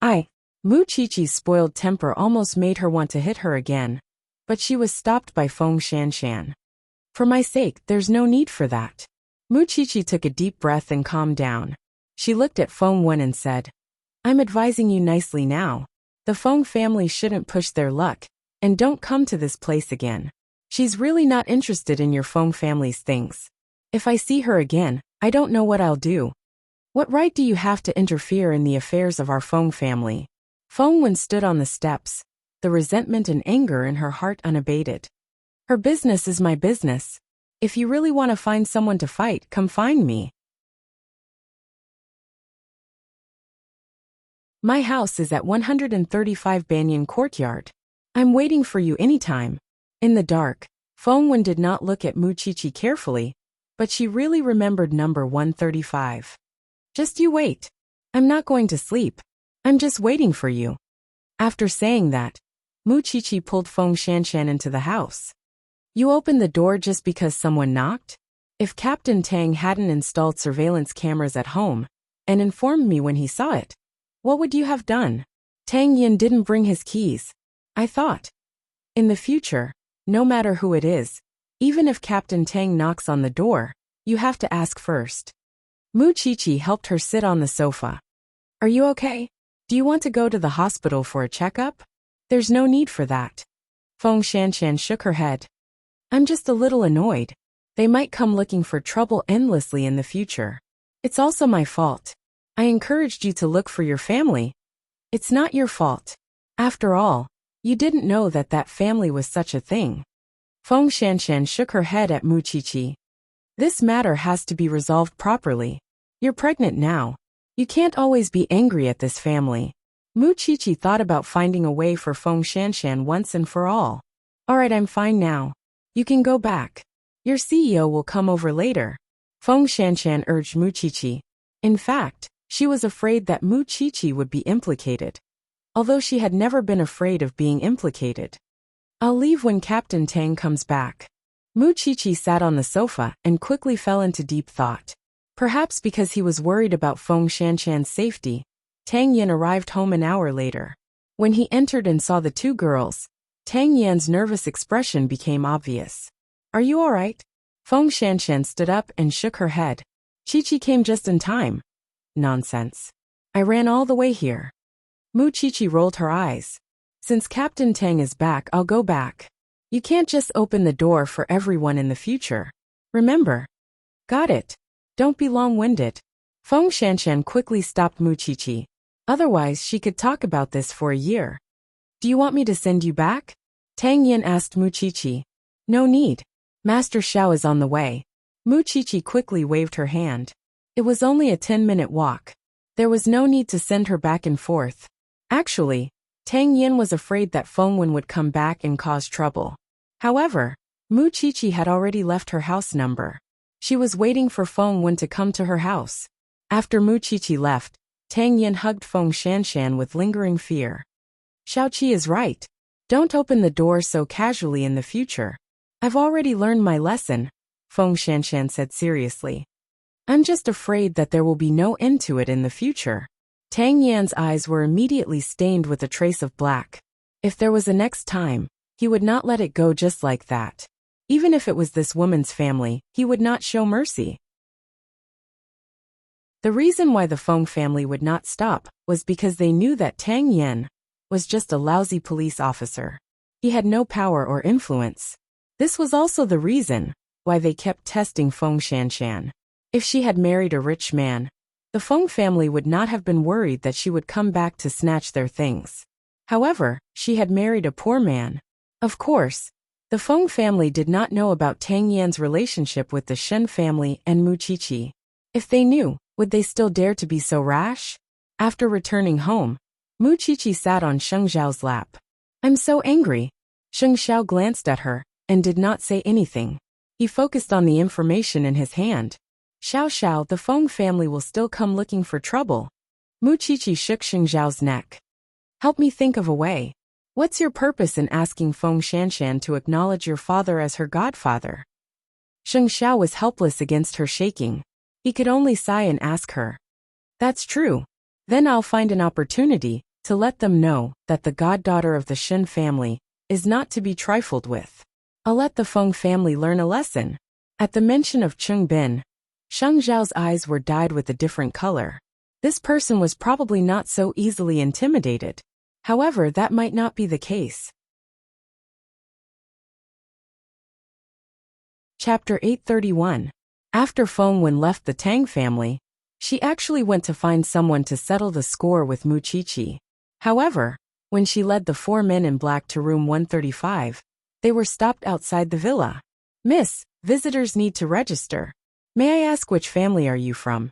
[SPEAKER 1] Mu Qiqi's spoiled temper almost made her want to hit her again, but she was stopped by Feng Shanshan. For my sake, there's no need for that. Mu Qiqi took a deep breath and calmed down. She looked at Feng Wen and said, I'm advising you nicely now. The Feng family shouldn't push their luck, and don't come to this place again. She's really not interested in your Feng family's things. If I see her again, I don't know what I'll do. What right do you have to interfere in the affairs of our Feng family? Feng Wen stood on the steps, the resentment and anger in her heart unabated. Her business is my business. If you really want to find someone to fight, come find me. My house is at 135 Banyan Courtyard. I'm waiting for you anytime. In the dark, Feng Wen did not look at Mu Qiqi carefully, but she really remembered number 135. Just you wait. I'm not going to sleep. I'm just waiting for you. After saying that, Mu Qiqi pulled Feng Shanshan into the house. You opened the door just because someone knocked? If Captain Tang hadn't installed surveillance cameras at home and informed me when he saw it, what would you have done? Tang Yin didn't bring his keys. I thought. In the future, no matter who it is, even if Captain Tang knocks on the door, you have to ask first. Mu Qiqi helped her sit on the sofa. Are you okay? Do you want to go to the hospital for a checkup? There's no need for that. Feng Shanshan shook her head. I'm just a little annoyed. They might come looking for trouble endlessly in the future. It's also my fault. I encouraged you to look for your family. It's not your fault. After all, you didn't know that that family was such a thing. Feng Shanshan shook her head at Mu Qiqi. This matter has to be resolved properly. You're pregnant now. You can't always be angry at this family. Mu Qiqi thought about finding a way for Feng Shanshan once and for all. Alright, I'm fine now. You can go back. Your CEO will come over later. Feng Shanshan urged Mu Qiqi. In fact, she was afraid that Mu Qiqi would be implicated, although she had never been afraid of being implicated. I'll leave when Captain Tang comes back. Mu Qiqi sat on the sofa and quickly fell into deep thought. Perhaps because he was worried about Feng Shanshan's safety, Tang Yin arrived home an hour later. When he entered and saw the two girls, Tang Yan's nervous expression became obvious. Are you all right? Feng Shanshan stood up and shook her head. Qiqi came just in time. Nonsense. I ran all the way here. Mu Qiqi rolled her eyes. Since Captain Tang is back, I'll go back. You can't just open the door for everyone in the future. Remember? Got it. Don't be long-winded. Feng Shanshan quickly stopped Mu Qiqi. Otherwise, she could talk about this for a year. Do you want me to send you back? Tang Yin asked Mu Qiqi. No need. Master Xiao is on the way. Mu Qiqi quickly waved her hand. It was only a 10-minute walk. There was no need to send her back and forth. Actually, Tang Yin was afraid that Feng Wen would come back and cause trouble. However, Mu Qiqi had already left her house number. She was waiting for Feng Wen to come to her house. After Mu Qiqi left, Tang Yin hugged Feng Shanshan with lingering fear. Xiaoqi is right. Don't open the door so casually in the future. I've already learned my lesson, Feng Shanshan said seriously. I'm just afraid that there will be no end to it in the future. Tang Yan's eyes were immediately stained with a trace of black. If there was a next time, he would not let it go just like that. Even if it was this woman's family, he would not show mercy. The reason why the Feng family would not stop was because they knew that Tang Yan was just a lousy police officer. He had no power or influence. This was also the reason why they kept testing Feng Shanshan. If she had married a rich man, the Feng family would not have been worried that she would come back to snatch their things. However, she had married a poor man. Of course, the Feng family did not know about Tang Yan's relationship with the Shen family and Mu Qiqi. If they knew, would they still dare to be so rash? After returning home, Mu Qiqi sat on Sheng Xiao's lap. I'm so angry. Sheng Xiao glanced at her and did not say anything. He focused on the information in his hand. Xiao, the Feng family will still come looking for trouble. Mu Qiqi shook Sheng Xiao's neck. Help me think of a way. What's your purpose in asking Feng Shanshan to acknowledge your father as her godfather? Sheng Xiao was helpless against her shaking. He could only sigh and ask her. That's true. Then I'll find an opportunity to let them know that the goddaughter of the Shen family is not to be trifled with. I'll let the Feng family learn a lesson. At the mention of Cheng Bin, Sheng Xiao's eyes were dyed with a different color. This person was probably not so easily intimidated. However, that might not be the case. Chapter 831. After Feng Wen left the Tang family, she actually went to find someone to settle the score with Mu Qiqi. However, when she led the four men in black to room 135, they were stopped outside the villa. Miss, visitors need to register. May I ask which family are you from?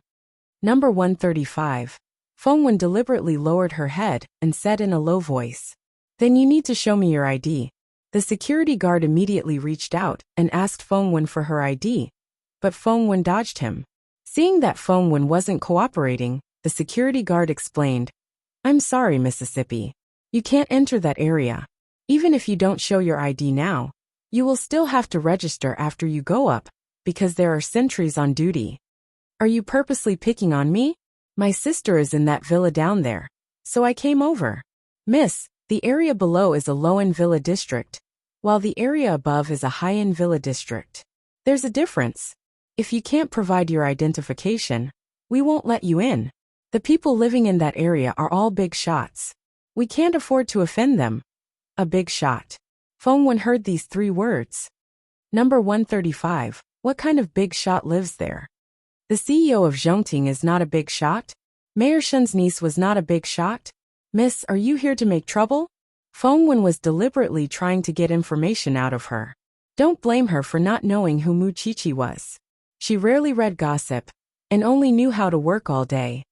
[SPEAKER 1] Number 135. Feng Wen deliberately lowered her head and said in a low voice. Then you need to show me your ID. The security guard immediately reached out and asked Feng Wen for her ID, but Feng Wen dodged him. Seeing that Feng Wen wasn't cooperating, the security guard explained, I'm sorry, Mississippi. You can't enter that area. Even if you don't show your ID now, you will still have to register after you go up, because there are sentries on duty. Are you purposely picking on me? My sister is in that villa down there, so I came over. Miss, the area below is a low-end villa district, while the area above is a high-end villa district. There's a difference. If you can't provide your identification, we won't let you in. The people living in that area are all big shots. We can't afford to offend them. A big shot. Feng Wen heard these three words. Number 135. What kind of big shot lives there? The CEO of Zhongting is not a big shot? Mayor Shen's niece was not a big shot? Miss, are you here to make trouble? Feng Wen was deliberately trying to get information out of her. Don't blame her for not knowing who Mu Qiqi was. She rarely read gossip, and only knew how to work all day.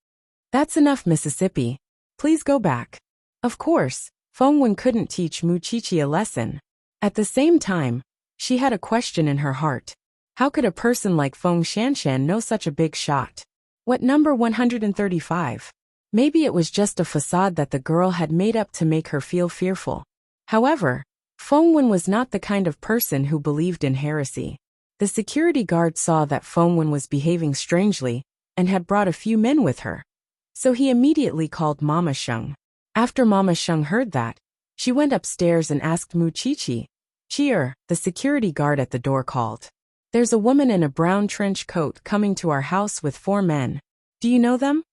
[SPEAKER 1] That's enough, Mississippi. Please go back. Of course, Feng Wen couldn't teach Mu Qiqi a lesson. At the same time, she had a question in her heart. How could a person like Feng Shanshan know such a big shot? What number 135? Maybe it was just a facade that the girl had made up to make her feel fearful. However, Feng Wen was not the kind of person who believed in heresy. The security guard saw that Feng Wen was behaving strangely and had brought a few men with her. So he immediately called Mama Sheng. After Mama Sheng heard that, she went upstairs and asked Mu Qiqi. "Cheer," the security guard at the door called. "There's a woman in a brown trench coat coming to our house with 4 men. Do you know them?"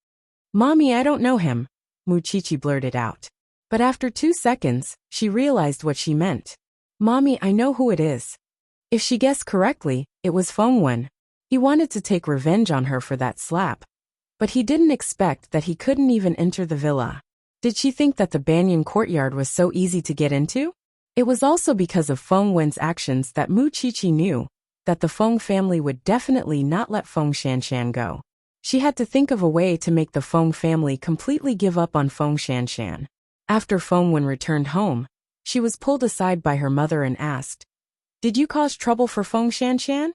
[SPEAKER 1] "Mommy, I don't know him," Mu Qiqi blurted out. But after 2 seconds, she realized what she meant. "Mommy, I know who it is." If she guessed correctly, it was Feng Wen. He wanted to take revenge on her for that slap. But he didn't expect that he couldn't even enter the villa. Did she think that the banyan courtyard was so easy to get into? It was also because of Feng Wen's actions that Mu Qiqi knew that the Feng family would definitely not let Feng Shanshan go. She had to think of a way to make the Feng family completely give up on Feng Shanshan. After Feng Wen returned home, she was pulled aside by her mother and asked, "Did you cause trouble for Feng Shanshan?"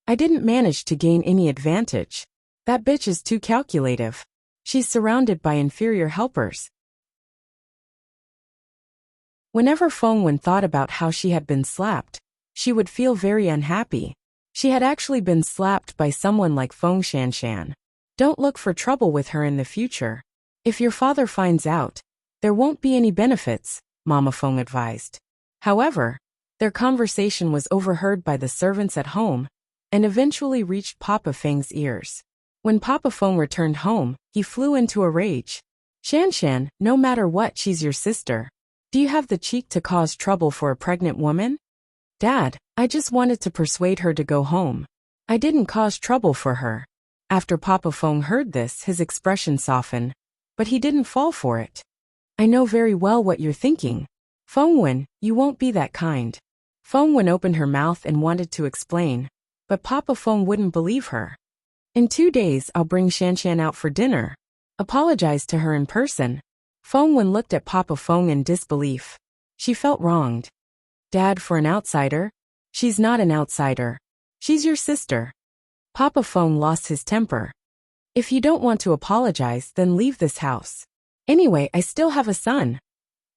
[SPEAKER 1] "I didn't manage to gain any advantage. That bitch is too calculative. She's surrounded by inferior helpers." Whenever Feng Wen thought about how she had been slapped, she would feel very unhappy. She had actually been slapped by someone like Feng Shanshan. Don't look for trouble with her in the future. If your father finds out, there won't be any benefits, Mama Feng advised. However, their conversation was overheard by the servants at home and eventually reached Papa Feng's ears. When Papa Feng returned home, he flew into a rage. "Shanshan, no matter what, she's your sister. Do you have the cheek to cause trouble for a pregnant woman?" "Dad, I just wanted to persuade her to go home. I didn't cause trouble for her." After Papa Feng heard this, his expression softened, but he didn't fall for it. "I know very well what you're thinking. Feng Wen, you won't be that kind." Feng Wen opened her mouth and wanted to explain, but Papa Feng wouldn't believe her. "In 2 days I'll bring Shanshan out for dinner. Apologize to her in person." Feng Wen looked at Papa Feng in disbelief. She felt wronged. "Dad, for an outsider? She's not an outsider. She's your sister." Papa Feng lost his temper. "If you don't want to apologize, then leave this house. Anyway, I still have a son."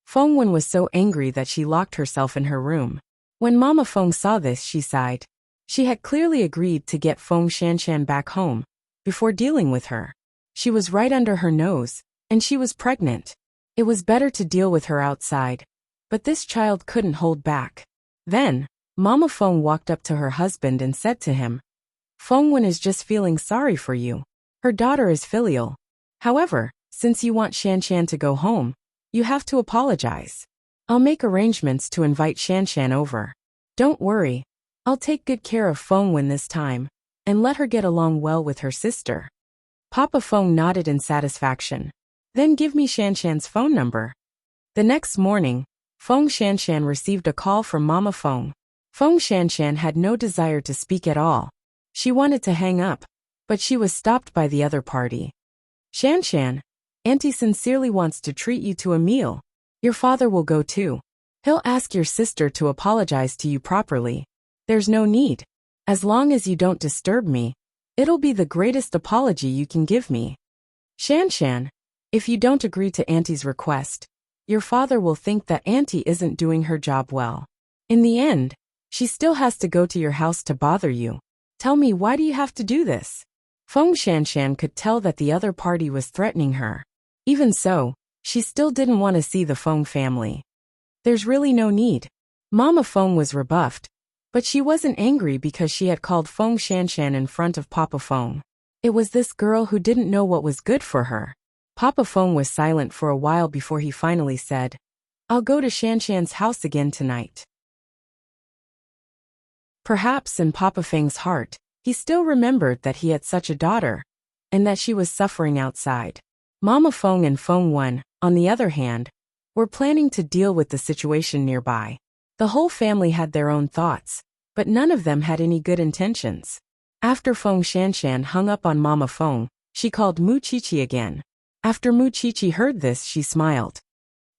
[SPEAKER 1] Feng Wen was so angry that she locked herself in her room. When Mama Feng saw this, she sighed. She had clearly agreed to get Feng Shanshan back home before dealing with her. She was right under her nose, and she was pregnant. It was better to deal with her outside, but this child couldn't hold back. Then, Mama Feng walked up to her husband and said to him, "Feng Wen is just feeling sorry for you. Her daughter is filial. However, since you want Shanshan to go home, you have to apologize. I'll make arrangements to invite Shanshan over. Don't worry, I'll take good care of Feng Wen this time, and let her get along well with her sister." Papa Feng nodded in satisfaction. "Then give me Shanshan's phone number." The next morning, Feng Shanshan received a call from Mama Feng. Feng Shanshan had no desire to speak at all. She wanted to hang up, but she was stopped by the other party. "Shanshan, Auntie sincerely wants to treat you to a meal. Your father will go too. He'll ask your sister to apologize to you properly. There's no need. As long as you don't disturb me, it'll be the greatest apology you can give me. Shanshan, if you don't agree to Auntie's request, your father will think that Auntie isn't doing her job well. In the end, she still has to go to your house to bother you. Tell me, why do you have to do this?" Feng Shanshan could tell that the other party was threatening her. Even so, she still didn't want to see the Feng family. "There's really no need." Mama Feng was rebuffed, but she wasn't angry because she had called Feng Shanshan in front of Papa Feng. It was this girl who didn't know what was good for her. Papa Feng was silent for a while before he finally said, "I'll go to Shanshan's house again tonight." Perhaps in Papa Feng's heart, he still remembered that he had such a daughter, and that she was suffering outside. Mama Feng and Feng Wen, on the other hand, were planning to deal with the situation nearby. The whole family had their own thoughts, but none of them had any good intentions. After Feng Shanshan hung up on Mama Feng, she called Mu Qiqi again. After Mu Qiqi heard this, she smiled.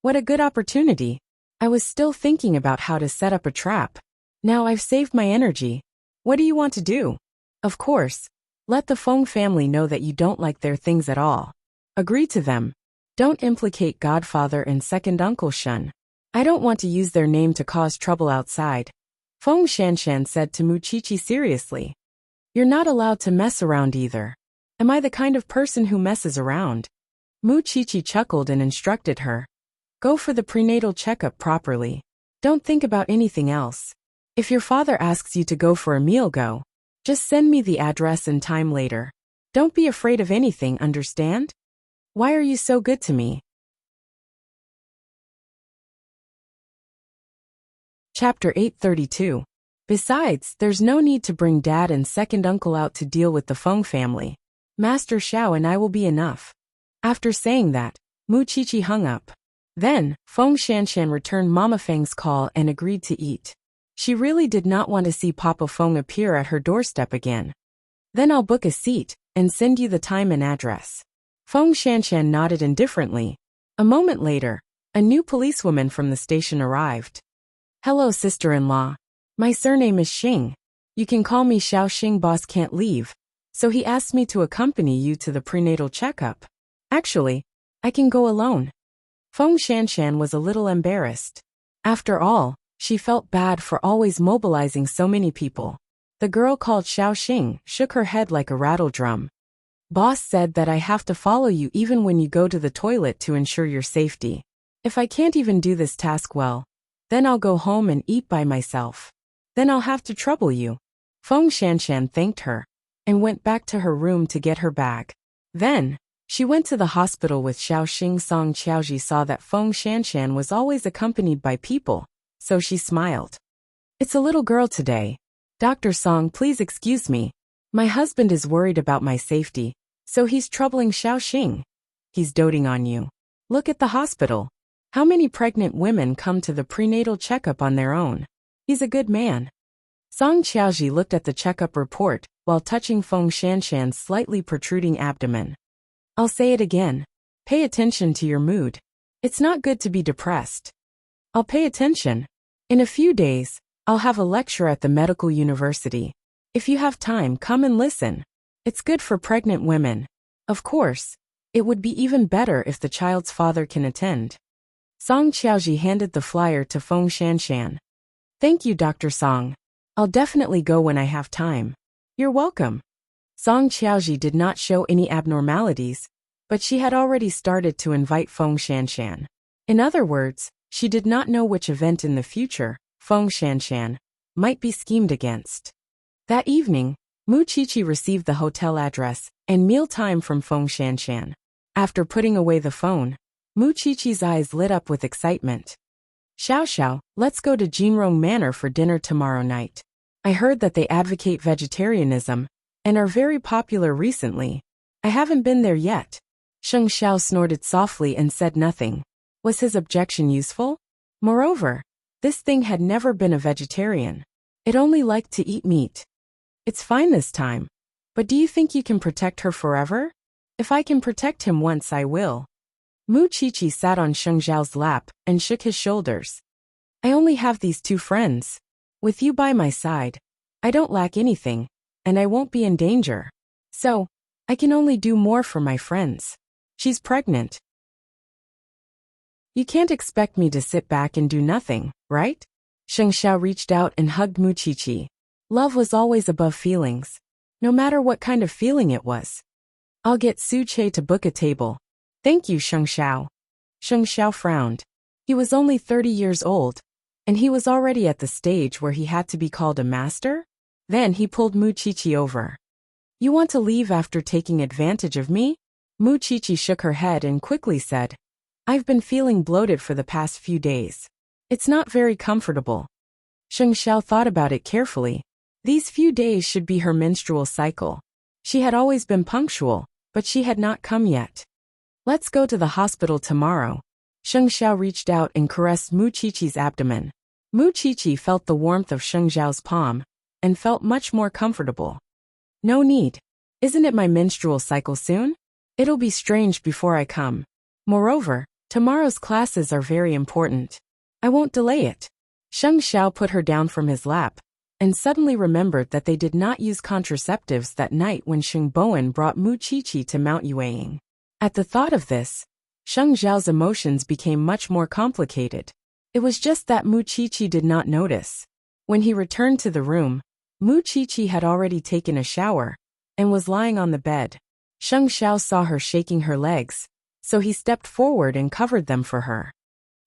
[SPEAKER 1] "What a good opportunity. I was still thinking about how to set up a trap. Now I've saved my energy. What do you want to do?" "Of course, let the Feng family know that you don't like their things at all. Agree to them. Don't implicate godfather and second uncle Shun. I don't want to use their name to cause trouble outside, Feng Shanshan said to Muqiqi seriously. You're not allowed to mess around either. Am I the kind of person who messes around? Muqiqi chuckled and instructed her. Go for the prenatal checkup properly. Don't think about anything else. If your father asks you to go for a meal, go. Just send me the address and time later. Don't be afraid of anything, understand? Why are you so good to me? Chapter 832. Besides, there's no need to bring dad and second uncle out to deal with the Feng family. Master Xiao and I will be enough. After saying that, Muqiqi hung up. Then, Feng Shanshan returned Mama Feng's call and agreed to eat. She really did not want to see Papa Feng appear at her doorstep again. Then I'll book a seat and send you the time and address. Feng Shanshan nodded indifferently. A moment later, a new policewoman from the station arrived. Hello, sister-in-law. My surname is Xing. You can call me Xiao. Xing boss can't leave, so he asked me to accompany you to the prenatal checkup. Actually, I can go alone. Feng Shanshan was a little embarrassed. After all, she felt bad for always mobilizing so many people. The girl called Xiao Xing shook her head like a rattle drum. Boss said that I have to follow you even when you go to the toilet to ensure your safety. If I can't even do this task well, then I'll go home and eat by myself. Then I'll have to trouble you. Feng Shanshan thanked her and went back to her room to get her bag. Then, she went to the hospital with Xiao Xing. Song Qiaoji saw that Feng Shanshan was always accompanied by people, so she smiled. It's a little girl today. Dr. Song, please excuse me. My husband is worried about my safety, so he's troubling Xiao Xing. He's doting on you. Look at the hospital. How many pregnant women come to the prenatal checkup on their own? He's a good man. Song Qiaoji looked at the checkup report while touching Feng Shanshan's slightly protruding abdomen. I'll say it again. Pay attention to your mood. It's not good to be depressed. I'll pay attention. In a few days, I'll have a lecture at the medical university. If you have time, come and listen. It's good for pregnant women. Of course, it would be even better if the child's father can attend. Song Qiaoji handed the flyer to Feng Shanshan. Thank you, Dr. Song. I'll definitely go when I have time. You're welcome. Song Qiaoji did not show any abnormalities, but she had already started to invite Feng Shanshan. In other words, she did not know which event in the future, Feng Shanshan, might be schemed against. That evening, Muqiqi received the hotel address and meal time from Feng Shanshan. After putting away the phone, Muqiqi's eyes lit up with excitement. Xiao Xiao, let's go to Jinrong Manor for dinner tomorrow night. I heard that they advocate vegetarianism and are very popular recently. I haven't been there yet. Sheng Xiao snorted softly and said nothing. Was his objection useful? Moreover, this thing had never been a vegetarian. It only liked to eat meat. It's fine this time. But do you think you can protect her forever? If I can protect him once, I will. Muqiqi sat on Sheng Xiao's lap and shook his shoulders. I only have these two friends. With you by my side, I don't lack anything, and I won't be in danger. So, I can only do more for my friends. She's pregnant. You can't expect me to sit back and do nothing, right? Sheng Xiao reached out and hugged Muqiqi. Love was always above feelings, no matter what kind of feeling it was. I'll get Su Che to book a table. Thank you, Sheng Xiao. Sheng Xiao frowned. He was only 30 years old, and he was already at the stage where he had to be called a master? Then he pulled Muqiqi over. You want to leave after taking advantage of me? Muqiqi shook her head and quickly said, I've been feeling bloated for the past few days. It's not very comfortable. Sheng Xiao thought about it carefully. These few days should be her menstrual cycle. She had always been punctual, but she had not come yet. Let's go to the hospital tomorrow. Sheng Xiao reached out and caressed Muqiqi's abdomen. Muqiqi felt the warmth of Sheng Xiao's palm and felt much more comfortable. No need. Isn't it my menstrual cycle soon? It'll be strange before I come. Moreover, tomorrow's classes are very important. I won't delay it. Sheng Xiao put her down from his lap and suddenly remembered that they did not use contraceptives that night when Sheng Bowen brought Muqiqi to Mount Yueying. At the thought of this, Sheng Xiao's emotions became much more complicated. It was just that Mu Chichi did not notice. When he returned to the room, Mu Chichi had already taken a shower and was lying on the bed. Sheng Xiao saw her shaking her legs, so he stepped forward and covered them for her.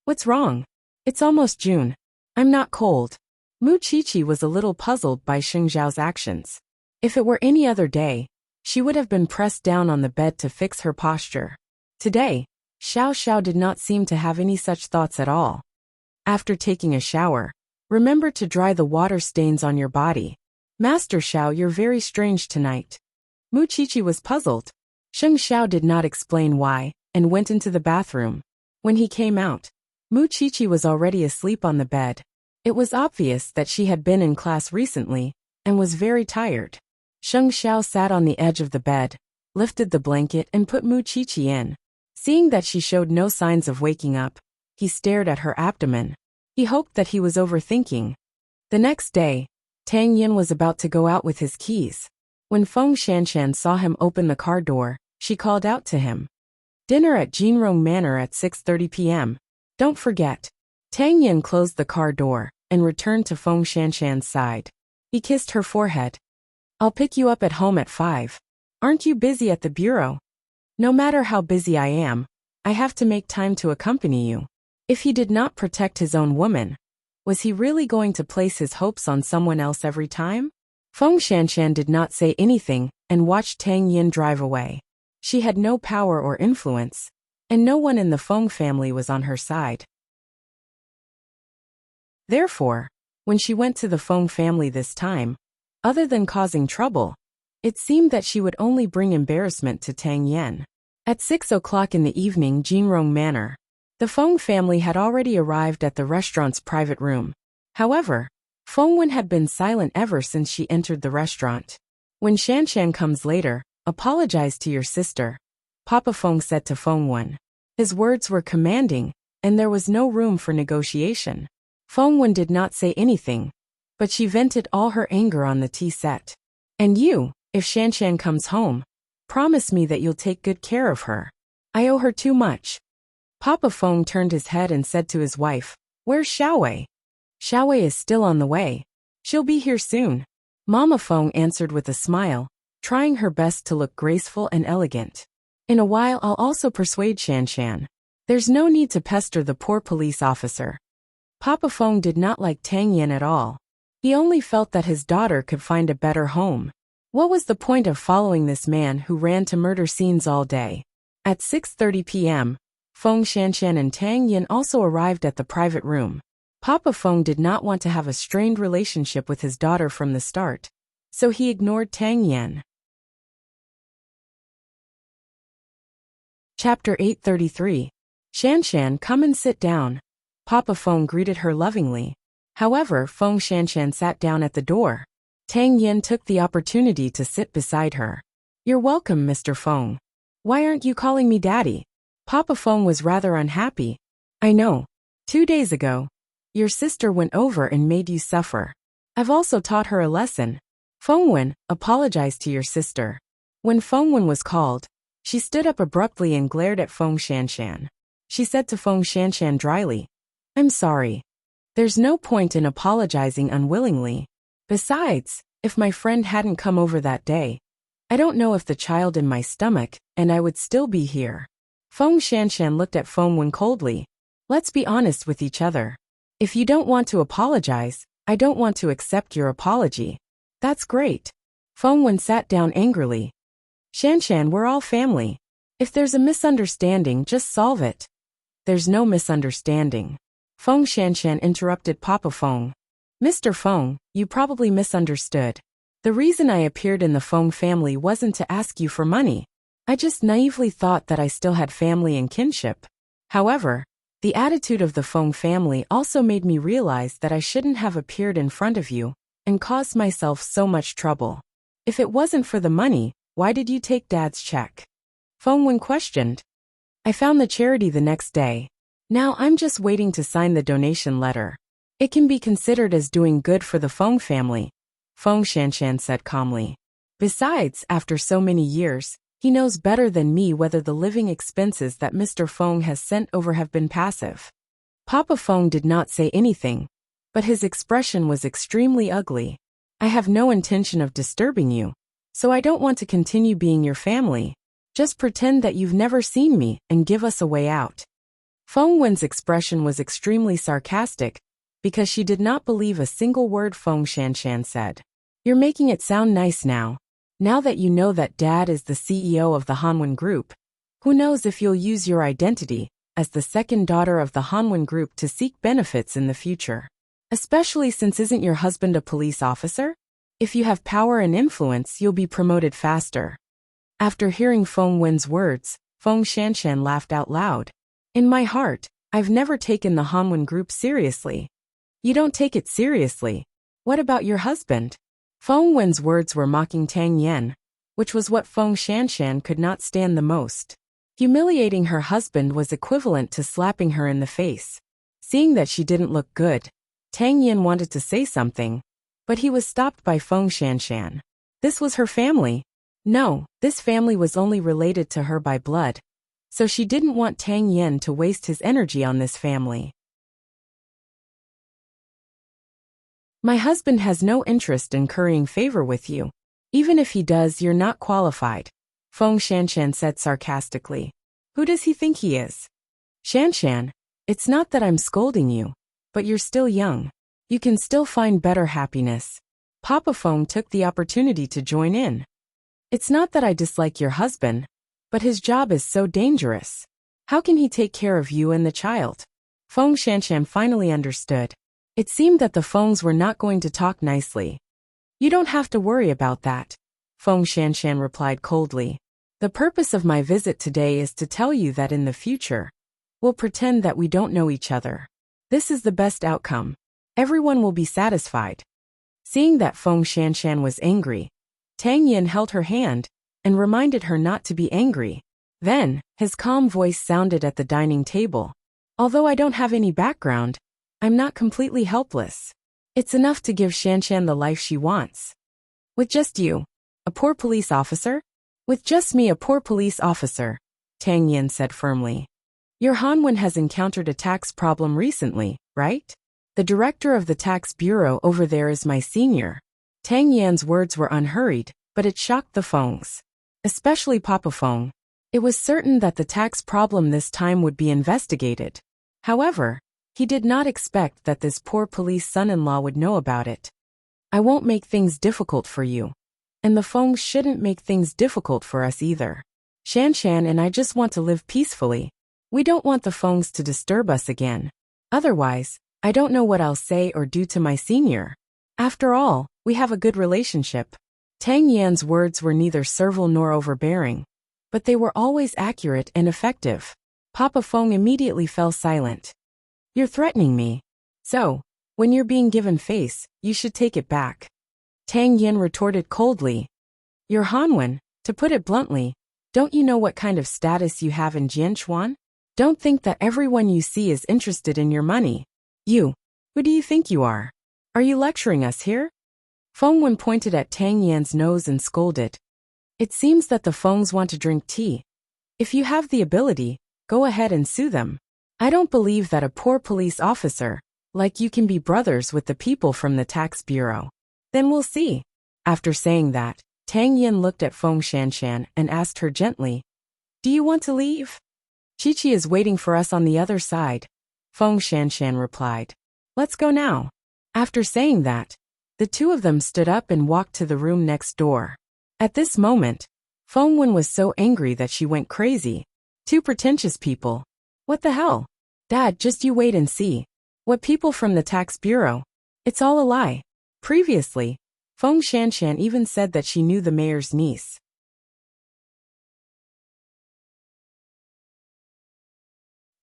[SPEAKER 1] What's wrong? It's almost June. I'm not cold. Mu Chichi was a little puzzled by Sheng Xiao's actions. If it were any other day, she would have been pressed down on the bed to fix her posture. Today, Xiao Xiao did not seem to have any such thoughts at all. After taking a shower, remember to dry the water stains on your body. Master Xiao, you're very strange tonight. Mu Chichi was puzzled. Sheng Xiao did not explain why, and went into the bathroom. When he came out, Mu Chichi was already asleep on the bed. It was obvious that she had been in class recently, and was very tired. Sheng Xiao sat on the edge of the bed, lifted the blanket and put Mu Chichi in. Seeing that she showed no signs of waking up, he stared at her abdomen. He hoped that he was overthinking. The next day, Tang Yin was about to go out with his keys. When Feng Shanshan saw him open the car door, she called out to him. Dinner at Jinrong Manor at 6:30 p.m. Don't forget. Tang Yin closed the car door and returned to Feng Shanshan's side. He kissed her forehead. I'll pick you up at home at 5. Aren't you busy at the bureau? No matter how busy I am, I have to make time to accompany you. If he did not protect his own woman, was he really going to place his hopes on someone else every time? Feng Shanshan did not say anything and watched Tang Yin drive away. She had no power or influence, and no one in the Feng family was on her side. Therefore, when she went to the Feng family this time, other than causing trouble, it seemed that she would only bring embarrassment to Tang Yin. At 6 o'clock in the evening, Jinrong Manor, the Feng family had already arrived at the restaurant's private room. However, Feng Wen had been silent ever since she entered the restaurant. When Shanshan comes later, apologize to your sister, Papa Feng said to Feng Wen. His words were commanding, and there was no room for negotiation. Feng Wen did not say anything, but she vented all her anger on the tea set. And you, if Shanshan comes home, promise me that you'll take good care of her. I owe her too much. Papa Feng turned his head and said to his wife, Where's Xiaowei? Xiaowei is still on the way. She'll be here soon. Mama Feng answered with a smile, trying her best to look graceful and elegant. In a while I'll also persuade Shanshan. There's no need to pester the poor police officer. Papa Feng did not like Tang Yin at all. He only felt that his daughter could find a better home. What was the point of following this man who ran to murder scenes all day? At 6:30 p.m., Feng Shanshan and Tang Yin also arrived at the private room. Papa Feng did not want to have a strained relationship with his daughter from the start, so he ignored Tang Yin. Chapter 833. Shanshan, come and sit down. Papa Feng greeted her lovingly. However, Feng Shanshan sat down at the door. Tang Yin took the opportunity to sit beside her. You're welcome, Mr. Feng. Why aren't you calling me Daddy? Papa Feng was rather unhappy. I know. 2 days ago, your sister went over and made you suffer. I've also taught her a lesson. Feng Wen, apologize to your sister. When Feng Wen was called, she stood up abruptly and glared at Feng Shanshan. She said to Feng Shanshan dryly, I'm sorry. There's no point in apologizing unwillingly. Besides, if my friend hadn't come over that day, I don't know if the child in my stomach, and I would still be here. Feng Shanshan looked at Feng Wen coldly. Let's be honest with each other. If you don't want to apologize, I don't want to accept your apology. That's great. Feng Wen sat down angrily. Shanshan, we're all family. If there's a misunderstanding, just solve it. There's no misunderstanding. Feng Shanshan interrupted Papa Feng. Mr. Feng, you probably misunderstood. The reason I appeared in the Feng family wasn't to ask you for money. I just naively thought that I still had family and kinship. However, the attitude of the Feng family also made me realize that I shouldn't have appeared in front of you and caused myself so much trouble. If it wasn't for the money, why did you take Dad's check? Feng Wen questioned. I found the charity the next day. Now I'm just waiting to sign the donation letter. It can be considered as doing good for the Feng family, Feng Shanshan said calmly. Besides, after so many years, he knows better than me whether the living expenses that Mr. Feng has sent over have been passive. Papa Feng did not say anything, but his expression was extremely ugly. I have no intention of disturbing you, so I don't want to continue being your family. Just pretend that you've never seen me and give us a way out. Feng Wen's expression was extremely sarcastic, because she did not believe a single word Feng Shanshan said. You're making it sound nice now. Now that you know that Dad is the CEO of the Hanwen Group, who knows if you'll use your identity as the second daughter of the Hanwen Group to seek benefits in the future. Especially since isn't your husband a police officer? If you have power and influence, you'll be promoted faster. After hearing Feng Wen's words, Feng Shanshan laughed out loud. In my heart, I've never taken the Hanwen Group seriously. You don't take it seriously. What about your husband? Feng Wen's words were mocking Tang Yan, which was what Feng Shanshan could not stand the most. Humiliating her husband was equivalent to slapping her in the face. Seeing that she didn't look good, Tang Yan wanted to say something, but he was stopped by Feng Shanshan. This was her family. No, this family was only related to her by blood, so she didn't want Tang Yan to waste his energy on this family. My husband has no interest in currying favor with you. Even if he does, you're not qualified, Feng Shanshan said sarcastically. Who does he think he is? Shanshan, it's not that I'm scolding you, but you're still young. You can still find better happiness. Papa Feng took the opportunity to join in. It's not that I dislike your husband, but his job is so dangerous. How can he take care of you and the child? Feng Shanshan finally understood. It seemed that the Fengs were not going to talk nicely. You don't have to worry about that, Feng Shanshan replied coldly. The purpose of my visit today is to tell you that in the future, we'll pretend that we don't know each other. This is the best outcome. Everyone will be satisfied. Seeing that Feng Shanshan was angry, Tang Yan held her hand and reminded her not to be angry. Then, his calm voice sounded at the dining table. Although I don't have any background, I'm not completely helpless. It's enough to give Shanshan the life she wants. With just you, a poor police officer? With just me, a poor police officer, Tang Yan said firmly. Your Hanwen has encountered a tax problem recently, right? The director of the tax bureau over there is my senior. Tang Yan's words were unhurried, but it shocked the Fengs. Especially Papa Feng. It was certain that the tax problem this time would be investigated. However, he did not expect that this poor police son-in-law would know about it. I won't make things difficult for you. And the Fengs shouldn't make things difficult for us either. Shanshan and I just want to live peacefully. We don't want the Fengs to disturb us again. Otherwise, I don't know what I'll say or do to my senior. After all, we have a good relationship. Tang Yan's words were neither servile nor overbearing, but they were always accurate and effective. Papa Feng immediately fell silent. You're threatening me. So, when you're being given face, you should take it back. Tang Yan retorted coldly. You're Hanwen, to put it bluntly. Don't you know what kind of status you have in Jianchuan? Don't think that everyone you see is interested in your money. You, who do you think you are? Are you lecturing us here? Feng Wen pointed at Tang Yan's nose and scolded. It seems that the Fengs want to drink tea. If you have the ability, go ahead and sue them. I don't believe that a poor police officer, like you, can be brothers with the people from the tax bureau. Then we'll see. After saying that, Tang Yan looked at Feng Shanshan and asked her gently, Do you want to leave? Chi-Chi is waiting for us on the other side, Feng Shanshan replied. Let's go now. After saying that, the two of them stood up and walked to the room next door. At this moment, Feng Wen was so angry that she went crazy. Two pretentious people. What the hell? Dad, just you wait and see. What people from the tax bureau? It's all a lie. Previously, Feng Shanshan even said that she knew the mayor's niece.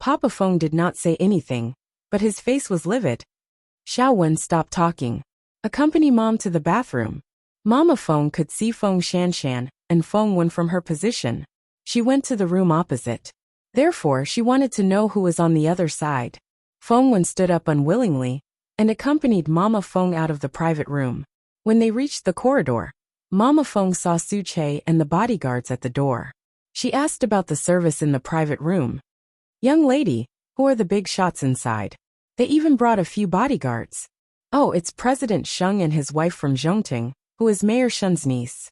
[SPEAKER 1] Papa Feng did not say anything, but his face was livid. Xiao Wen stopped talking. Accompany Mom to the bathroom. Mama Feng could see Feng Shanshan and Feng Wen from her position. She went to the room opposite. Therefore, she wanted to know who was on the other side. Feng Wen stood up unwillingly and accompanied Mama Feng out of the private room. When they reached the corridor, Mama Feng saw Su Che and the bodyguards at the door. She asked about the service in the private room. Young lady, Who are the big shots inside? They even brought a few bodyguards. Oh, it's President Sheng and his wife from Zhongting, who is Mayor Shen's niece.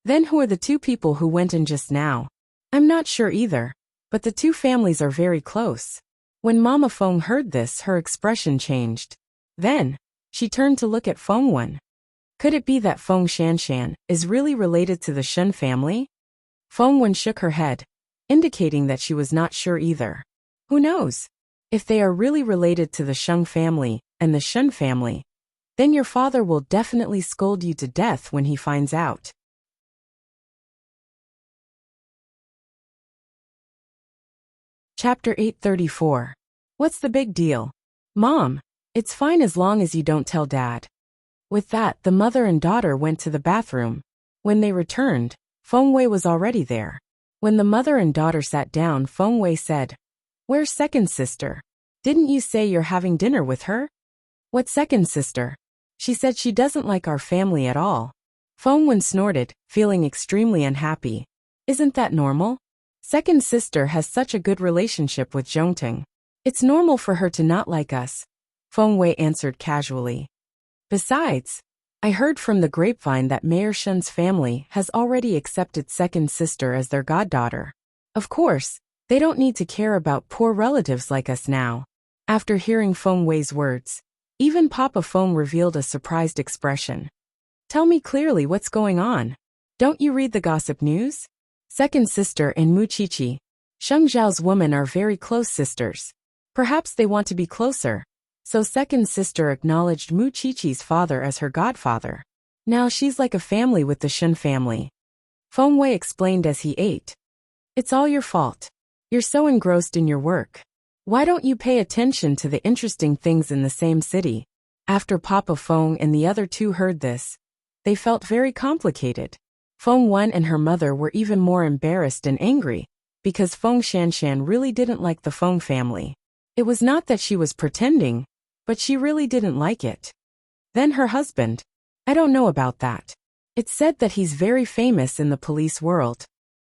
[SPEAKER 1] Then who are the two people who went in just now? I'm not sure either, but the two families are very close. When Mama Feng heard this, her expression changed. Then, she turned to look at Feng Wen. Could it be that Feng Shanshan is really related to the Shen family? Feng Wen shook her head, indicating that she was not sure either. Who knows? If they are really related to the Sheng family and the Shen family, then your father will definitely scold you to death when he finds out. Chapter 834. What's the big deal? Mom, it's fine as long as you don't tell Dad. With that, the mother and daughter went to the bathroom. When they returned, Feng Wei was already there. When the mother and daughter sat down, Feng Wei said, "Where's second sister? Didn't you say you're having dinner with her?" "What second sister? She said she doesn't like our family at all." Feng Wen snorted, feeling extremely unhappy. Isn't that normal? Second sister has such a good relationship with Zhongting. It's normal for her to not like us, Feng Wei answered casually. Besides, I heard from the grapevine that Mayor Shen's family has already accepted second sister as their goddaughter. Of course, they don't need to care about poor relatives like us now. After hearing Feng Wei's words, even Papa Feng revealed a surprised expression. Tell me clearly what's going on. Don't you read the gossip news? Second sister and Mu Qiqi, Sheng Zhao's woman, are very close sisters. Perhaps they want to be closer. So second sister acknowledged Mu Qiqi's father as her godfather. Now she's like a family with the Shen family. Feng Wei explained as he ate. It's all your fault. You're so engrossed in your work. Why don't you pay attention to the interesting things in the same city? After Papa Feng and the other two heard this, they felt very complicated. Feng Wen and her mother were even more embarrassed and angry, because Feng Shanshan really didn't like the Feng family. It was not that she was pretending, but she really didn't like it. Then her husband. I don't know about that. It's said that he's very famous in the police world.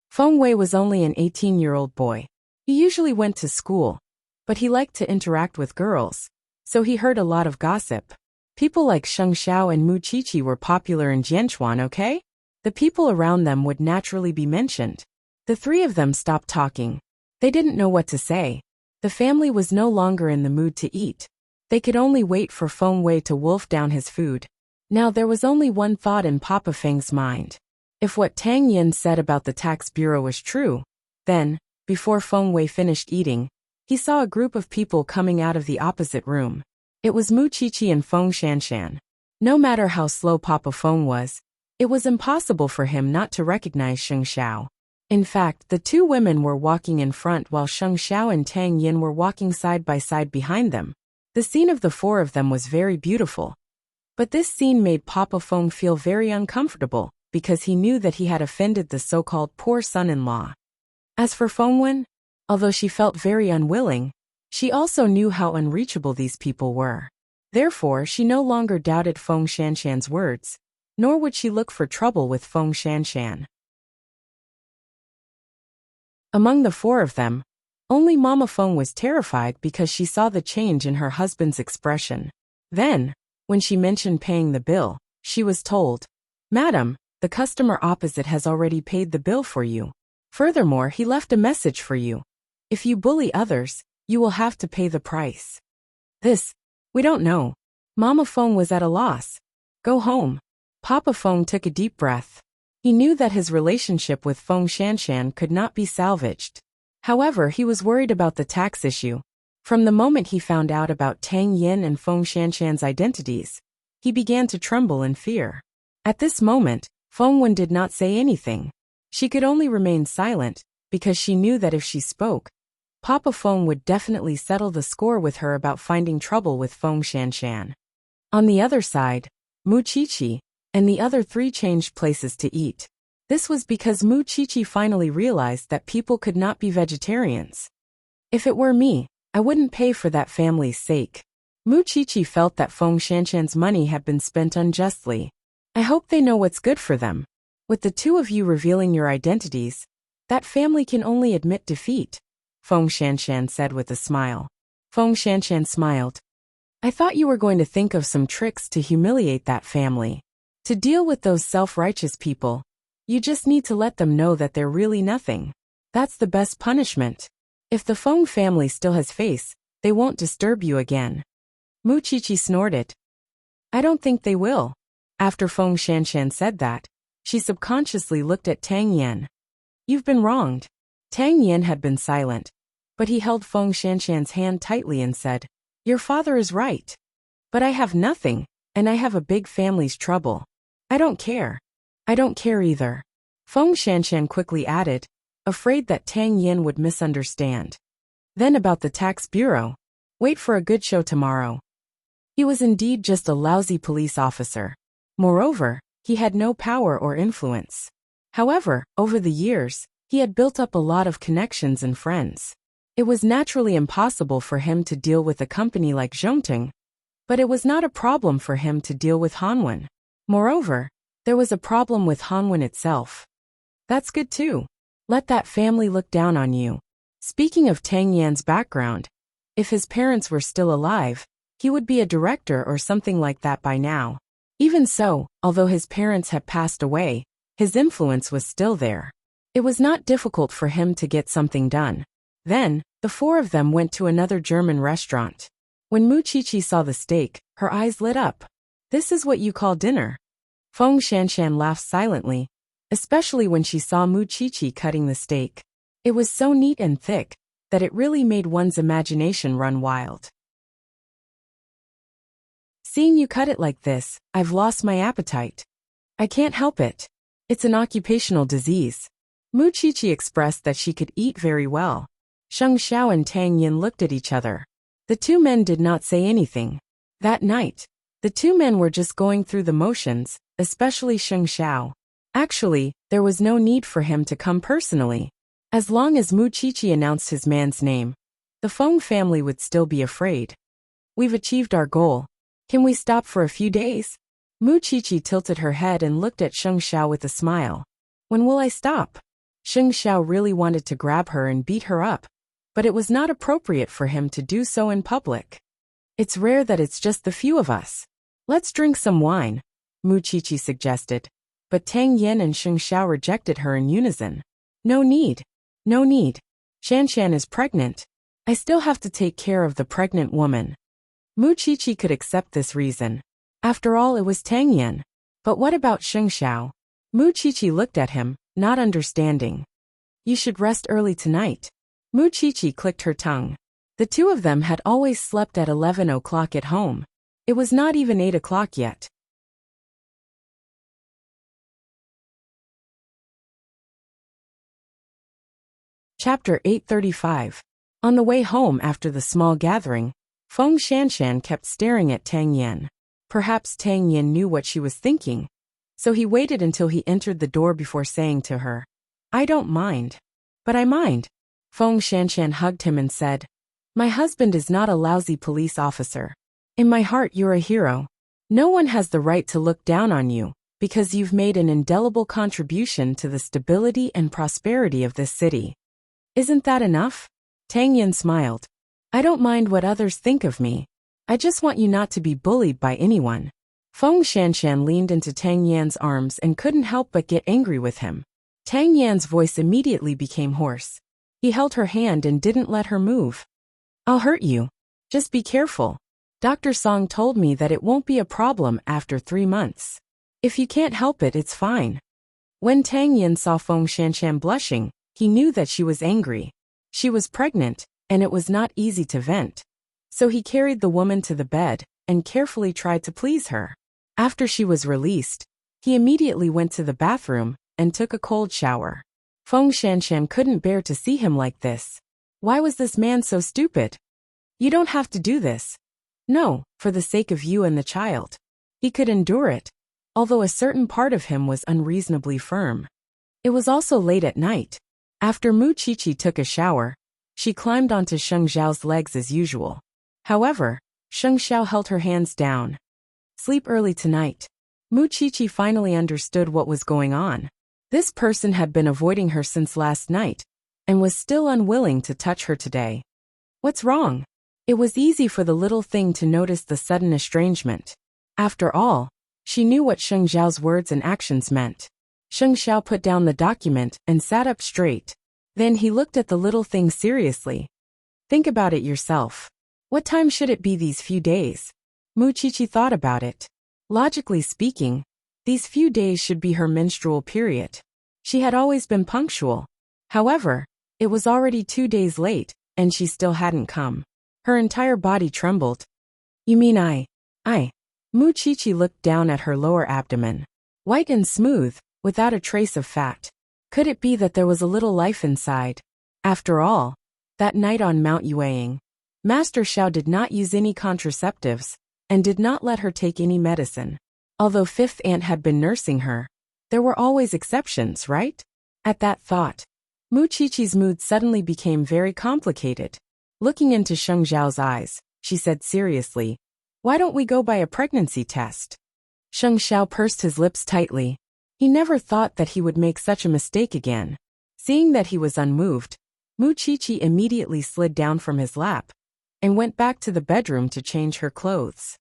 [SPEAKER 1] Feng Wei was only an 18-year-old boy. He usually went to school, but he liked to interact with girls, so he heard a lot of gossip. People like Sheng Xiao and Mu Qiqi were popular in Jianchuan, okay? The people around them would naturally be mentioned. The three of them stopped talking. They didn't know what to say. The family was no longer in the mood to eat. They could only wait for Feng Wei to wolf down his food. Now there was only one thought in Papa Feng's mind. If what Tang Yin said about the tax bureau was true, then, before Feng Wei finished eating, he saw a group of people coming out of the opposite room. It was Mu Qiqi and Feng Shanshan. No matter how slow Papa Feng was, it was impossible for him not to recognize Sheng Xiao. In fact, the two women were walking in front while Sheng Xiao and Tang Yin were walking side by side behind them. The scene of the four of them was very beautiful. But this scene made Papa Feng feel very uncomfortable, because he knew that he had offended the so-called poor son-in-law. As for Feng Wen, although she felt very unwilling, she also knew how unreachable these people were. Therefore, she no longer doubted Feng Shanshan's words, nor would she look for trouble with Feng Shanshan. Among the four of them, only Mama Feng was terrified because she saw the change in her husband's expression. Then, when she mentioned paying the bill, she was told, "Madam, the customer opposite has already paid the bill for you. Furthermore, he left a message for you. If you bully others, you will have to pay the price." We don't know. Mama Feng was at a loss. Go home. Papa Feng took a deep breath. He knew that his relationship with Feng Shanshan could not be salvaged. However, he was worried about the tax issue. From the moment he found out about Tang Yin and Feng Shanshan's identities, he began to tremble in fear. At this moment, Feng Wen did not say anything. She could only remain silent, because she knew that if she spoke, Papa Feng would definitely settle the score with her about finding trouble with Feng Shanshan. On the other side, Mu Qiqi and the other three changed places to eat. This was because Mu Qiqi finally realized that people could not be vegetarians. If it were me, I wouldn't pay for that family's sake. Mu Qiqi felt that Feng Shanshan's money had been spent unjustly. I hope they know what's good for them. With the two of you revealing your identities, that family can only admit defeat. Feng Shanshan said with a smile. Feng Shanshan smiled. I thought you were going to think of some tricks to humiliate that family. To deal with those self-righteous people, you just need to let them know that they're really nothing. That's the best punishment. If the Feng family still has face, they won't disturb you again. Mu Qiqi snorted. I don't think they will. After Feng Shanshan said that, she subconsciously looked at Tang Yan. You've been wronged. Tang Yan had been silent, but he held Feng Shanshan's hand tightly and said, Your father is right. But I have nothing, and I have a big family's trouble. I don't care. I don't care either. Feng Shanshan quickly added, afraid that Tang Yan would misunderstand. Then about the tax bureau. Wait for a good show tomorrow. He was indeed just a lousy police officer. Moreover, he had no power or influence. However, over the years, he had built up a lot of connections and friends. It was naturally impossible for him to deal with a company like Zhongting, but it was not a problem for him to deal with Hanwen. Moreover, there was a problem with Hanwen itself. That's good too. Let that family look down on you. Speaking of Tang Yan's background, if his parents were still alive, he would be a director or something like that by now. Even so, although his parents had passed away, his influence was still there. It was not difficult for him to get something done. Then, the four of them went to another German restaurant. When Mu Qiqi saw the steak, her eyes lit up. This is what you call dinner? Feng Shanshan laughed silently, especially when she saw Mu Qiqi cutting the steak. It was so neat and thick that it really made one's imagination run wild. Seeing you cut it like this, I've lost my appetite. I can't help it. It's an occupational disease. Mu Qiqi expressed that she could eat very well. Sheng Xiao and Tang Yin looked at each other. The two men did not say anything. That night, the two men were just going through the motions, especially Sheng Xiao. Actually, there was no need for him to come personally. As long as Mu Qiqi announced his man's name, the Feng family would still be afraid. We've achieved our goal. Can we stop for a few days? Mu Qiqi tilted her head and looked at Sheng Xiao with a smile. When will I stop? Sheng Xiao really wanted to grab her and beat her up, but it was not appropriate for him to do so in public. It's rare that it's just the few of us. Let's drink some wine, Mu Qiqi suggested, but Tang Yin and Sheng Xiao rejected her in unison. No need. No need. Shanshan is pregnant. I still have to take care of the pregnant woman. Mu Qiqi could accept this reason. After all, it was Tang Yin. But what about Sheng Xiao? Mu Qiqi looked at him, not understanding. You should rest early tonight. Mu Qiqi clicked her tongue. The two of them had always slept at 11 o'clock at home. It was not even 8 o'clock yet. Chapter 835. On the way home after the small gathering, Feng Shanshan kept staring at Tang Yin. Perhaps Tang Yin knew what she was thinking, so he waited until he entered the door before saying to her, I don't mind. But I mind. Feng Shanshan hugged him and said, My husband is not a lousy police officer. In my heart you're a hero. No one has the right to look down on you, because you've made an indelible contribution to the stability and prosperity of this city. Isn't that enough? Tang Yin smiled. I don't mind what others think of me. I just want you not to be bullied by anyone. Feng Shanshan leaned into Tang Yan's arms and couldn't help but get angry with him. Tang Yan's voice immediately became hoarse. He held her hand and didn't let her move. I'll hurt you. Just be careful. Dr. Song told me that it won't be a problem after 3 months. If you can't help it, it's fine. When Tang Yin saw Feng Shanshan blushing, he knew that she was angry. She was pregnant, and it was not easy to vent. So he carried the woman to the bed and carefully tried to please her. After she was released, he immediately went to the bathroom and took a cold shower. Feng Shanshan couldn't bear to see him like this. Why was this man so stupid? You don't have to do this. No, for the sake of you and the child. He could endure it, although a certain part of him was unreasonably firm. It was also late at night. After Mu Qiqi took a shower, she climbed onto Sheng Xiao's legs as usual. However, Sheng Xiao held her hands down. Sleep early tonight. Mu Qiqi finally understood what was going on. This person had been avoiding her since last night, and was still unwilling to touch her today. What's wrong? It was easy for the little thing to notice the sudden estrangement. After all, she knew what Sheng Xiao's words and actions meant. Sheng Xiao put down the document and sat up straight. Then he looked at the little thing seriously. Think about it yourself. What time should it be these few days? Mu Qiqi thought about it. Logically speaking, these few days should be her menstrual period. She had always been punctual. However, it was already 2 days late, and she still hadn't come. Her entire body trembled. You mean I? Mu Qiqi looked down at her lower abdomen. White and smooth, without a trace of fat. Could it be that there was a little life inside? After all, that night on Mount Yueying, Master Xiao did not use any contraceptives, and did not let her take any medicine. Although Fifth Aunt had been nursing her, there were always exceptions, right? At that thought, Mu Qiqi's mood suddenly became very complicated. Looking into Sheng Xiao's eyes, she said seriously, "Why don't we go by a pregnancy test?" Sheng Xiao pursed his lips tightly. He never thought that he would make such a mistake again. Seeing that he was unmoved, Mu Qiqi immediately slid down from his lap and went back to the bedroom to change her clothes.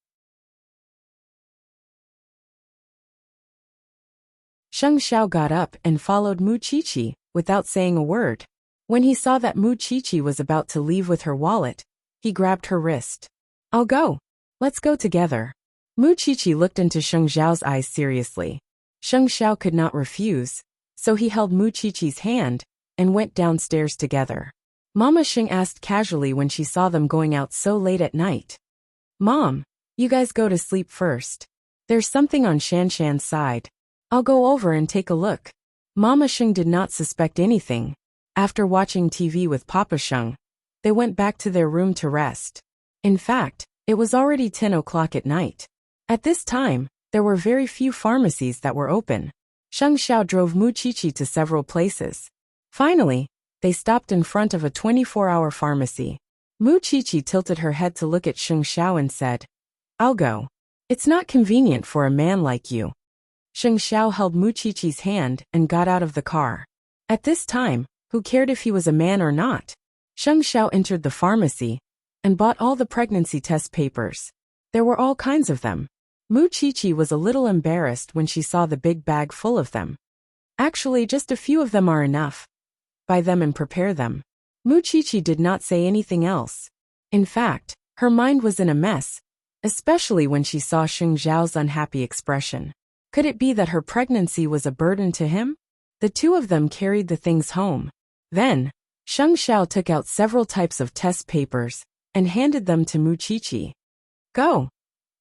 [SPEAKER 1] Sheng Xiao got up and followed Mu Qiqi, without saying a word. When he saw that Mu Qiqi was about to leave with her wallet, he grabbed her wrist. "I'll go. Let's go together." Mu Qiqi looked into Sheng Xiao's eyes seriously. Sheng Xiao could not refuse, so he held Mu Qiqi's hand and went downstairs together. Mama Sheng asked casually when she saw them going out so late at night. "Mom, you guys go to sleep first. There's something on Shanshan's side. I'll go over and take a look." Mama Sheng did not suspect anything. After watching TV with Papa Sheng, they went back to their room to rest. In fact, it was already 10 o'clock at night. At this time, there were very few pharmacies that were open. Sheng Xiao drove Mu Qiqi to several places. Finally, they stopped in front of a 24-hour pharmacy. Mu Qiqi tilted her head to look at Sheng Xiao and said, "I'll go. It's not convenient for a man like you." Sheng Xiao held Mu Qiqi's hand and got out of the car. At this time, who cared if he was a man or not? Sheng Xiao entered the pharmacy and bought all the pregnancy test papers. There were all kinds of them. Mu Qiqi was a little embarrassed when she saw the big bag full of them. Actually, just a few of them are enough. Buy them and prepare them. Mu Qiqi did not say anything else. In fact, her mind was in a mess, especially when she saw Sheng Xiao's unhappy expression. Could it be that her pregnancy was a burden to him? The two of them carried the things home. Then, Sheng Xiao took out several types of test papers and handed them to Mu Qiqi. "Go."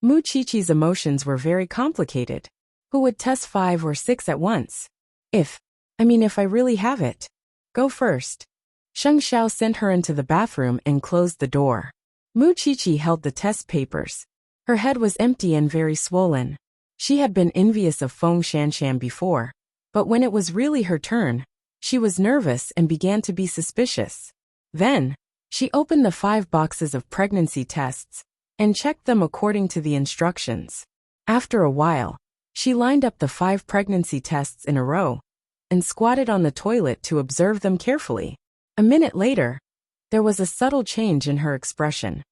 [SPEAKER 1] Mu Qiqi's emotions were very complicated. Who would test 5 or 6 at once? If I really have it. Go first. Sheng Xiao sent her into the bathroom and closed the door. Mu Qiqi held the test papers. Her head was empty and very swollen. She had been envious of Feng Shanshan before, but when it was really her turn, she was nervous and began to be suspicious. Then, she opened the 5 boxes of pregnancy tests and checked them according to the instructions. After a while, she lined up the 5 pregnancy tests in a row and squatted on the toilet to observe them carefully. A minute later, there was a subtle change in her expression.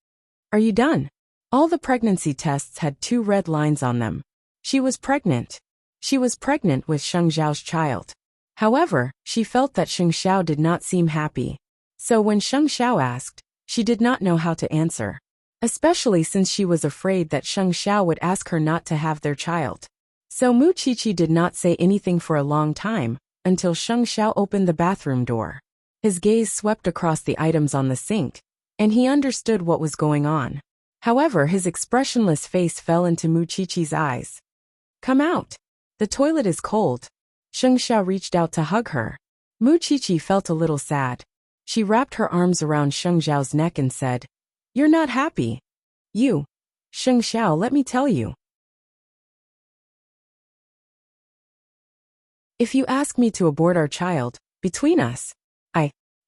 [SPEAKER 1] "Are you done?" All the pregnancy tests had 2 red lines on them. She was pregnant. She was pregnant with Sheng Xiao's child. However, she felt that Sheng Xiao did not seem happy. So when Sheng Xiao asked, she did not know how to answer. Especially since she was afraid that Sheng Xiao would ask her not to have their child. So Mu Qiqi did not say anything for a long time, until Sheng Xiao opened the bathroom door. His gaze swept across the items on the sink, and he understood what was going on. However, his expressionless face fell into Mu Qiqi's eyes. "Come out. The toilet is cold." Sheng Xiao reached out to hug her. Mu Qiqi felt a little sad. She wrapped her arms around Sheng Xiao's neck and said, "You're not happy. You. Sheng Xiao, let me tell you. If you ask me to abort our child, between us,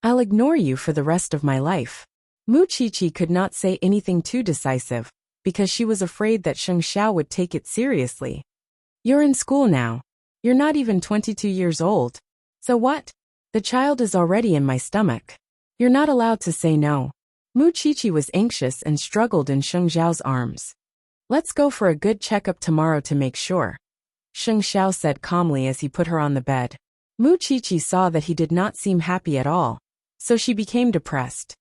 [SPEAKER 1] I'll ignore you for the rest of my life." Mu Qiqi could not say anything too decisive, because she was afraid that Sheng Xiao would take it seriously. "You're in school now. You're not even 22 years old. So what? The child is already in my stomach. You're not allowed to say no. Mu Qiqi was anxious and struggled in Sheng Xiao's arms. Let's go for a good checkup tomorrow to make sure, Sheng Xiao said calmly as he put her on the bed. Mu Qiqi saw that he did not seem happy at all, so she became depressed.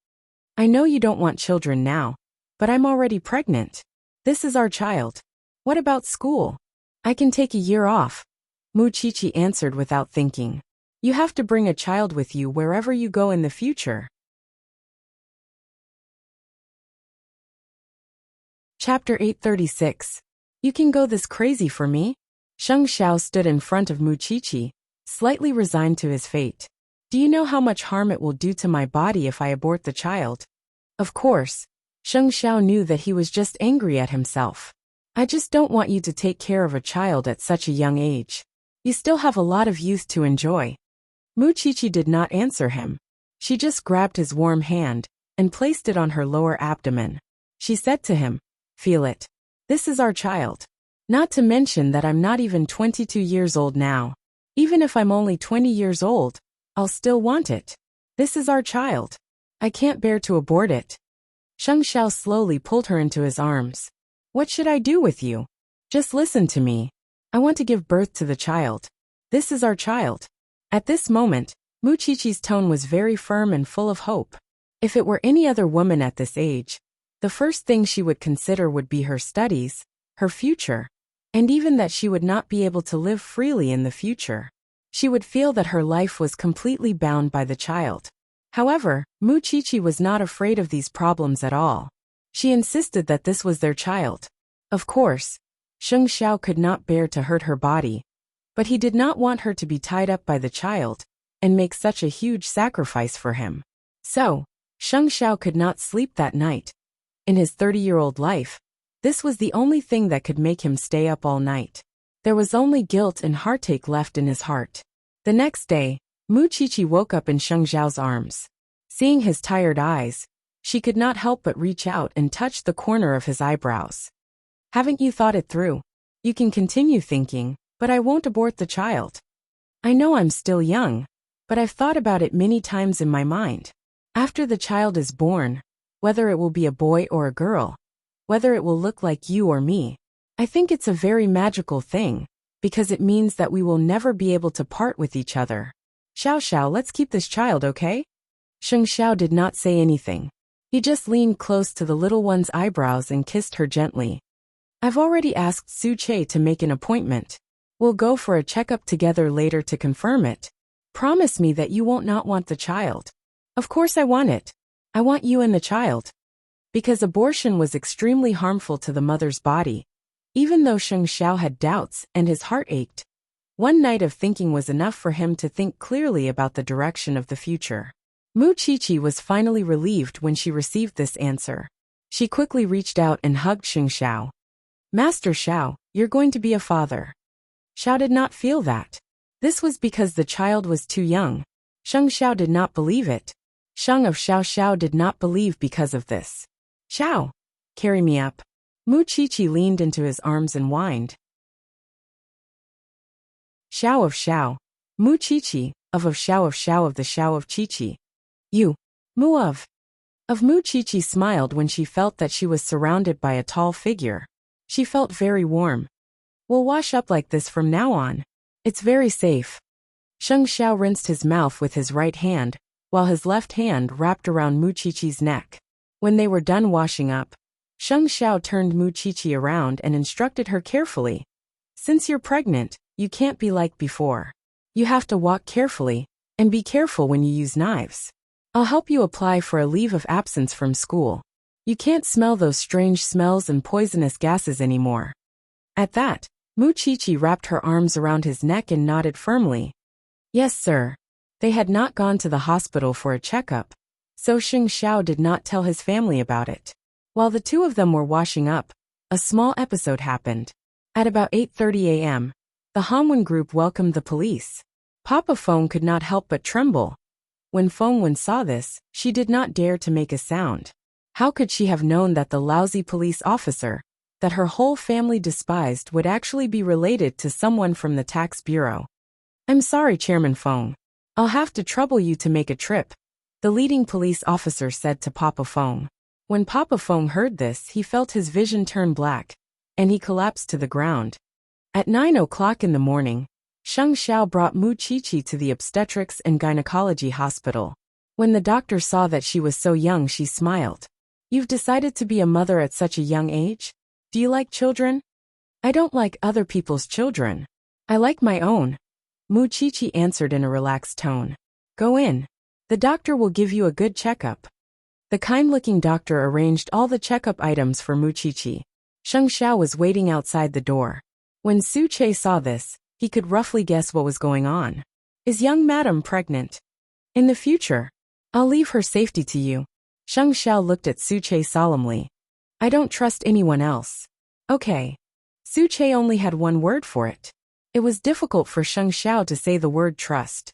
[SPEAKER 1] I know you don't want children now, but I'm already pregnant. This is our child. What about school? I can take a year off, Mu Qiqi answered without thinking. You have to bring a child with you wherever you go in the future. Chapter 836. You can go this crazy for me? Sheng Xiao stood in front of Mu Qiqi, slightly resigned to his fate. Do you know how much harm it will do to my body if I abort the child? Of course, Sheng Xiao knew that he was just angry at himself. I just don't want you to take care of a child at such a young age. You still have a lot of youth to enjoy. Mu Qiqi did not answer him. She just grabbed his warm hand and placed it on her lower abdomen. She said to him, "Feel it. This is our child. Not to mention that I'm not even 22 years old now. Even if I'm only 20 years old, I'll still want it. This is our child. I can't bear to abort it." Sheng Xiao slowly pulled her into his arms. What should I do with you? Just listen to me. I want to give birth to the child. This is our child. At this moment, Mu Qiqi's tone was very firm and full of hope. If it were any other woman at this age, the first thing she would consider would be her studies, her future, and even that she would not be able to live freely in the future. She would feel that her life was completely bound by the child. However, Mu Qiqi was not afraid of these problems at all. She insisted that this was their child. Of course, Sheng Xiao could not bear to hurt her body, but he did not want her to be tied up by the child and make such a huge sacrifice for him. So, Sheng Xiao could not sleep that night. In his 30-year-old life, this was the only thing that could make him stay up all night. There was only guilt and heartache left in his heart. The next day, Mu Qiqi woke up in Sheng Xiao's arms. Seeing his tired eyes, she could not help but reach out and touch the corner of his eyebrows. Haven't you thought it through? You can continue thinking, but I won't abort the child. I know I'm still young, but I've thought about it many times in my mind. After the child is born, whether it will be a boy or a girl, whether it will look like you or me, I think it's a very magical thing, because it means that we will never be able to part with each other. Xiao Xiao, let's keep this child, okay? Sheng Xiao did not say anything. He just leaned close to the little one's eyebrows and kissed her gently. I've already asked Su Che to make an appointment. We'll go for a checkup together later to confirm it. Promise me that you won't not want the child. Of course I want it. I want you and the child. Because abortion was extremely harmful to the mother's body. Even though Sheng Xiao had doubts and his heart ached, one night of thinking was enough for him to think clearly about the direction of the future. Mu Qiqi was finally relieved when she received this answer. She quickly reached out and hugged Sheng Xiao. Master Xiao, you're going to be a father. Xiao did not feel that. This was because the child was too young. Sheng Xiao did not believe it. Sheng of Xiao Xiao did not believe because of this. Xiao, carry me up. Mu Qiqi leaned into his arms and whined. Xiao of Xiao, Mu Qiqi, of Xiao of the Xiao of Qiqi. You, Mu of Mu Qiqi smiled when she felt that she was surrounded by a tall figure. She felt very warm. We'll wash up like this from now on. It's very safe. Sheng Xiao rinsed his mouth with his right hand, while his left hand wrapped around Mu Qiqi's neck. When they were done washing up, Sheng Xiao turned Mu Qiqi around and instructed her carefully. Since you're pregnant, you can't be like before. You have to walk carefully, and be careful when you use knives. I'll help you apply for a leave of absence from school. You can't smell those strange smells and poisonous gases anymore. At that, Mu Qiqi wrapped her arms around his neck and nodded firmly. Yes, sir. They had not gone to the hospital for a checkup, so Sheng Xiao did not tell his family about it. While the two of them were washing up, a small episode happened. At about 8:30 a.m., the Hanwen group welcomed the police. Papa Feng could not help but tremble. When Feng Wen saw this, she did not dare to make a sound. How could she have known that the lousy police officer, that her whole family despised, would actually be related to someone from the tax bureau? I'm sorry, Chairman Feng. I'll have to trouble you to make a trip, the leading police officer said to Papa Feng. When Papa Feng heard this, he felt his vision turn black, and he collapsed to the ground. At 9 o'clock in the morning, Sheng Xiao brought Mu Qiqi to the obstetrics and gynecology hospital. When the doctor saw that she was so young, she smiled. You've decided to be a mother at such a young age? Do you like children? I don't like other people's children. I like my own, Mu Qiqi answered in a relaxed tone. Go in. The doctor will give you a good checkup. The kind-looking doctor arranged all the checkup items for Mu Qiqi. Sheng Xiao was waiting outside the door. When Su Che saw this, he could roughly guess what was going on. Is young madam pregnant? In the future, I'll leave her safety to you. Sheng Xiao looked at Su Che solemnly. I don't trust anyone else. Okay. Su Che only had one word for it. It was difficult for Sheng Xiao to say the word trust.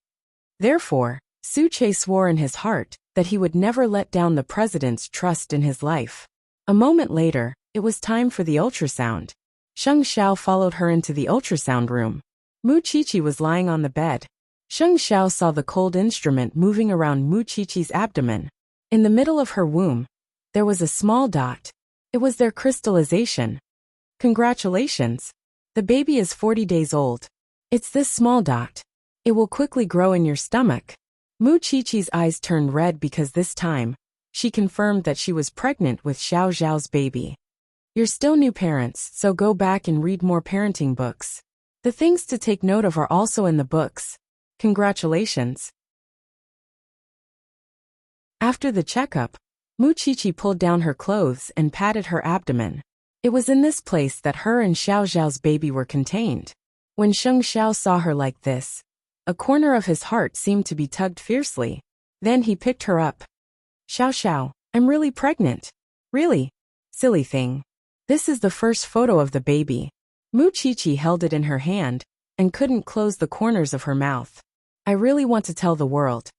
[SPEAKER 1] Therefore, Su Che swore in his heart that he would never let down the president's trust in his life. A moment later, it was time for the ultrasound. Sheng Xiao followed her into the ultrasound room. Mu Qiqi was lying on the bed. Sheng Xiao saw the cold instrument moving around Mu Qiqi's abdomen. In the middle of her womb, there was a small dot. It was their crystallization. Congratulations. The baby is 40 days old. It's this small dot. It will quickly grow in your stomach. Mu Qiqi's eyes turned red because this time, she confirmed that she was pregnant with Xiao Zhao's baby. You're still new parents, so go back and read more parenting books. The things to take note of are also in the books. Congratulations. After the checkup, Mu Qiqi pulled down her clothes and patted her abdomen. It was in this place that her and Xiao Zhao's baby were contained. When Sheng Xiao saw her like this, a corner of his heart seemed to be tugged fiercely. Then he picked her up. Xiao Xiao, I'm really pregnant. Really? Silly thing. This is the first photo of the baby. Mu Qiqi held it in her hand and couldn't close the corners of her mouth. I really want to tell the world.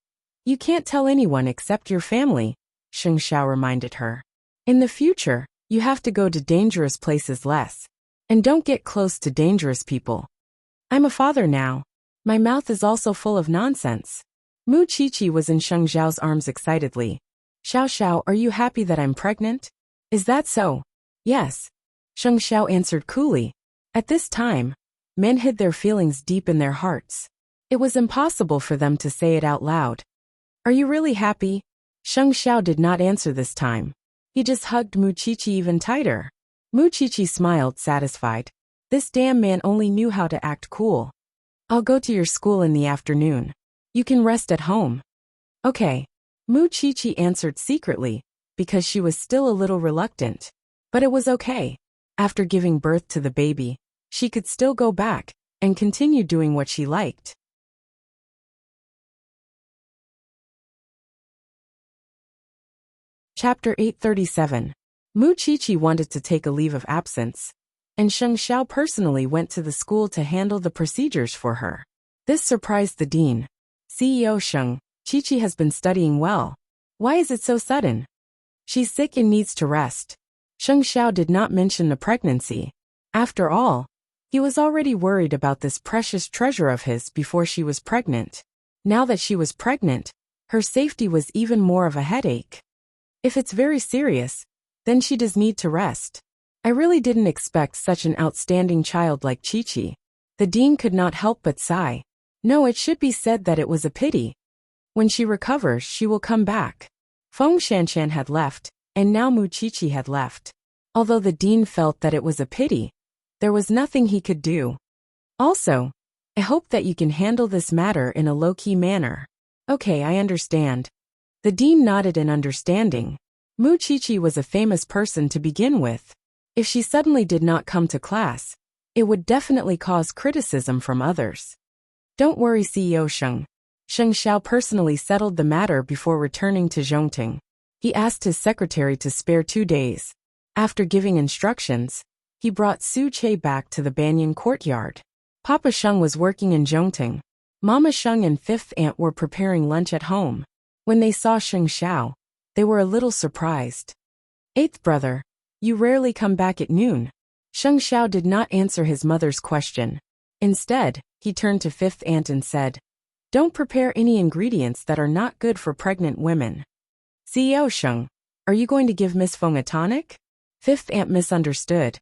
[SPEAKER 1] You can't tell anyone except your family, Sheng Xiao reminded her. In the future, you have to go to dangerous places less. And don't get close to dangerous people. I'm a father now. My mouth is also full of nonsense. Mu Qiqi was in Sheng Xiao's arms excitedly. Xiao Xiao, are you happy that I'm pregnant? Is that so? Yes. Sheng Xiao answered coolly. At this time, men hid their feelings deep in their hearts. It was impossible for them to say it out loud. Are you really happy? Sheng Xiao did not answer this time. He just hugged Mu Qiqi even tighter. Mu Qiqi smiled, satisfied. This damn man only knew how to act cool. I'll go to your school in the afternoon. You can rest at home. Okay. Mu Qiqi answered secretly, because she was still a little reluctant. But it was okay. After giving birth to the baby, she could still go back and continue doing what she liked. Chapter 837. Mu Qiqi wanted to take a leave of absence, and Sheng Xiao personally went to the school to handle the procedures for her. This surprised the dean. CEO Sheng, Qiqi has been studying well. Why is it so sudden? She's sick and needs to rest. Sheng Xiao did not mention the pregnancy. After all, he was already worried about this precious treasure of his before she was pregnant. Now that she was pregnant, her safety was even more of a headache. If it's very serious, then she does need to rest. I really didn't expect such an outstanding child like Qiqi. The dean could not help but sigh. No, it should be said that it was a pity. When she recovers, she will come back. Feng Shanshan had left, and now Mu Qiqi had left. Although the dean felt that it was a pity, there was nothing he could do. Also, I hope that you can handle this matter in a low-key manner. Okay, I understand. The dean nodded in understanding. Mu Qiqi was a famous person to begin with. If she suddenly did not come to class, it would definitely cause criticism from others. Don't worry, CEO Sheng. Sheng Xiao personally settled the matter before returning to Zhongting. He asked his secretary to spare 2 days. After giving instructions, he brought Su Che back to the Banyan courtyard. Papa Sheng was working in Zhongting. Mama Sheng and fifth aunt were preparing lunch at home. When they saw Sheng Xiao, they were a little surprised. Eighth brother, you rarely come back at noon. Sheng Xiao did not answer his mother's question. Instead, he turned to fifth aunt and said, Don't prepare any ingredients that are not good for pregnant women. CEO Sheng, are you going to give Miss Feng a tonic? Fifth aunt misunderstood.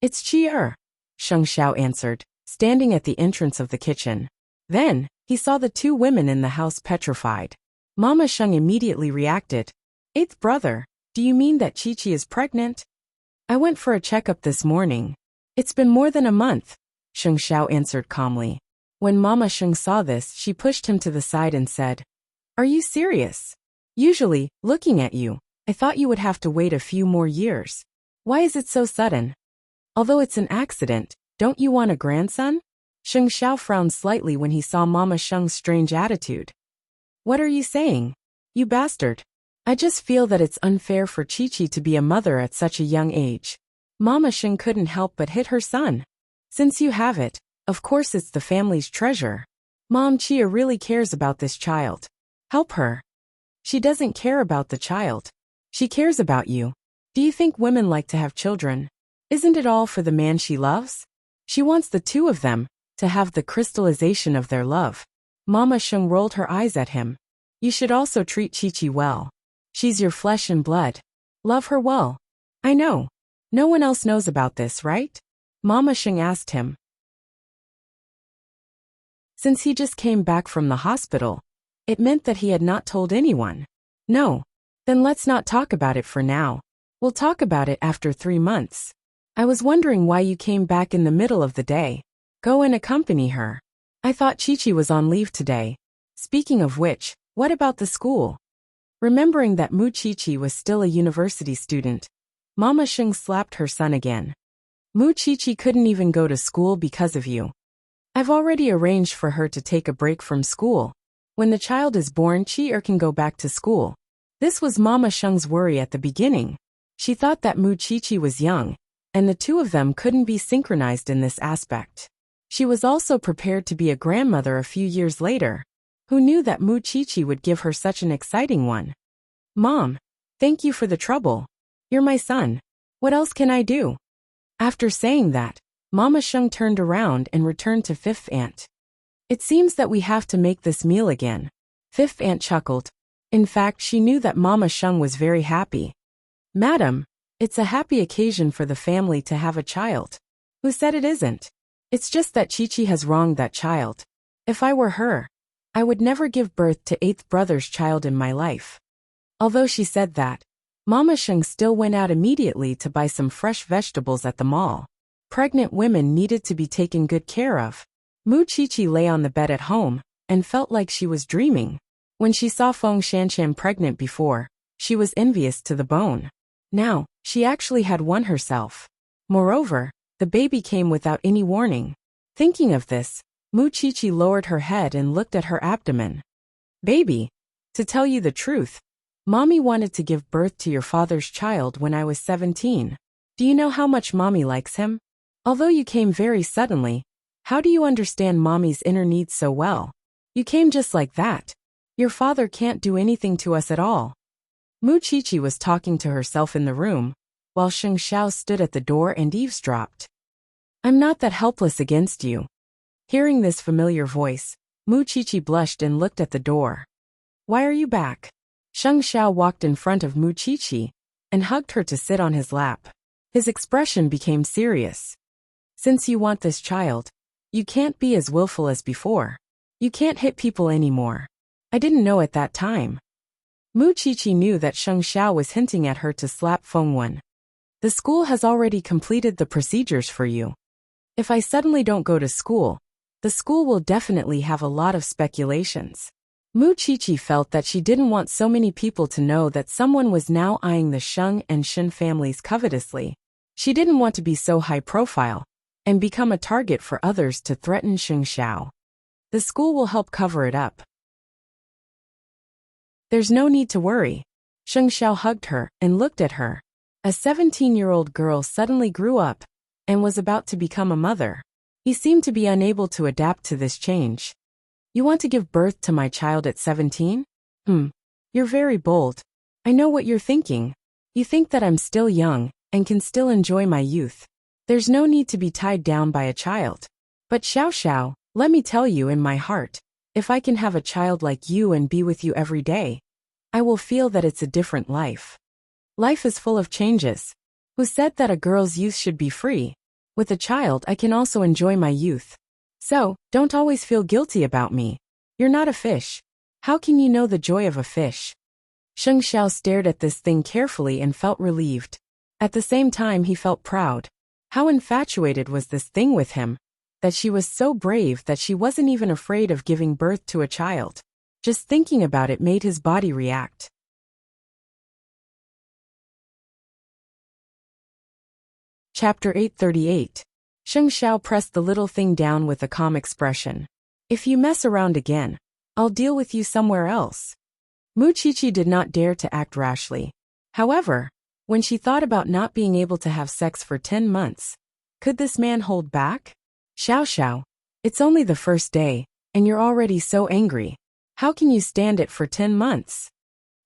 [SPEAKER 1] It's Chi-er, Sheng Xiao answered, standing at the entrance of the kitchen. Then, he saw the two women in the house petrified. Mama Sheng immediately reacted. Eighth brother, do you mean that Chi-Chi is pregnant? I went for a checkup this morning. It's been more than a month, Sheng Xiao answered calmly. When Mama Sheng saw this, she pushed him to the side and said, Are you serious? Usually, looking at you, I thought you would have to wait a few more years. Why is it so sudden? Although it's an accident, don't you want a grandson? Sheng Xiao frowned slightly when he saw Mama Sheng's strange attitude. What are you saying? You bastard. I just feel that it's unfair for Chi-Chi to be a mother at such a young age. Mama Sheng couldn't help but hit her son. Since you have it, of course it's the family's treasure. Mom Chia really cares about this child. Help her. She doesn't care about the child. She cares about you. Do you think women like to have children? Isn't it all for the man she loves? She wants the two of them to have the crystallization of their love. Mama Sheng rolled her eyes at him. You should also treat Chi-Chi well. She's your flesh and blood. Love her well. I know. No one else knows about this, right? Mama Sheng asked him. Since he just came back from the hospital, it meant that he had not told anyone. No. Then let's not talk about it for now. We'll talk about it after 3 months. I was wondering why you came back in the middle of the day. Go and accompany her. I thought Chi-Chi was on leave today. Speaking of which, what about the school? Remembering that Mu Chi-Chi was still a university student, Mama Sheng slapped her son again. Mu Chi-Chi couldn't even go to school because of you. I've already arranged for her to take a break from school. When the child is born, Chi-er can go back to school. This was Mama Sheng's worry at the beginning. She thought that Mu Chi-Chi was young, and the two of them couldn't be synchronized in this aspect. She was also prepared to be a grandmother a few years later. Who knew that Mu Chi-Chi would give her such an exciting one? Mom, thank you for the trouble. You're my son. What else can I do? After saying that, Mama Sheng turned around and returned to Fifth Aunt. It seems that we have to make this meal again. Fifth Aunt chuckled. In fact, she knew that Mama Sheng was very happy. Madam, it's a happy occasion for the family to have a child. Who said it isn't? It's just that Chi-Chi has wronged that child. If I were her, I would never give birth to eighth brother's child in my life. Although she said that, Mama Sheng still went out immediately to buy some fresh vegetables at the mall. Pregnant women needed to be taken good care of. Mu Chi-Chi lay on the bed at home and felt like she was dreaming. When she saw Feng Shanshan pregnant before, she was envious to the bone. Now, she actually had one herself. Moreover, the baby came without any warning. Thinking of this, Mu Chi-Chi lowered her head and looked at her abdomen. Baby, to tell you the truth, Mommy wanted to give birth to your father's child when I was 17. Do you know how much Mommy likes him? Although you came very suddenly, how do you understand Mommy's inner needs so well? You came just like that. Your father can't do anything to us at all. Mu Chi-Chi was talking to herself in the room, while Sheng Xiao stood at the door and eavesdropped. I'm not that helpless against you. Hearing this familiar voice, Mu Chi-Chi blushed and looked at the door. Why are you back? Sheng Xiao walked in front of Mu Chi-Chi and hugged her to sit on his lap. His expression became serious. Since you want this child, you can't be as willful as before. You can't hit people anymore. I didn't know at that time. Mu Chi-Chi knew that Sheng Xiao was hinting at her to slap Feng Wen. The school has already completed the procedures for you. If I suddenly don't go to school, the school will definitely have a lot of speculations. Mu Chi-Chi felt that she didn't want so many people to know that someone was now eyeing the Sheng and Shen families covetously. She didn't want to be so high profile and become a target for others to threaten Sheng Xiao. The school will help cover it up. There's no need to worry. Sheng Xiao hugged her and looked at her. A 17-year-old girl suddenly grew up and was about to become a mother. He seemed to be unable to adapt to this change. You want to give birth to my child at 17? You're very bold. I know what you're thinking. You think that I'm still young and can still enjoy my youth. There's no need to be tied down by a child. But Xiao Xiao, let me tell you in my heart, If I can have a child like you and be with you every day, I will feel that it's a different life. Life is full of changes. Who said that a girl's youth should be free? With a child, I can also enjoy my youth. So, don't always feel guilty about me. You're not a fish. How can you know the joy of a fish? Sheng Xiao stared at this thing carefully and felt relieved. At the same time, he felt proud. How infatuated was this thing with him, that she was so brave that she wasn't even afraid of giving birth to a child. Just thinking about it made his body react. Chapter 838. Sheng Xiao pressed the little thing down with a calm expression. If you mess around again, I'll deal with you somewhere else. Mu Qiqi did not dare to act rashly. However, when she thought about not being able to have sex for 10 months, could this man hold back? Xiao Xiao, it's only the first day, and you're already so angry. How can you stand it for 10 months?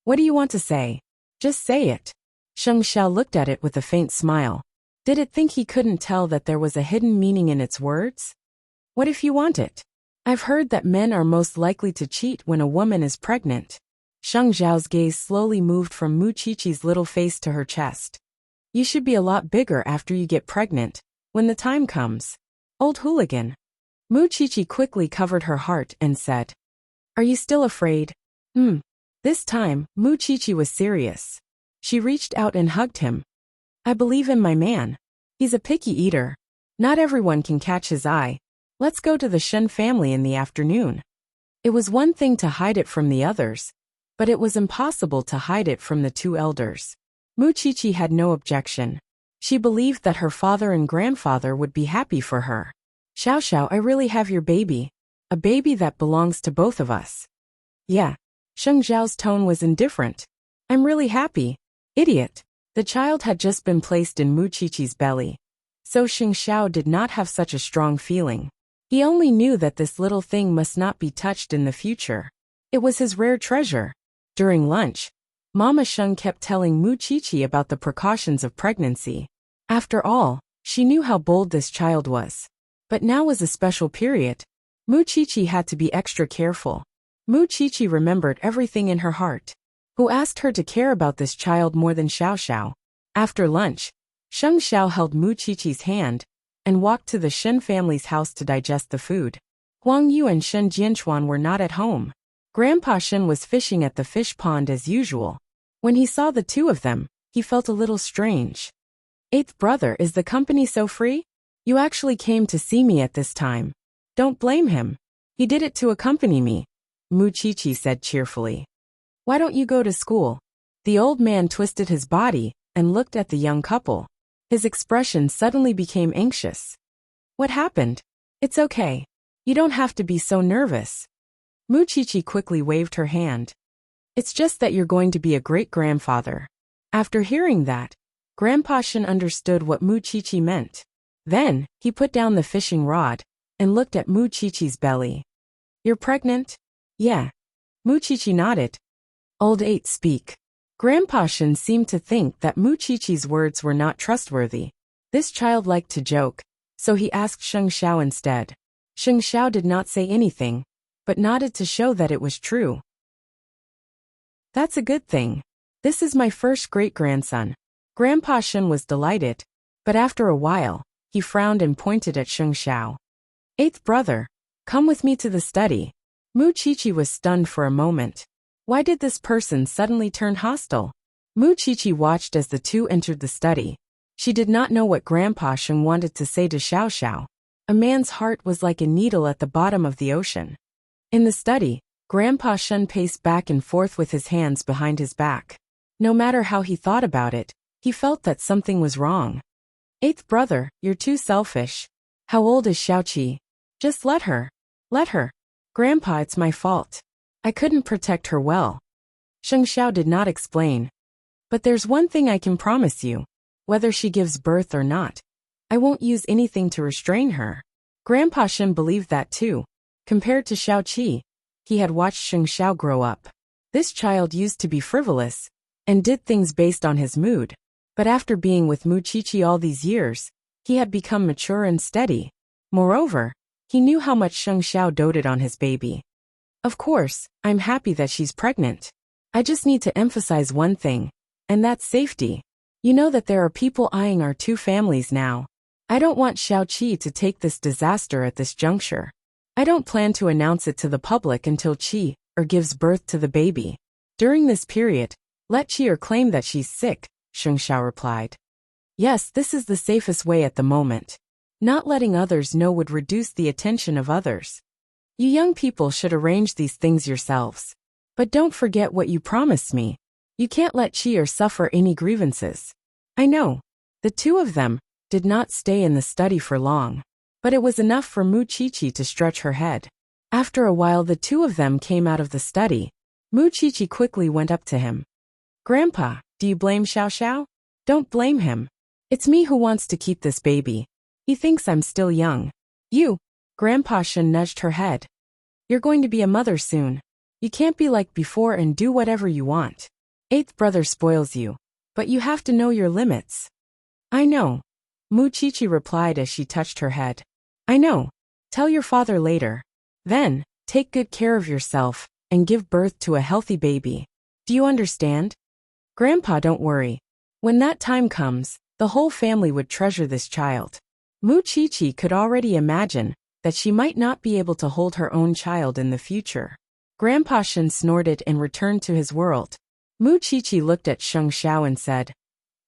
[SPEAKER 1] What do you want to say? Just say it. Sheng Xiao looked at it with a faint smile. Did it think he couldn't tell that there was a hidden meaning in its words? What if you want it? I've heard that men are most likely to cheat when a woman is pregnant. Sheng Xiao's gaze slowly moved from Mu Qiqi's little face to her chest. You should be a lot bigger after you get pregnant, when the time comes. Old hooligan. Mu Qiqi quickly covered her heart and said, Are you still afraid? This time, Mu Qiqi was serious. She reached out and hugged him. I believe in my man. He's a picky eater. Not everyone can catch his eye. Let's go to the Shen family in the afternoon. It was one thing to hide it from the others, but it was impossible to hide it from the two elders. Mu Qiqi had no objection. She believed that her father and grandfather would be happy for her. Xiao Xiao, I really have your baby. A baby that belongs to both of us. Yeah. Sheng Xiao's tone was indifferent. I'm really happy. Idiot. The child had just been placed in Mu Qiqi's belly, so Sheng Xiao did not have such a strong feeling. He only knew that this little thing must not be touched in the future. It was his rare treasure. During lunch, Mama Sheng kept telling Mu Qiqi about the precautions of pregnancy. After all, she knew how bold this child was. But now was a special period. Mu Qiqi had to be extra careful. Mu Qiqi remembered everything in her heart. Who asked her to care about this child more than Xiao Xiao? After lunch, Sheng Xiao held Mu Qiqi's hand and walked to the Shen family's house to digest the food. Huang Yu and Shen Jianchuan were not at home. Grandpa Shen was fishing at the fish pond as usual. When he saw the two of them, he felt a little strange. Eighth brother, is the company so free? You actually came to see me at this time. Don't blame him. He did it to accompany me, Mu Qiqi said cheerfully. Why don't you go to school? The old man twisted his body and looked at the young couple. His expression suddenly became anxious. What happened? It's okay. You don't have to be so nervous. Mu Qiqi quickly waved her hand. It's just that you're going to be a great-grandfather. After hearing that, Grandpa Shen understood what Mu Qiqi meant. Then, he put down the fishing rod and looked at Mu Qiqi's belly. You're pregnant? Yeah. Mu Qiqi nodded. Old eight, speak. Grandpa Shen seemed to think that Mu Qiqi's words were not trustworthy. This child liked to joke, so he asked Sheng Xiao instead. Sheng Xiao did not say anything, but nodded to show that it was true. That's a good thing. This is my first great-grandson. Grandpa Shen was delighted, but after a while, he frowned and pointed at Sheng Xiao. Eighth brother, come with me to the study. Mu Qiqi was stunned for a moment. Why did this person suddenly turn hostile? Mu Qiqi watched as the two entered the study. She did not know what Grandpa Shen wanted to say to Xiao Xiao. A man's heart was like a needle at the bottom of the ocean. In the study, Grandpa Shen paced back and forth with his hands behind his back. No matter how he thought about it, he felt that something was wrong. Eighth brother, you're too selfish. How old is Xiaoqi? Just let her. Let her. Grandpa, it's my fault. I couldn't protect her well. Sheng Xiao did not explain. But there's one thing I can promise you. Whether she gives birth or not, I won't use anything to restrain her. Grandpa Shen believed that too. Compared to Xiaoqi, he had watched Sheng Xiao grow up. This child used to be frivolous and did things based on his mood. But after being with Mu Qiqi all these years, he had become mature and steady. Moreover, he knew how much Sheng Xiao doted on his baby. Of course, I'm happy that she's pregnant. I just need to emphasize one thing, and that's safety. You know that there are people eyeing our two families now. I don't want Xiaoqi to take this disaster at this juncture. I don't plan to announce it to the public until Qi gives birth to the baby. During this period, let Qi claim that she's sick, Sheng Xiao replied. Yes, this is the safest way at the moment. Not letting others know would reduce the attention of others. You young people should arrange these things yourselves. But don't forget what you promised me. You can't let Qi suffer any grievances. I know. The two of them did not stay in the study for long. But it was enough for Mu Qiqi to stretch her head. After a while the two of them came out of the study. Mu Qiqi quickly went up to him. Grandpa, do you blame Xiao Xiao? Don't blame him. It's me who wants to keep this baby. He thinks I'm still young. You, Grandpa Shen nudged her head. You're going to be a mother soon. You can't be like before and do whatever you want. Eighth brother spoils you. But you have to know your limits. I know. Mu Qiqi replied as she touched her head. I know. Tell your father later. Then, take good care of yourself and give birth to a healthy baby. Do you understand? Grandpa, don't worry. When that time comes, the whole family would treasure this child. Mu Qiqi could already imagine that she might not be able to hold her own child in the future. Grandpa Shen snorted and returned to his world. Mu Qiqi looked at Sheng Xiao and said,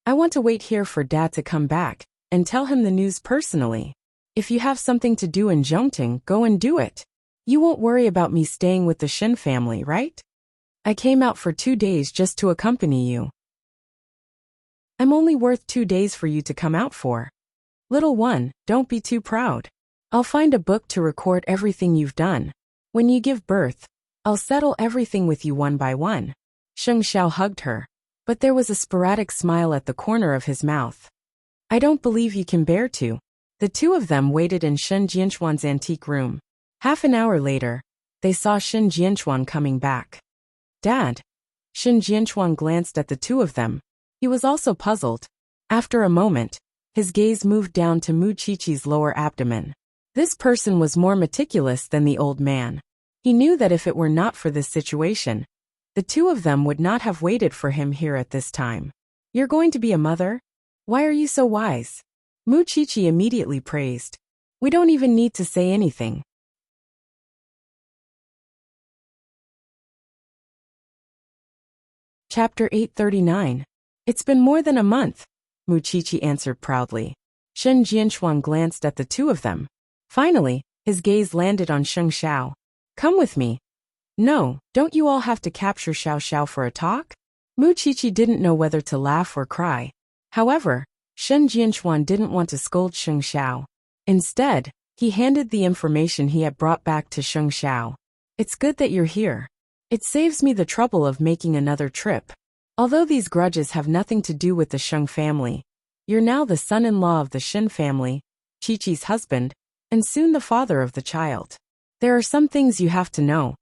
[SPEAKER 1] I want to wait here for Dad to come back and tell him the news personally. If you have something to do in Zhongting, go and do it. You won't worry about me staying with the Shen family, right? I came out for 2 days just to accompany you. I'm only worth 2 days for you to come out for. Little one, don't be too proud. I'll find a book to record everything you've done. When you give birth, I'll settle everything with you one by one. Sheng Xiao hugged her, but there was a sporadic smile at the corner of his mouth. I don't believe you can bear to. The two of them waited in Shen Jianchuan's antique room. Half an hour later, they saw Shen Jianchuan coming back. Dad. Shen Jianchuan glanced at the two of them. He was also puzzled. After a moment, his gaze moved down to Mu Qiqi's lower abdomen. This person was more meticulous than the old man. He knew that if it were not for this situation, the two of them would not have waited for him here at this time. You're going to be a mother? Why are you so wise? Mu Qiqi immediately praised. We don't even need to say anything. Chapter 839. It's been more than a month, Mu Qiqi answered proudly. Shen Jianchuan glanced at the two of them. Finally, his gaze landed on Sheng Xiao. Come with me. No, don't you all have to capture Xiao Xiao for a talk? Mu Qiqi didn't know whether to laugh or cry. However, Shen Jianchuan didn't want to scold Sheng Xiao. Instead, he handed the information he had brought back to Sheng Xiao. It's good that you're here. It saves me the trouble of making another trip. Although these grudges have nothing to do with the Sheng family, you're now the son-in-law of the Shen family, Qiqi's husband, and soon the father of the child. There are some things you have to know.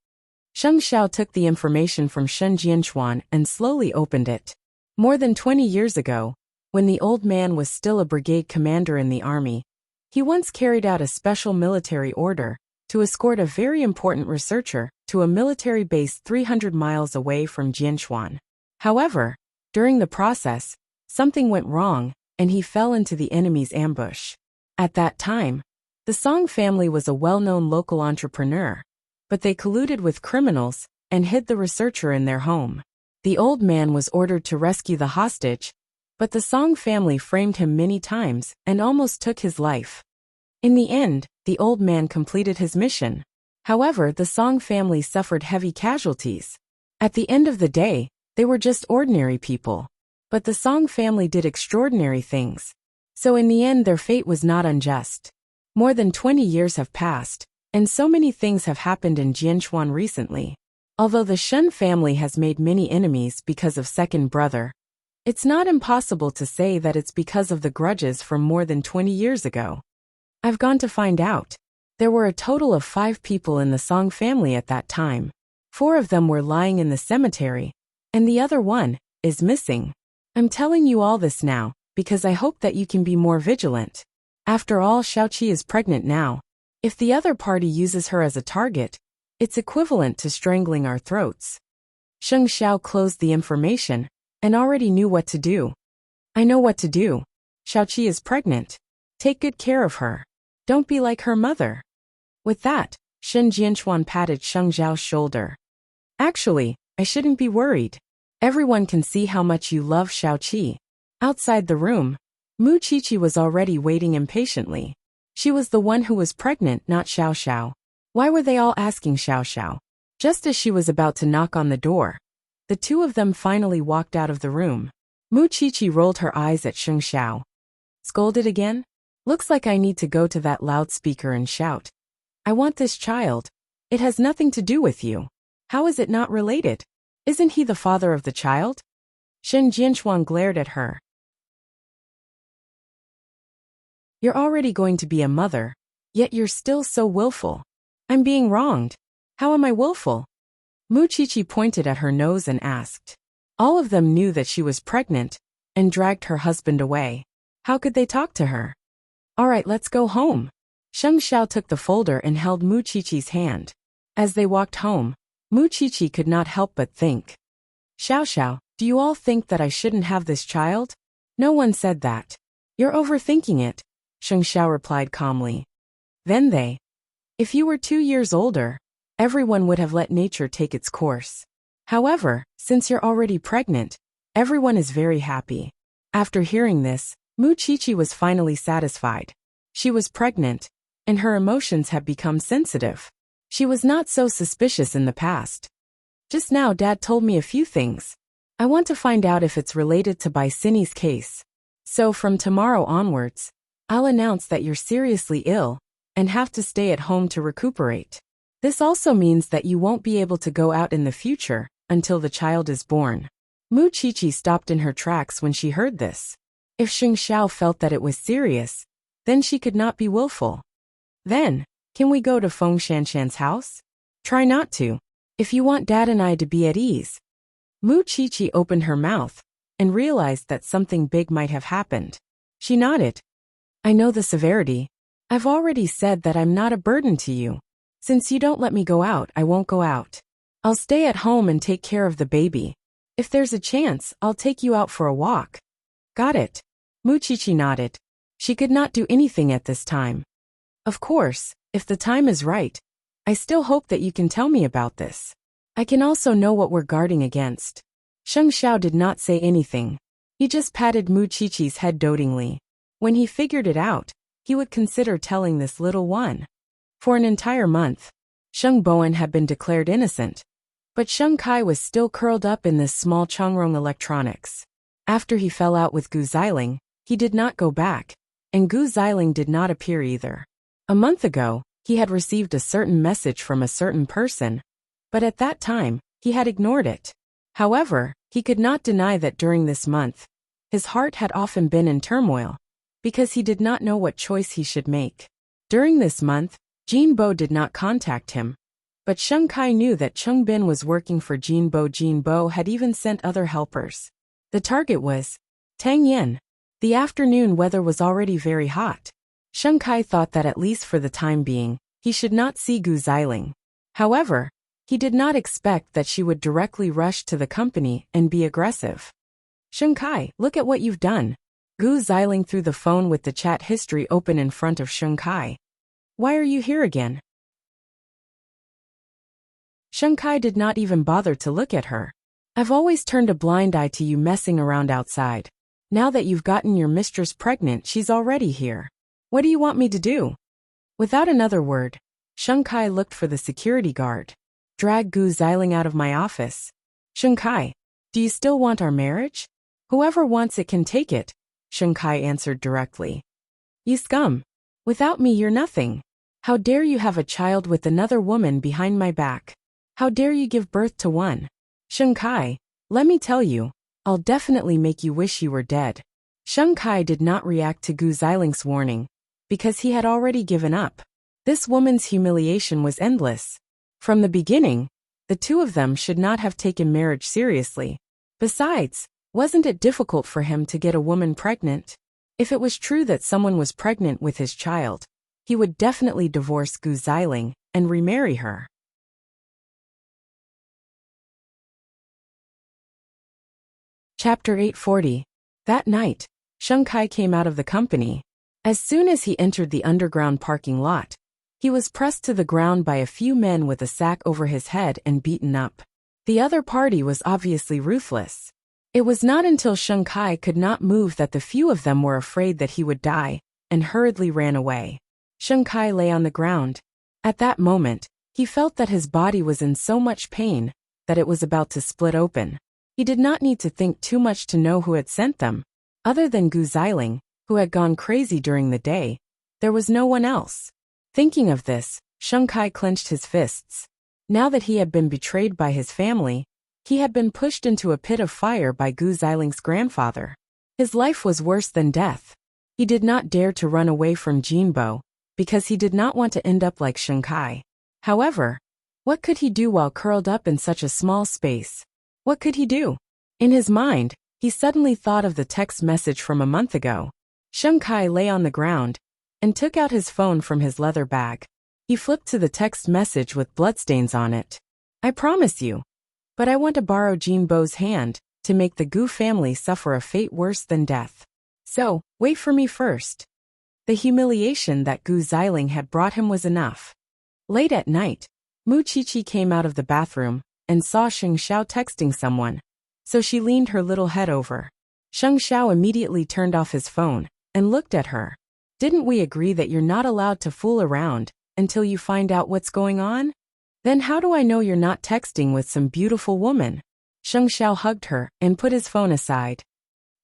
[SPEAKER 1] Sheng Xiao took the information from Shen Jianchuan and slowly opened it. More than 20 years ago, when the old man was still a brigade commander in the army, he once carried out a special military order to escort a very important researcher to a military base 300 miles away from Jianshuan. However, during the process, something went wrong, and he fell into the enemy's ambush. At that time, the Song family was a well-known local entrepreneur, but they colluded with criminals and hid the researcher in their home. The old man was ordered to rescue the hostage, but the Song family framed him many times and almost took his life. In the end, the old man completed his mission. However, the Song family suffered heavy casualties. At the end of the day, they were just ordinary people. But the Song family did extraordinary things. So in the end, their fate was not unjust. More than 20 years have passed, and so many things have happened in Jianshuan recently. Although the Shen family has made many enemies because of second brother, it's not impossible to say that it's because of the grudges from more than 20 years ago. I've gone to find out. There were a total of 5 people in the Song family at that time. 4 of them were lying in the cemetery, and the other one is missing. I'm telling you all this now, because I hope that you can be more vigilant. After all, Xiaoqi is pregnant now. If the other party uses her as a target, It's equivalent to strangling our throats. Sheng Xiao closed the information and already knew what to do. I know what to do. Xiaoqi is pregnant. Take good care of her. Don't be like her mother. With that, Shen Jianchuan patted Sheng Xiao's shoulder. Actually, I shouldn't be worried. Everyone can see how much you love Xiaoqi. Outside the room, Mu Qiqi was already waiting impatiently. She was the one who was pregnant, not Xiao Xiao. Why were they all asking Xiao Xiao? Just as she was about to knock on the door, the two of them finally walked out of the room. Mu Qiqi rolled her eyes at Sheng Xiao. Scolded again? Looks like I need to go to that loudspeaker and shout. I want this child. It has nothing to do with you. How is it not related? Isn't he the father of the child? Shen Jianchuan glared at her. You're already going to be a mother, yet you're still so willful. I'm being wronged. How am I willful? Mu Qiqi pointed at her nose and asked. All of them knew that she was pregnant and dragged her husband away. How could they talk to her? All right, let's go home. Sheng Xiao took the folder and held Mu Qiqi's hand. As they walked home, Mu Qiqi could not help but think. Xiao Xiao, do you all think that I shouldn't have this child? No one said that. You're overthinking it, Sheng Xiao replied calmly. Then they. If you were 2 years older, everyone would have let nature take its course. However, since you're already pregnant, everyone is very happy. After hearing this, Mu Qiqi was finally satisfied. She was pregnant, and her emotions had become sensitive. She was not so suspicious in the past. Just now Dad told me a few things. I want to find out if it's related to Baisini's case. So from tomorrow onwards, I'll announce that you're seriously ill and have to stay at home to recuperate. This also means that you won't be able to go out in the future until the child is born. Mu Qiqi stopped in her tracks when she heard this. If Sheng Xiao felt that it was serious, then she could not be willful. Then, can we go to Feng Shanshan's house? Try not to, if you want Dad and I to be at ease. Mu Qiqi opened her mouth and realized that something big might have happened. She nodded. I know the severity. I've already said that I'm not a burden to you. Since you don't let me go out, I won't go out. I'll stay at home and take care of the baby. If there's a chance, I'll take you out for a walk. Got it. Mu Qiqi nodded. She could not do anything at this time. Of course, if the time is right, I still hope that you can tell me about this. I can also know what we're guarding against. Sheng Xiao did not say anything. He just patted Mu Qiqi's head dotingly. When he figured it out, he would consider telling this little one. For an entire month, Sheng Bowen had been declared innocent. But Sheng Kai was still curled up in this small Chongrong electronics. After he fell out with Gu Xiling, he did not go back, and Gu Xiling did not appear either. A month ago, he had received a certain message from a certain person, but at that time, he had ignored it. However, he could not deny that during this month, his heart had often been in turmoil, because he did not know what choice he should make. During this month, Jin Bo did not contact him, but Sheng Kai knew that Cheng Bin was working for Jin Bo. Jin Bo had even sent other helpers. The target was Tang Yen. The afternoon weather was already very hot. Sheng Kai thought that at least for the time being, he should not see Gu Xiling. However, he did not expect that she would directly rush to the company and be aggressive. Sheng Kai, look at what you've done. Gu Xiling threw the phone with the chat history open in front of Sheng Kai. Why are you here again? Sheng Kai did not even bother to look at her. I've always turned a blind eye to you messing around outside. Now that you've gotten your mistress pregnant, she's already here. What do you want me to do? Without another word, Sheng Kai looked for the security guard. Drag Gu Xiling out of my office. Sheng Kai, do you still want our marriage? Whoever wants it can take it, Sheng Kai answered directly. You scum. Without me you're nothing. How dare you have a child with another woman behind my back? How dare you give birth to one? Sheng Kai, let me tell you, I'll definitely make you wish you were dead. Sheng Kai did not react to Gu Xiling's warning, because he had already given up. This woman's humiliation was endless. From the beginning, the two of them should not have taken marriage seriously. Besides, wasn't it difficult for him to get a woman pregnant? If it was true that someone was pregnant with his child, he would definitely divorce Gu Xiling and remarry her. Chapter 840. That night, Sheng Kai came out of the company. As soon as he entered the underground parking lot, he was pressed to the ground by a few men with a sack over his head and beaten up. The other party was obviously ruthless. It was not until Sheng Kai could not move that the few of them were afraid that he would die, and hurriedly ran away. Sheng Kai lay on the ground. At that moment, he felt that his body was in so much pain that it was about to split open. He did not need to think too much to know who had sent them. Other than Gu Xiling, who had gone crazy during the day, there was no one else. Thinking of this, Sheng Kai clenched his fists. Now that he had been betrayed by his family, he had been pushed into a pit of fire by Gu Xiling's grandfather. His life was worse than death. He did not dare to run away from Jinbo, because he did not want to end up like Sheng Kai. However, what could he do while curled up in such a small space? What could he do? In his mind, he suddenly thought of the text message from a month ago. Sheng Kai lay on the ground and took out his phone from his leather bag. He flipped to the text message with bloodstains on it. I promise you. But I want to borrow Jinbo's hand to make the Gu family suffer a fate worse than death. So, wait for me first. The humiliation that Gu Xiling had brought him was enough. Late at night, Mu Qiqi came out of the bathroom and saw Sheng Xiao texting someone, so she leaned her little head over. Sheng Xiao immediately turned off his phone and looked at her. Didn't we agree that you're not allowed to fool around until you find out what's going on? Then how do I know you're not texting with some beautiful woman? Sheng Xiao hugged her and put his phone aside.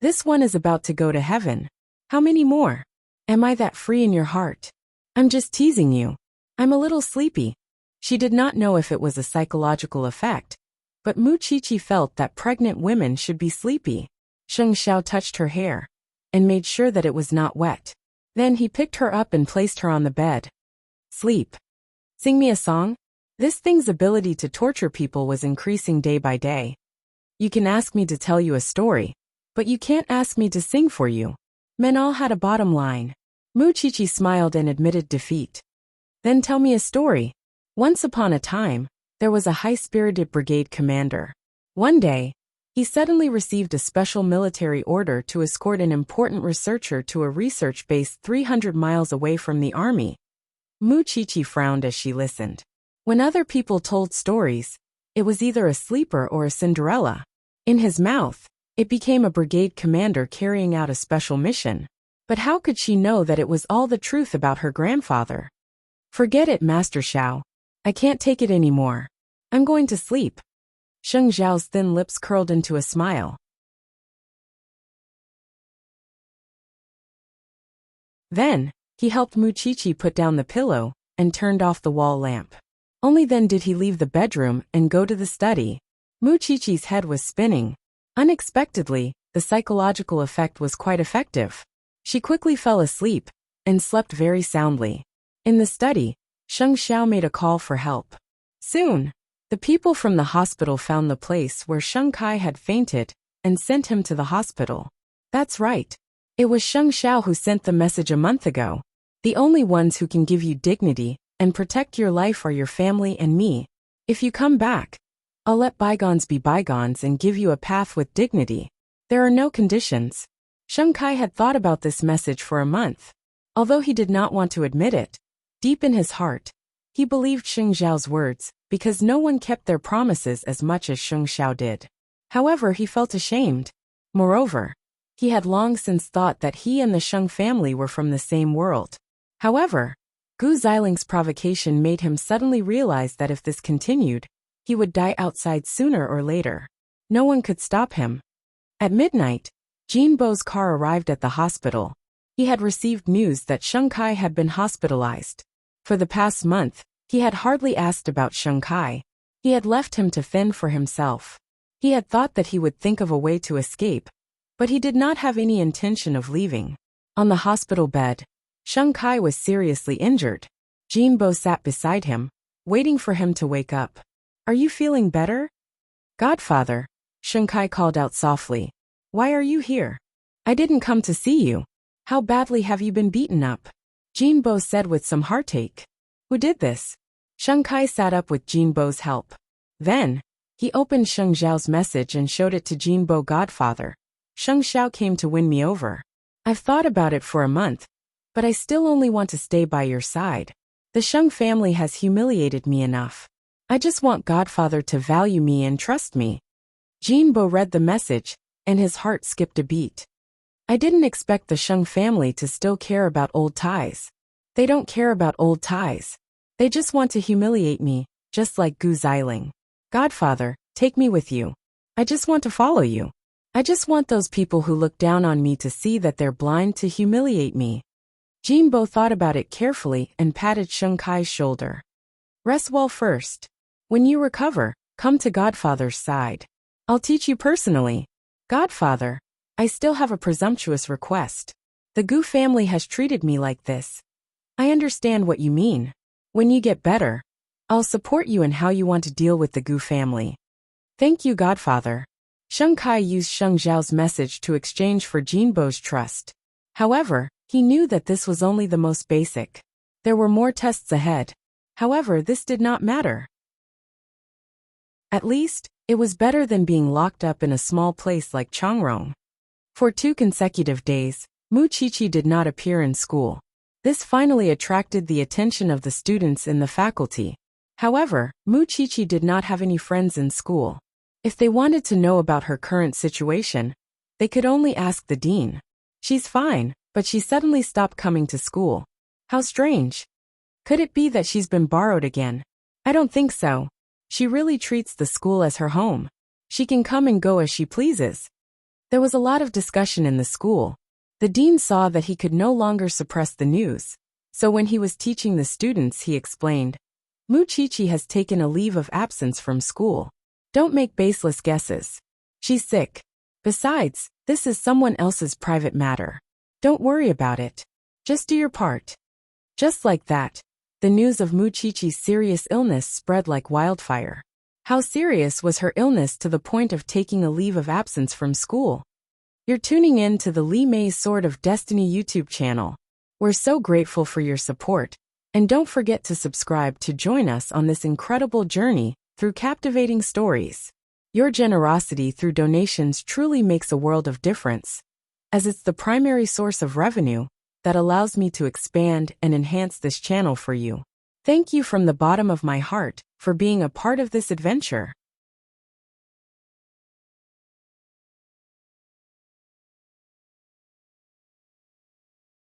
[SPEAKER 1] This one is about to go to heaven. How many more? Am I that free in your heart? I'm just teasing you. I'm a little sleepy. She did not know if it was a psychological effect, but Mu Qiqi felt that pregnant women should be sleepy. Sheng Xiao touched her hair and made sure that it was not wet. Then he picked her up and placed her on the bed. Sleep. Sing me a song? This thing's ability to torture people was increasing day by day. You can ask me to tell you a story, but you can't ask me to sing for you. Men all had a bottom line. Mu Qiqi smiled and admitted defeat. Then tell me a story. Once upon a time, there was a high-spirited brigade commander. One day, he suddenly received a special military order to escort an important researcher to a research base 300 miles away from the army. Mu Qiqi frowned as she listened. When other people told stories, it was either a sleeper or a Cinderella. In his mouth, it became a brigade commander carrying out a special mission. But how could she know that it was all the truth about her grandfather? Forget it, Master Xiao. I can't take it anymore. I'm going to sleep. Sheng Xiao's thin lips curled into a smile. Then, he helped Mu Qiqi put down the pillow and turned off the wall lamp. Only then did he leave the bedroom and go to the study. Mu Qiqi's head was spinning. Unexpectedly, the psychological effect was quite effective. She quickly fell asleep and slept very soundly. In the study, Sheng Xiao made a call for help. Soon, the people from the hospital found the place where Sheng Kai had fainted and sent him to the hospital. That's right. It was Sheng Xiao who sent the message a month ago. The only ones who can give you dignity and protect your life are your family and me. If you come back, I'll let bygones be bygones and give you a path with dignity. There are no conditions. Sheng Kai had thought about this message for a month. Although he did not want to admit it, deep in his heart, he believed Sheng Xiao's words because no one kept their promises as much as Sheng Xiao did. However, he felt ashamed. Moreover, he had long since thought that he and the Sheng family were from the same world. However, Gu Xiling's provocation made him suddenly realize that if this continued, he would die outside sooner or later. No one could stop him. At midnight, Jinbo's car arrived at the hospital. He had received news that Sheng Kai had been hospitalized. For the past month, he had hardly asked about Sheng Kai. He had left him to fend for himself. He had thought that he would think of a way to escape, but he did not have any intention of leaving. On the hospital bed, Sheng Kai was seriously injured. Jinbo sat beside him, waiting for him to wake up. Are you feeling better? Godfather, Sheng Kai called out softly. Why are you here? I didn't come to see you. How badly have you been beaten up? Jinbo said with some heartache. Who did this? Sheng Kai sat up with Jinbo's help. Then, He opened Sheng Xiao's message and showed it to Jinbo godfather. Sheng Xiao came to win me over. I've thought about it for a month, but I still only want to stay by your side. The Sheng family has humiliated me enough. I just want godfather to value me and trust me. Jinbo read the message, and his heart skipped a beat. I didn't expect the Sheng family to still care about old ties. They don't care about old ties. They just want to humiliate me, just like Gu Xiling. Godfather, take me with you. I just want to follow you. I just want those people who look down on me to see that they're blind to humiliate me. Jinbo thought about it carefully and patted Sheng Kai's shoulder. Rest well first. When you recover, come to Godfather's side. I'll teach you personally. Godfather, I still have a presumptuous request. The Gu family has treated me like this. I understand what you mean. When you get better, I'll support you in how you want to deal with the Gu family. Thank you, Godfather. Sheng Kai used Sheng Xiao's message to exchange for Jinbo's trust. However, he knew that this was only the most basic. There were more tests ahead. However, this did not matter. At least, it was better than being locked up in a small place like Changrong. For 2 consecutive days, Mu Qiqi did not appear in school. This finally attracted the attention of the students in the faculty. However, Mu Qiqi did not have any friends in school. If they wanted to know about her current situation, they could only ask the dean. She's fine, but she suddenly stopped coming to school. How strange. Could it be that she's been borrowed again? I don't think so. She really treats the school as her home. She can come and go as she pleases. There was a lot of discussion in the school. The dean saw that he could no longer suppress the news. So when he was teaching the students, he explained, Mu Qiqi has taken a leave of absence from school. Don't make baseless guesses. She's sick. Besides, this is someone else's private matter. Don't worry about it. Just do your part. Just like that, the news of Mu Qiqi's serious illness spread like wildfire. How serious was her illness to the point of taking a leave of absence from school? You're tuning in to the Li Mei's Sword of Destiny YouTube channel. We're so grateful for your support, and don't forget to subscribe to join us on this incredible journey through captivating stories. Your generosity through donations truly makes a world of difference, as it's the primary source of revenue that allows me to expand and enhance this channel for you. Thank you from the bottom of my heart for being a part of this adventure.